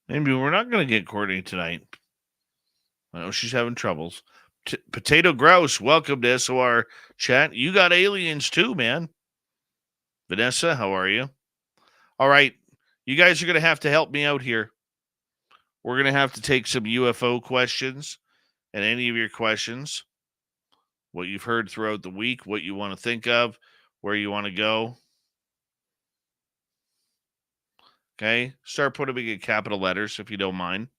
Maybe we're not going to get Courtney tonight. I know she's having troubles. Potato Grouse, welcome to SOR chat. You got aliens too, man. Vanessa, how are you? All right. You guys are going to have to help me out here. We're going to have to take some UFO questions and any of your questions, what you've heard throughout the week, what you want to think of, where you want to go. Okay. Start putting them in capital letters if you don't mind.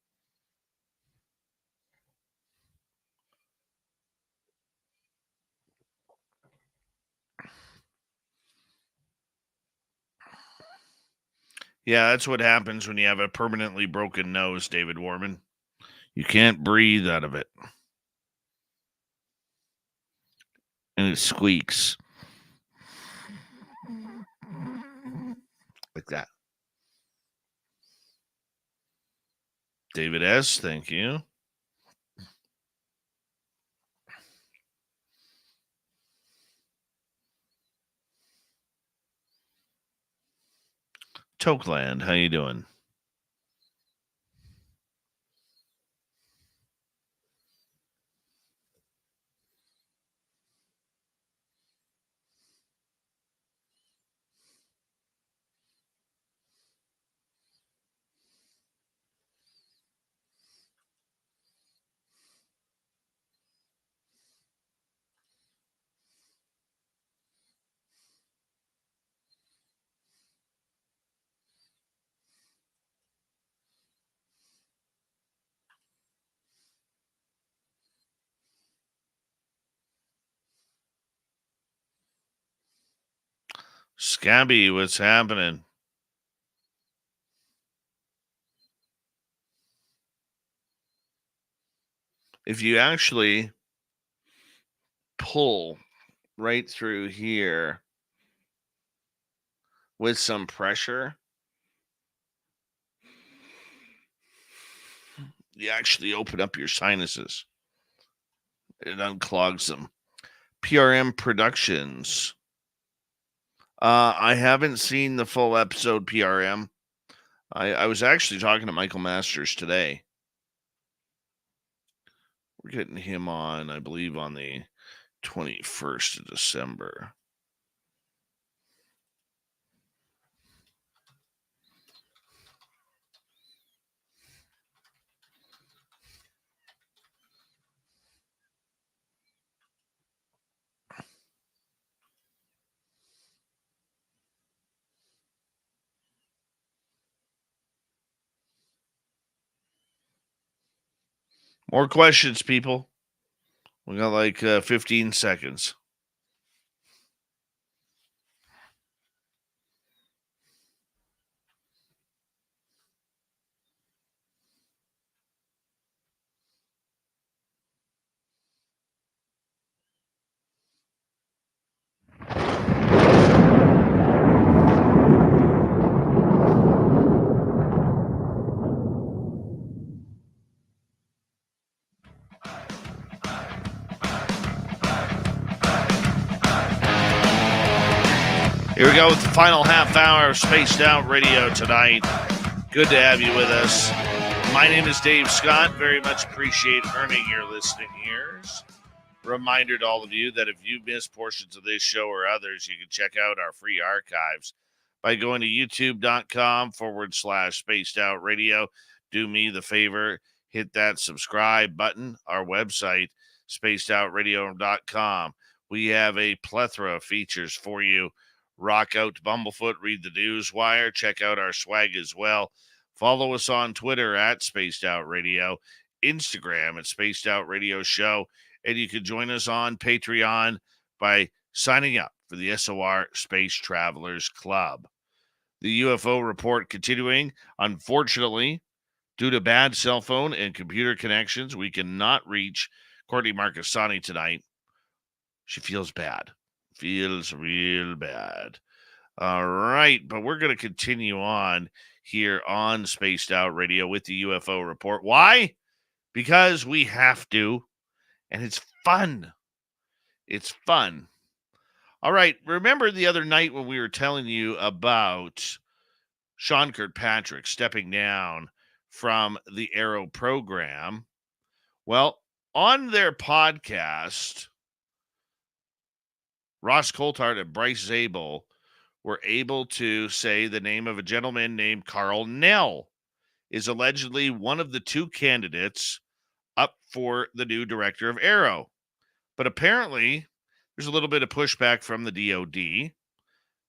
Yeah, that's what happens when you have a permanently broken nose, David Warman. You can't breathe out of it. And it squeaks. Like that. David S., thank you. Tokeland, how you doing? Scabby, what's happening? If you actually pull right through here with some pressure, you actually open up your sinuses. It unclogs them. PRM Productions. I haven't seen the full episode, PRM. I was actually talking to Michael Masters today. We're getting him on, I believe, on the 21st of December. More questions, people. We got like 15 seconds. Here we go with the final half hour of Spaced Out Radio tonight. Good to have you with us. My name is Dave Scott. Very much appreciate earning your listening ears. Reminder to all of you that if you miss portions of this show or others, you can check out our free archives by going to youtube.com/Spaced Out Radio. Do me the favor, hit that subscribe button. Our website, spacedoutradio.com. We have a plethora of features for you. Rock out to Bumblefoot, read the news wire, check out our swag as well. Follow us on Twitter at Spaced Out Radio, Instagram at Spaced Out Radio Show, and you can join us on Patreon by signing up for the SOR Space Travelers Club. The UFO report continuing. Unfortunately, due to bad cell phone and computer connections, we cannot reach Courtney Marcassani tonight. She feels bad. Feels real bad. All right, but we're going to continue on here on Spaced Out Radio with the UFO report. Why? Because we have to, and it's fun. It's fun. All right, remember the other night when we were telling you about Sean Kirkpatrick stepping down from the Arrow program. Well, on their podcast, Ross Coulthard and Bryce Zabel were able to say the name of a gentleman named Carl Nell is allegedly one of the two candidates up for the new director of Arrow. But apparently, there's a little bit of pushback from the DOD.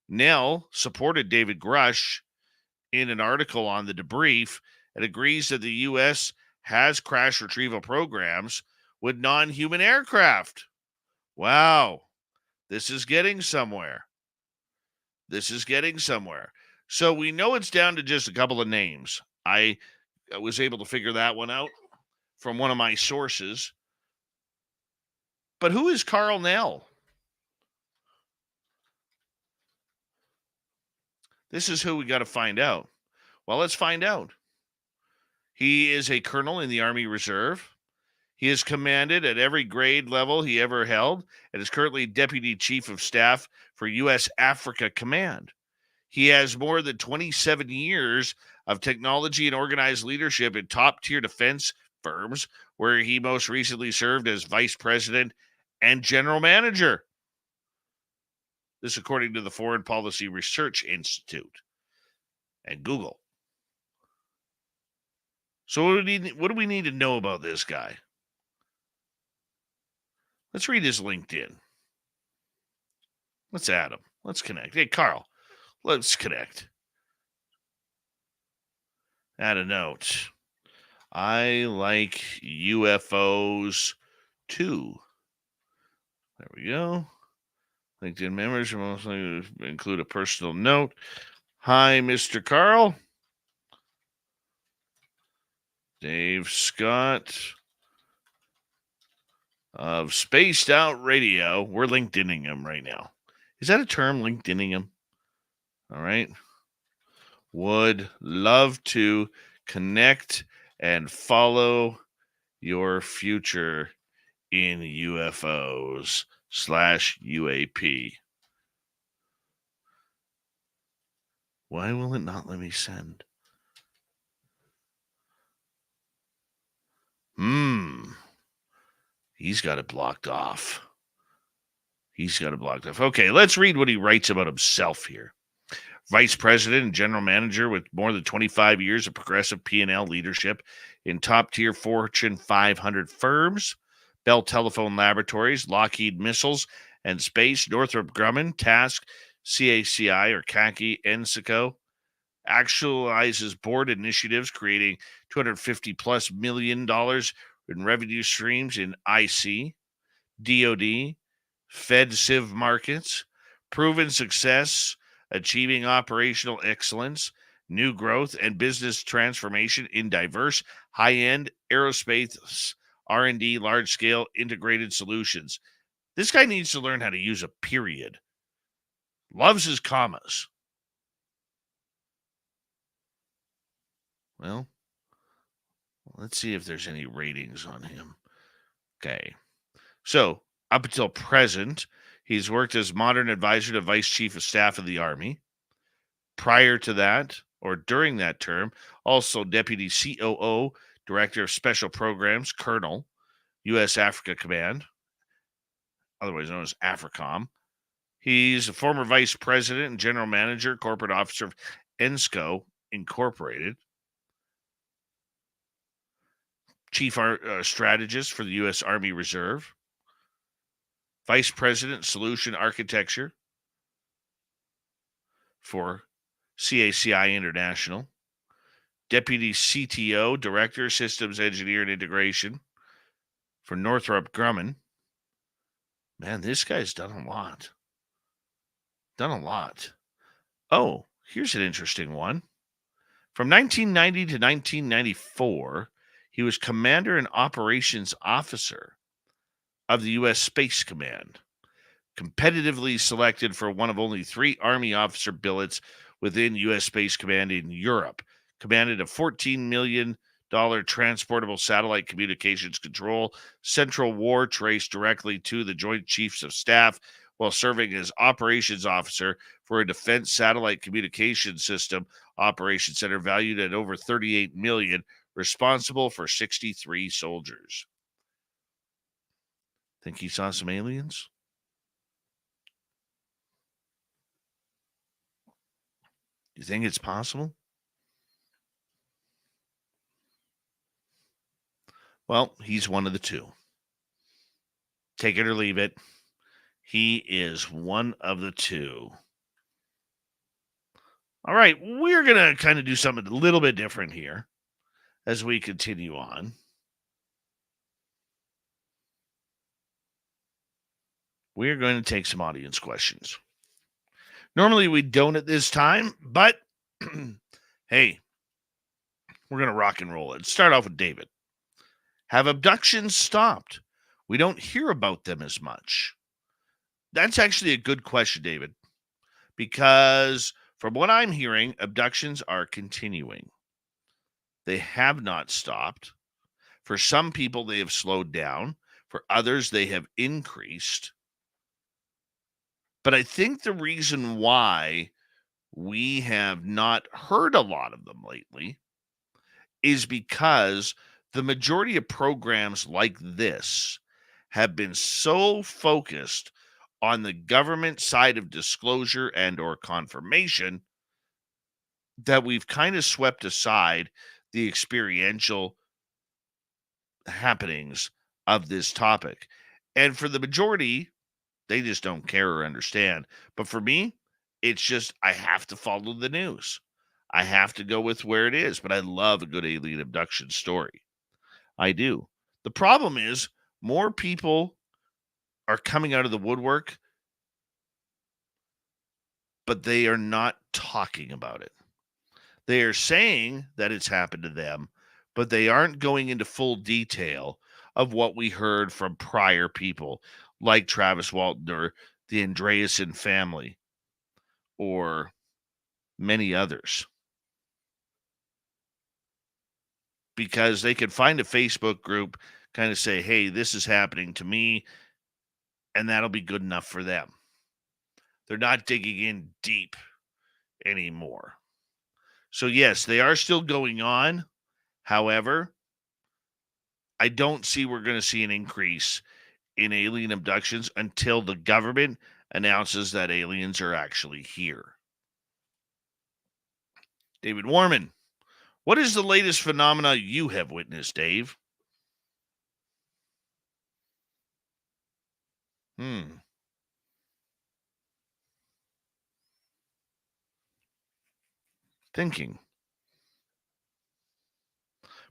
Nell supported David Grush in an article on the debrief and agrees that the U.S. has crash retrieval programs with non-human aircraft. Wow. This is getting somewhere. So we know it's down to just a couple of names. I was able to figure that one out from one of my sources. But who is Carl Nell? This is who we got to find out. Well, let's find out. He is a colonel in the Army Reserve. He has commanded at every grade level he ever held and is currently Deputy Chief of Staff for U.S. Africa Command. He has more than 27 years of technology and organized leadership in top-tier defense firms, where he most recently served as Vice President and General Manager. This according to the Foreign Policy Research Institute and Google. So what do we need to know about this guy? Let's read his LinkedIn. Let's add him. Let's connect. Hey, Carl, let's connect. Add a note. I like UFOs too. There we go. LinkedIn members will mostly include a personal note. Hi, Mr. Carl. Dave Scott of Spaced Out Radio. We're LinkedIning him right now. Is that a term, LinkedIning him? All right. Would love to connect and follow your future in UFOs / UAP. Why will it not let me send? He's got it blocked off. Okay, let's read what he writes about himself here. Vice President and General Manager with more than 25 years of progressive P&L leadership in top-tier Fortune 500 firms, Bell Telephone Laboratories, Lockheed Missiles and Space, Northrop Grumman, Task, CACI or CACI, Ensico, actualizes board initiatives creating $250+ million in revenue streams in IC, DOD, Fed Civ markets, proven success, achieving operational excellence, new growth and business transformation in diverse, high-end aerospace R&D, large-scale integrated solutions. This guy needs to learn how to use a period. Loves his commas. Well, let's see if there's any ratings on him. Okay. So, up until present, he's worked as modern advisor to Vice Chief of Staff of the Army. Prior to that, or during that term, also Deputy COO, Director of Special Programs, Colonel, U.S. Africa Command, otherwise known as AFRICOM. He's a former Vice President and General Manager, Corporate Officer of Ensco Incorporated. Chief Strategist for the U.S. Army Reserve. Vice President, Solution Architecture for CACI International. Deputy CTO, Director, Systems Engineer and Integration for Northrop Grumman. Man, this guy's done a lot. Oh, here's an interesting one. From 1990 to 1994, he was Commander and Operations Officer of the U.S. Space Command, competitively selected for one of only 3 Army officer billets within U.S. Space Command in Europe, commanded a $14 million transportable satellite communications control central war traced directly to the Joint Chiefs of Staff, while serving as operations officer for a defense satellite communication system operation center valued at over $38 million, responsible for 63 soldiers. Think he saw some aliens? You think it's possible? Well, he's one of the two. Take it or leave it. He is one of the two. All right, we're going to kind of do something a little bit different here as we continue on. We're going to take some audience questions. Normally we don't at this time, but hey, we're going to rock and roll it. Start off with David. Have abductions stopped? We don't hear about them as much. That's actually a good question, David, because from what I'm hearing, abductions are continuing. They have not stopped. For some people, they have slowed down. For others, they have increased. But I think the reason why we have not heard a lot of them lately is because the majority of programs like this have been so focused on the government side of disclosure and or confirmation that we've kind of swept aside the experiential happenings of this topic. And for the majority, they just don't care or understand. But for me, it's just I have to follow the news. I have to go with where it is. But I love a good alien abduction story. I do. The problem is more people are coming out of the woodwork, but they are not talking about it. They are saying that it's happened to them, but they aren't going into full detail of what we heard from prior people like Travis Walton or the Andreessen family or many others. Because they could find a Facebook group, kind of say, hey, this is happening to me, and that'll be good enough for them. They're not digging in deep anymore. So yes, they are still going on. However, I don't see we're going to see an increase in alien abductions until the government announces that aliens are actually here. David Warman, what is the latest phenomena you have witnessed, Dave? Thinking.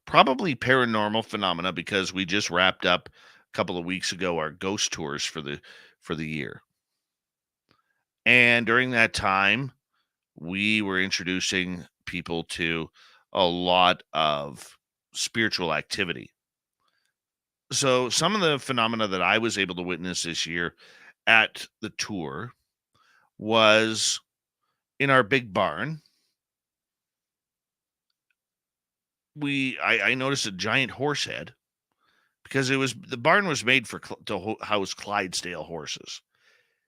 Probably paranormal phenomena because we just wrapped up a couple of weeks ago our ghost tours for the year. And during that time, we were introducing people to a lot of spiritual activity. So some of the phenomena that I was able to witness this year at the tour was in our big barn. I noticed a giant horse head because the barn was made to house Clydesdale horses.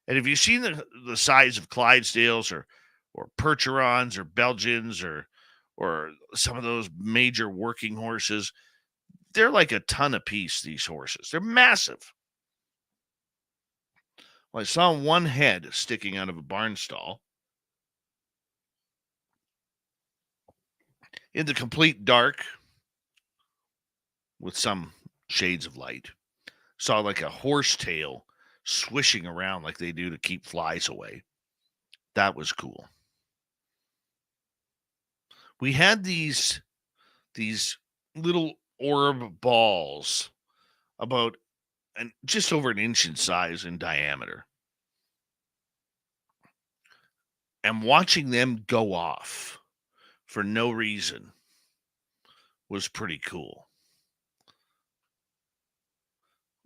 And if you've seen the size of Clydesdales or Percherons or Belgians or some of those major working horses, they're like a ton apiece, these horses. They're massive. Well, I saw one head sticking out of a barn stall in the complete dark with some shades of light. Saw like a horse tail swishing around like they do to keep flies away. That was cool. We had these little orb balls about just over an inch in size and diameter. And watching them go off for no reason was pretty cool.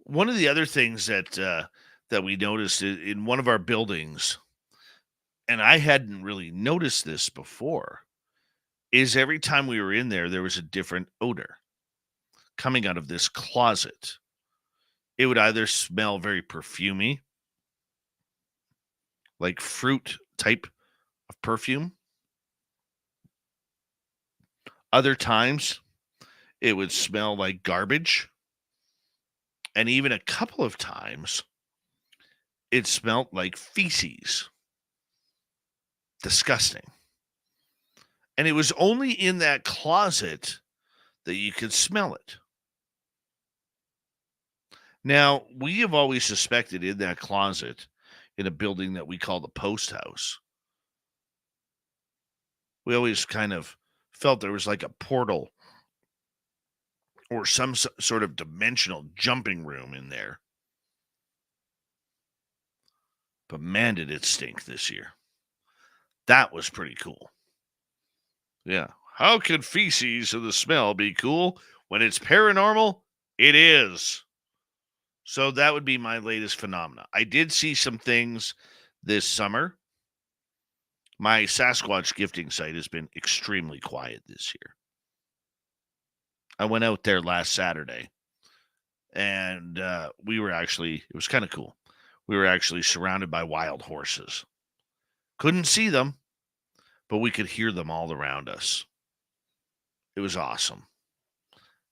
One of the other things that we noticed in one of our buildings, and I hadn't really noticed this before, is every time we were in there was a different odor coming out of this closet. It would either smell very perfumey, like fruit type of perfume. Other times, it would smell like garbage. And even a couple of times, it smelled like feces. Disgusting. And it was only in that closet that you could smell it. Now, we have always suspected in that closet, in a building that we call the post house, we always kind of felt there was like a portal or some sort of dimensional jumping room in there. But man, did it stink this year. That was pretty cool. Yeah. How can feces of the smell be cool when it's paranormal? It is. So that would be my latest phenomena. I did see some things this summer. My Sasquatch gifting site has been extremely quiet this year. I went out there last Saturday, and we were actually, it was kind of cool. We were actually surrounded by wild horses. Couldn't see them, but we could hear them all around us. It was awesome.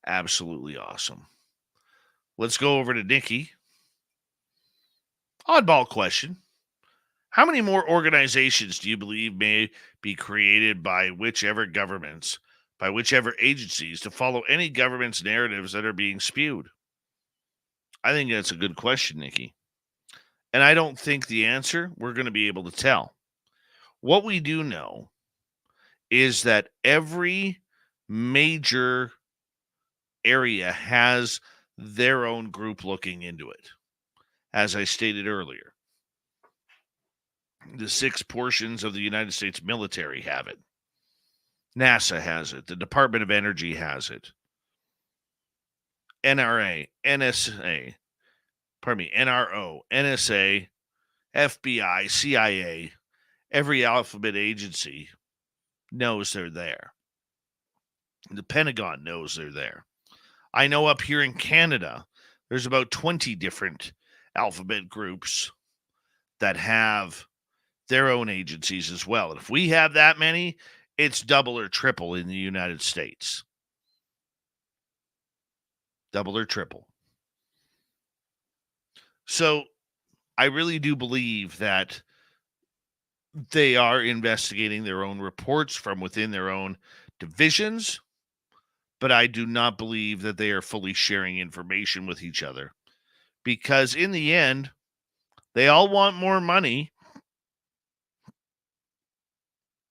Absolutely awesome. Let's go over to Nikki. Oddball question. How many more organizations do you believe may be created by whichever governments, by whichever agencies, to follow any government's narratives that are being spewed? I think that's a good question, Nikki. And I don't think the answer we're going to be able to tell. What we do know is that every major area has their own group looking into it. As I stated earlier, the 6 portions of the United States military have it. NASA has it. The Department of Energy has it. NRO, NSA, FBI, CIA, every alphabet agency knows they're there. The Pentagon knows they're there. I know up here in Canada, there's about 20 different alphabet groups that have their own agencies as well. And if we have that many, it's double or triple in the United States. Double or triple. So I really do believe that they are investigating their own reports from within their own divisions, but I do not believe that they are fully sharing information with each other, because in the end, they all want more money.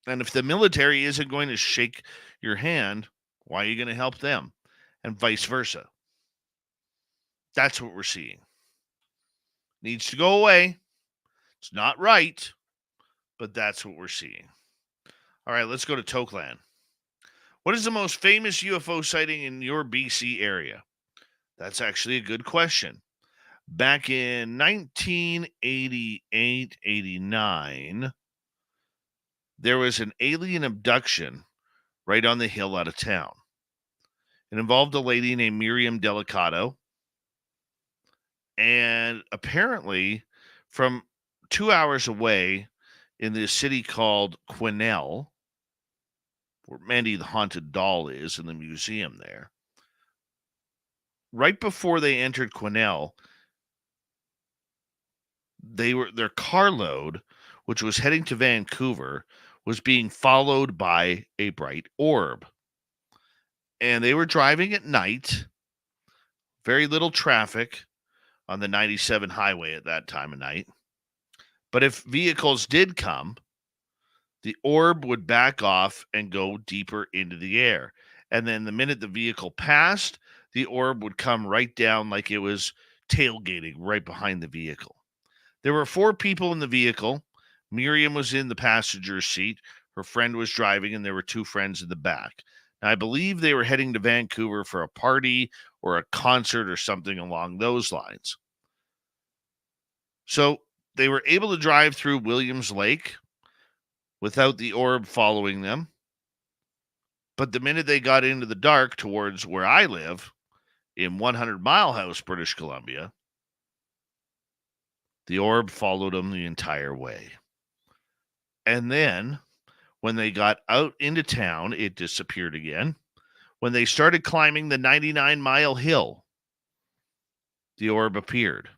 And if the military isn't going to shake your hand, why are you going to help them? And vice versa. That's what we're seeing. Needs to go away. It's not right, but that's what we're seeing. All right, let's go to Tokeland. What is the most famous UFO sighting in your BC area? That's actually a good question. Back in 1988-89, there was an alien abduction right on the hill out of town. It involved a lady named Miriam Delicato. And apparently, from 2 hours away in this city called Quesnel, where Mandy the Haunted Doll is in the museum there, right before they entered Quesnel, their carload, which was heading to Vancouver, was being followed by a bright orb. And they were driving at night, very little traffic on the 97 highway at that time of night. But if vehicles did come, the orb would back off and go deeper into the air. And then the minute the vehicle passed, the orb would come right down like it was tailgating right behind the vehicle. There were 4 people in the vehicle. Miriam was in the passenger seat. Her friend was driving, and there were 2 friends in the back. Now, I believe they were heading to Vancouver for a party or a concert or something along those lines. So they were able to drive through Williams Lake without the orb following them. But the minute they got into the dark towards where I live, in 100 Mile House, British Columbia, the orb followed them the entire way. And then when they got out into town, it disappeared again. When they started climbing the 99-mile hill, the orb appeared.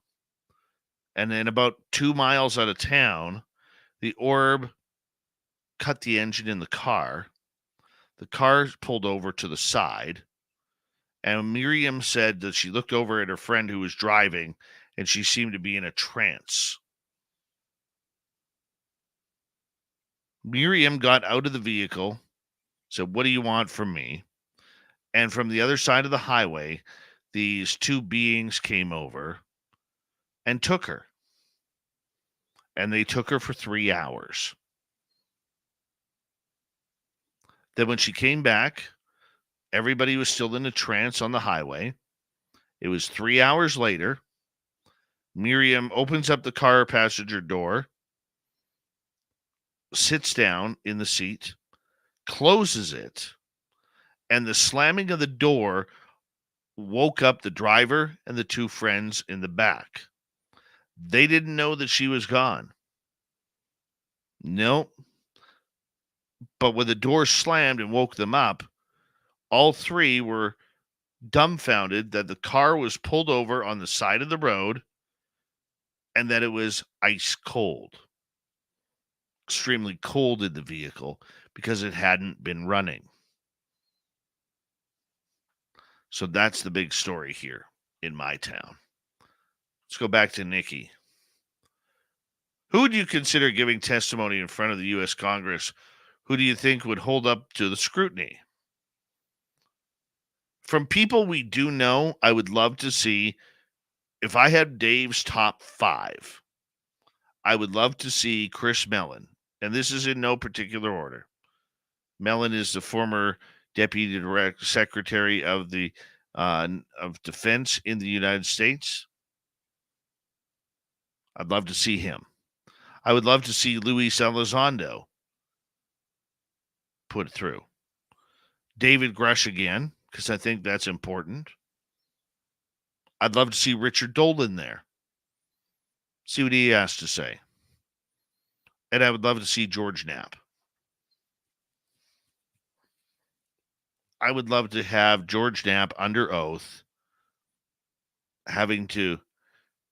And then about 2 miles out of town, the orb cut the engine in the car. The car pulled over to the side. And Miriam said that she looked over at her friend who was driving, and she seemed to be in a trance. Miriam got out of the vehicle, said, "What do you want from me?" And from the other side of the highway, these two beings came over and took her. And they took her for 3 hours. Then when she came back, everybody was still in a trance on the highway. It was 3 hours later. Miriam opens up the car passenger door, sits down in the seat, closes it, and the slamming of the door woke up the driver and the two friends in the back. They didn't know that she was gone. No. But when the door slammed and woke them up, all three were dumbfounded that the car was pulled over on the side of the road and that it was ice cold. Extremely cold in the vehicle because it hadn't been running. So that's the big story here in my town. Let's go back to Nikki. Who would you consider giving testimony in front of the U.S. Congress? Who do you think would hold up to the scrutiny? From people we do know, I would love to see, if I had Dave's top 5, I would love to see Chris Mellon. And this is in no particular order. Mellon is the former Deputy Secretary of the of Defense in the United States. I'd love to see him. I would love to see Luis Elizondo put through. David Grush again, because I think that's important. I'd love to see Richard Dolan there. See what he has to say. And I would love to see George Knapp. I would love to have George Knapp under oath, having to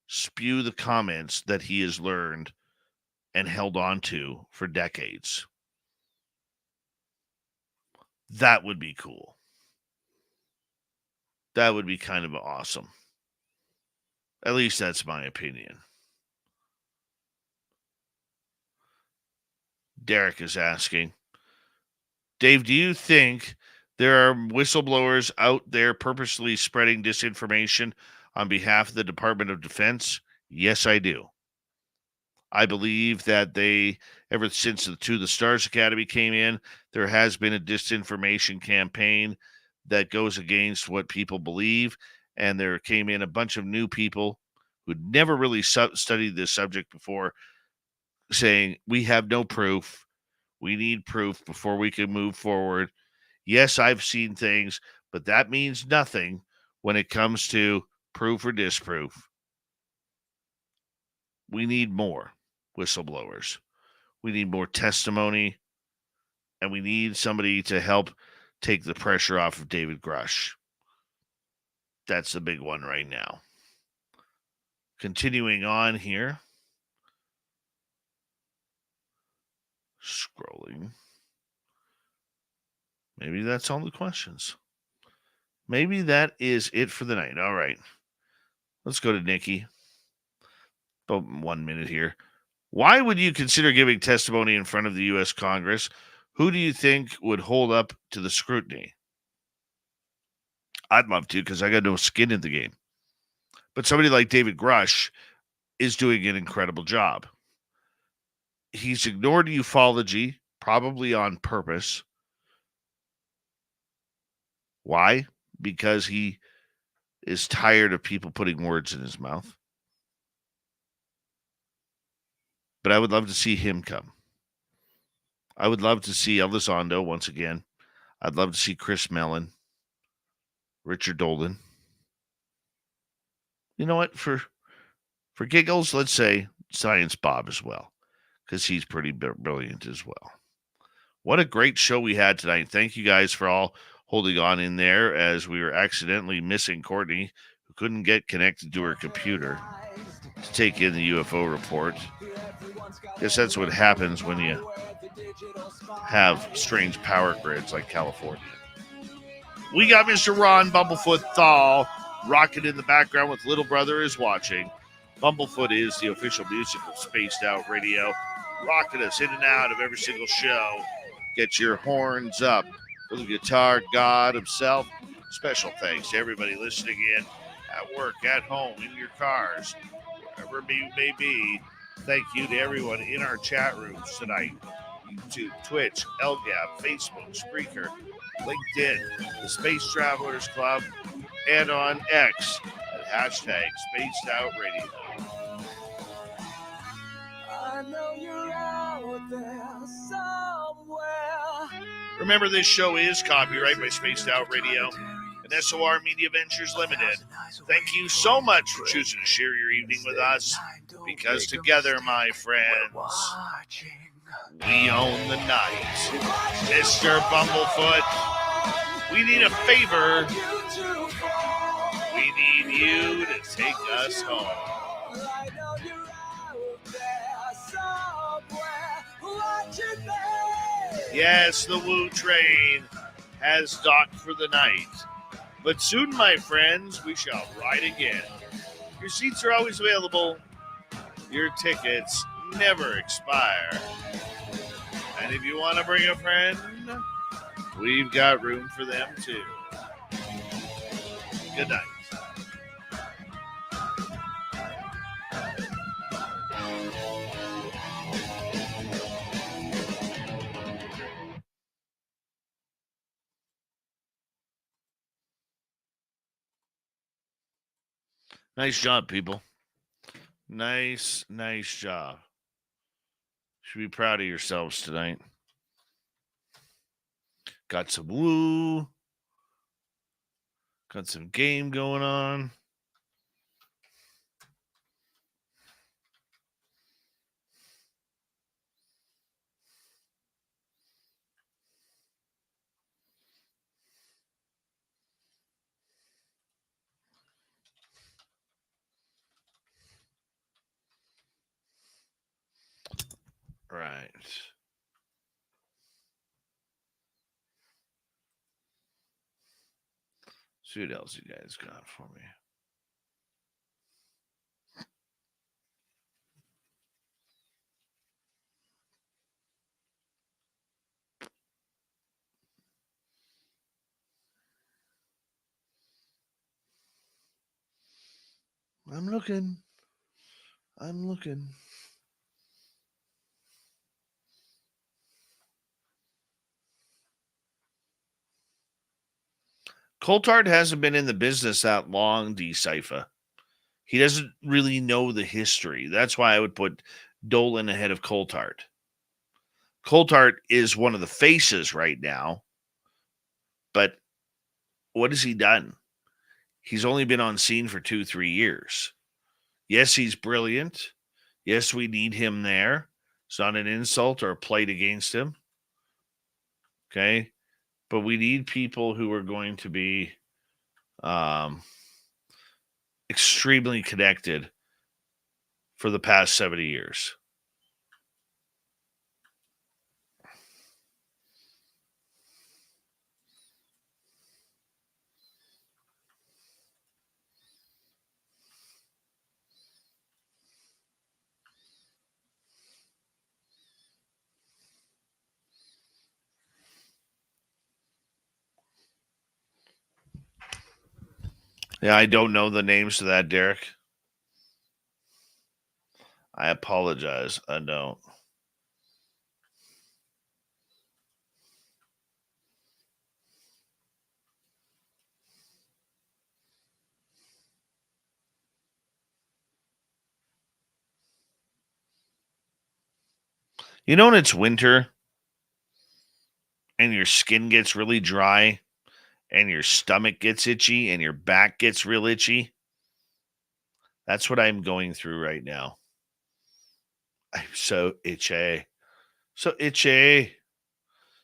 spew the comments that he has learned and held on to for decades. That would be cool. That would be kind of awesome. At least that's my opinion. Derek is asking, Dave, do you think there are whistleblowers out there purposely spreading disinformation on behalf of the Department of Defense? Yes, I do. I believe that ever since the To the Stars Academy came in, there has been a disinformation campaign that goes against what people believe. And there came in a bunch of new people who'd never really studied this subject before, saying, we have no proof. We need proof before we can move forward. Yes, I've seen things, but that means nothing when it comes to proof or disproof. We need more whistleblowers. We need more testimony, and we need somebody to help take the pressure off of David Grush. That's the big one right now. Continuing on here. Scrolling. Maybe that's all the questions. Maybe that is it for the night. All right. Let's go to Nikki. About 1 minute here. Why would you consider giving testimony in front of the U.S. Congress? Who do you think would hold up to the scrutiny? I'd love to, because I got no skin in the game. But somebody like David Grush is doing an incredible job. He's ignored ufology, probably on purpose. Why? Because he is tired of people putting words in his mouth. But I would love to see him come. I would love to see Elizondo once again. I'd love to see Chris Mellon, Richard Dolan. You know what? For giggles, let's say Science Bob as well. because he's pretty brilliant as well. What a great show we had tonight. Thank you guys for all holding on in there as we were accidentally missing Courtney, who couldn't get connected to her computer to take in the UFO report. Guess that's what happens when you have strange power grids like California. We got Mr. Ron Bumblefoot Thal rocking in the background with Little Brother is Watching. Bumblefoot is the official music of Spaced Out Radio, rocking us in and out of every single show. Get your horns up for the guitar god himself. Special thanks to everybody listening in at work, at home, in your cars, wherever you may be. Thank you to everyone in our chat rooms tonight. YouTube, Twitch, LGAB, Facebook, Spreaker, LinkedIn, the Space Travelers Club, and on X at hashtag Spaced Out Radio. I know you're out there somewhere. Remember, this show is copyright by Spaced Out Radio and SOR Media Ventures Limited. Thank you so much for choosing to share your evening with us, because together, my friends, we own the night. Mr. Bumblefoot, we need a favor. We need you to take us home. Yes, the Woo train has docked for the night. But soon, my friends, we shall ride again. Your seats are always available. Your tickets never expire. And if you want to bring a friend, we've got room for them too. Good night. Nice job, people. Nice job. Should be proud of yourselves tonight. Got some woo. Got some game going on. Right. See what else you guys got for me. I'm looking. Coulthard hasn't been in the business that long, D-Cypher. He doesn't really know the history. That's why I would put Dolan ahead of Coulthard. Coulthard is one of the faces right now, but what has he done? He's only been on scene for 2-3 years. Yes, he's brilliant. Yes, we need him there. It's not an insult or a plight against him. Okay? But we need people who are going to be extremely connected for the past 70 years. Yeah, I don't know the names to that, Derek. I apologize. I don't. You know when it's winter and your skin gets really dry and your stomach gets itchy and your back gets real itchy? That's what I'm going through right now. I'm so itchy. So itchy.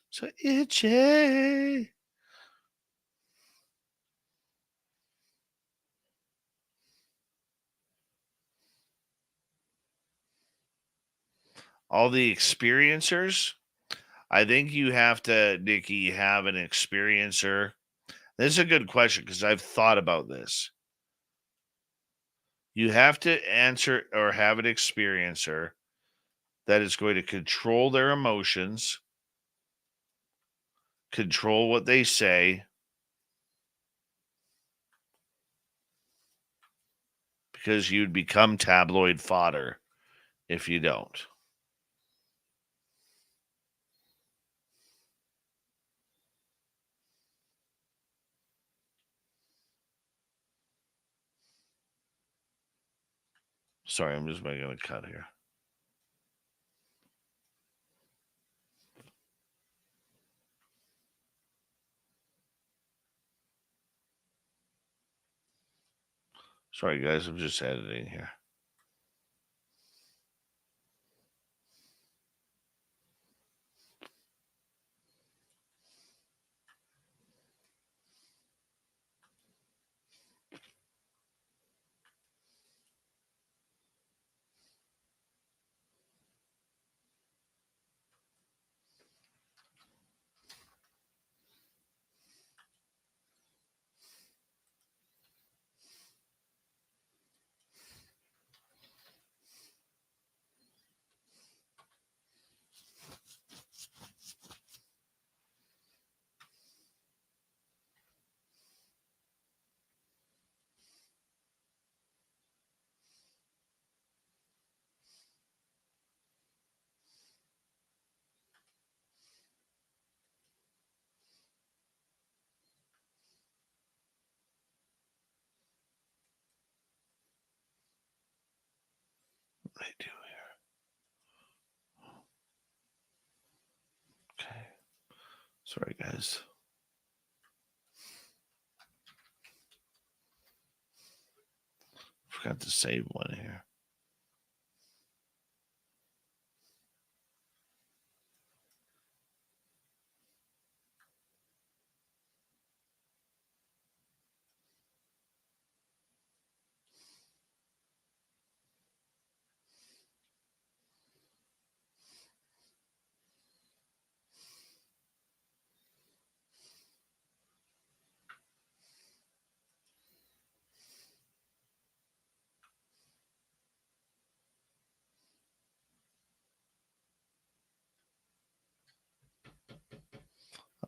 So itchy. All the experiencers. I think you have to, Nikki, have an experiencer. This is a good question because I've thought about this. You have to answer or have an experiencer that is going to control their emotions, control what they say, because you'd become tabloid fodder if you don't. Sorry, I'm just making a cut here. Sorry, guys, I'm just editing here. What do I do here? Okay. Sorry, guys. Forgot to save one here.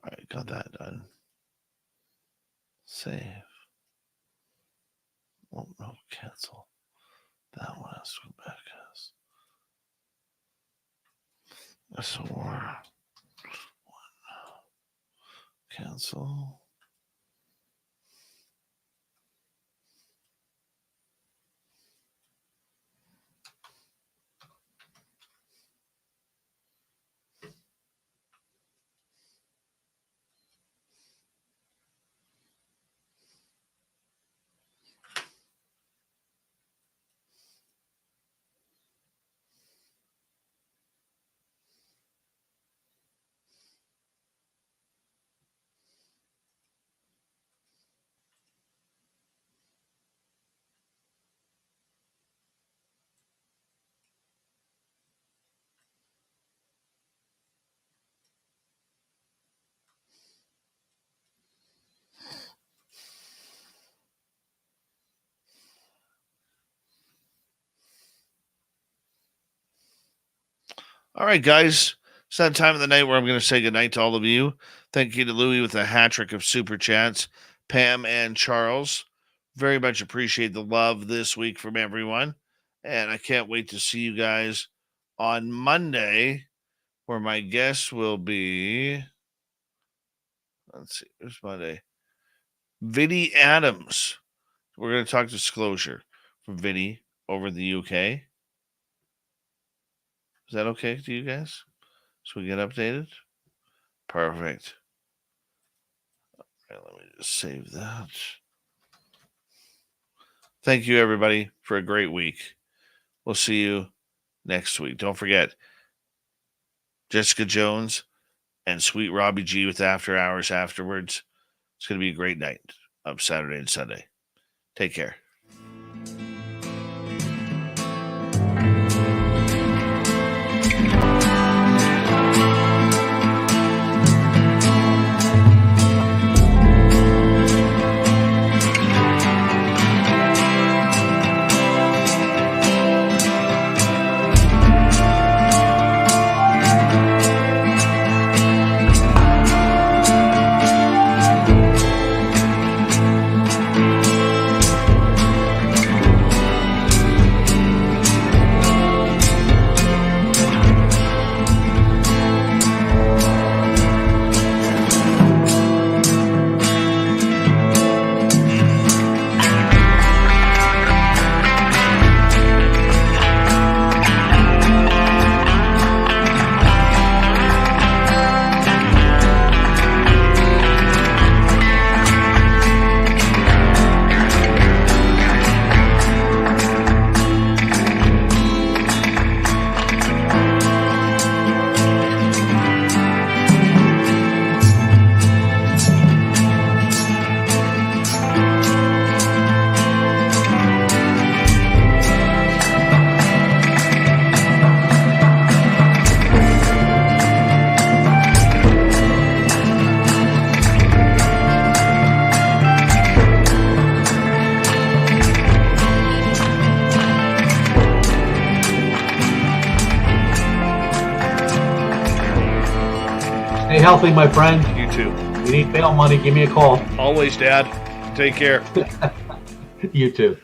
All right, got that done. Save. Oh, no, cancel. That one has to go back as SOR. Cancel. All right, guys. It's that time of the night where I'm going to say goodnight to all of you. Thank you to Louie with a hat trick of super chats, Pam and Charles. Very much appreciate the love this week from everyone. And I can't wait to see you guys on Monday, where my guest will be. Let's see, who's Monday? Vinny Adams. We're going to talk disclosure from Vinny over in the UK. Is that okay to you guys? So we get updated? Perfect. All right, let me just save that. Thank you, everybody, for a great week. We'll see you next week. Don't forget Jessica Jones and Sweet Robbie G with After Hours afterwards. It's going to be a great night of Saturday and Sunday. Take care. Stay healthy, my friend. You too. You need bail money, give me a call. Always, Dad. Take care. You too.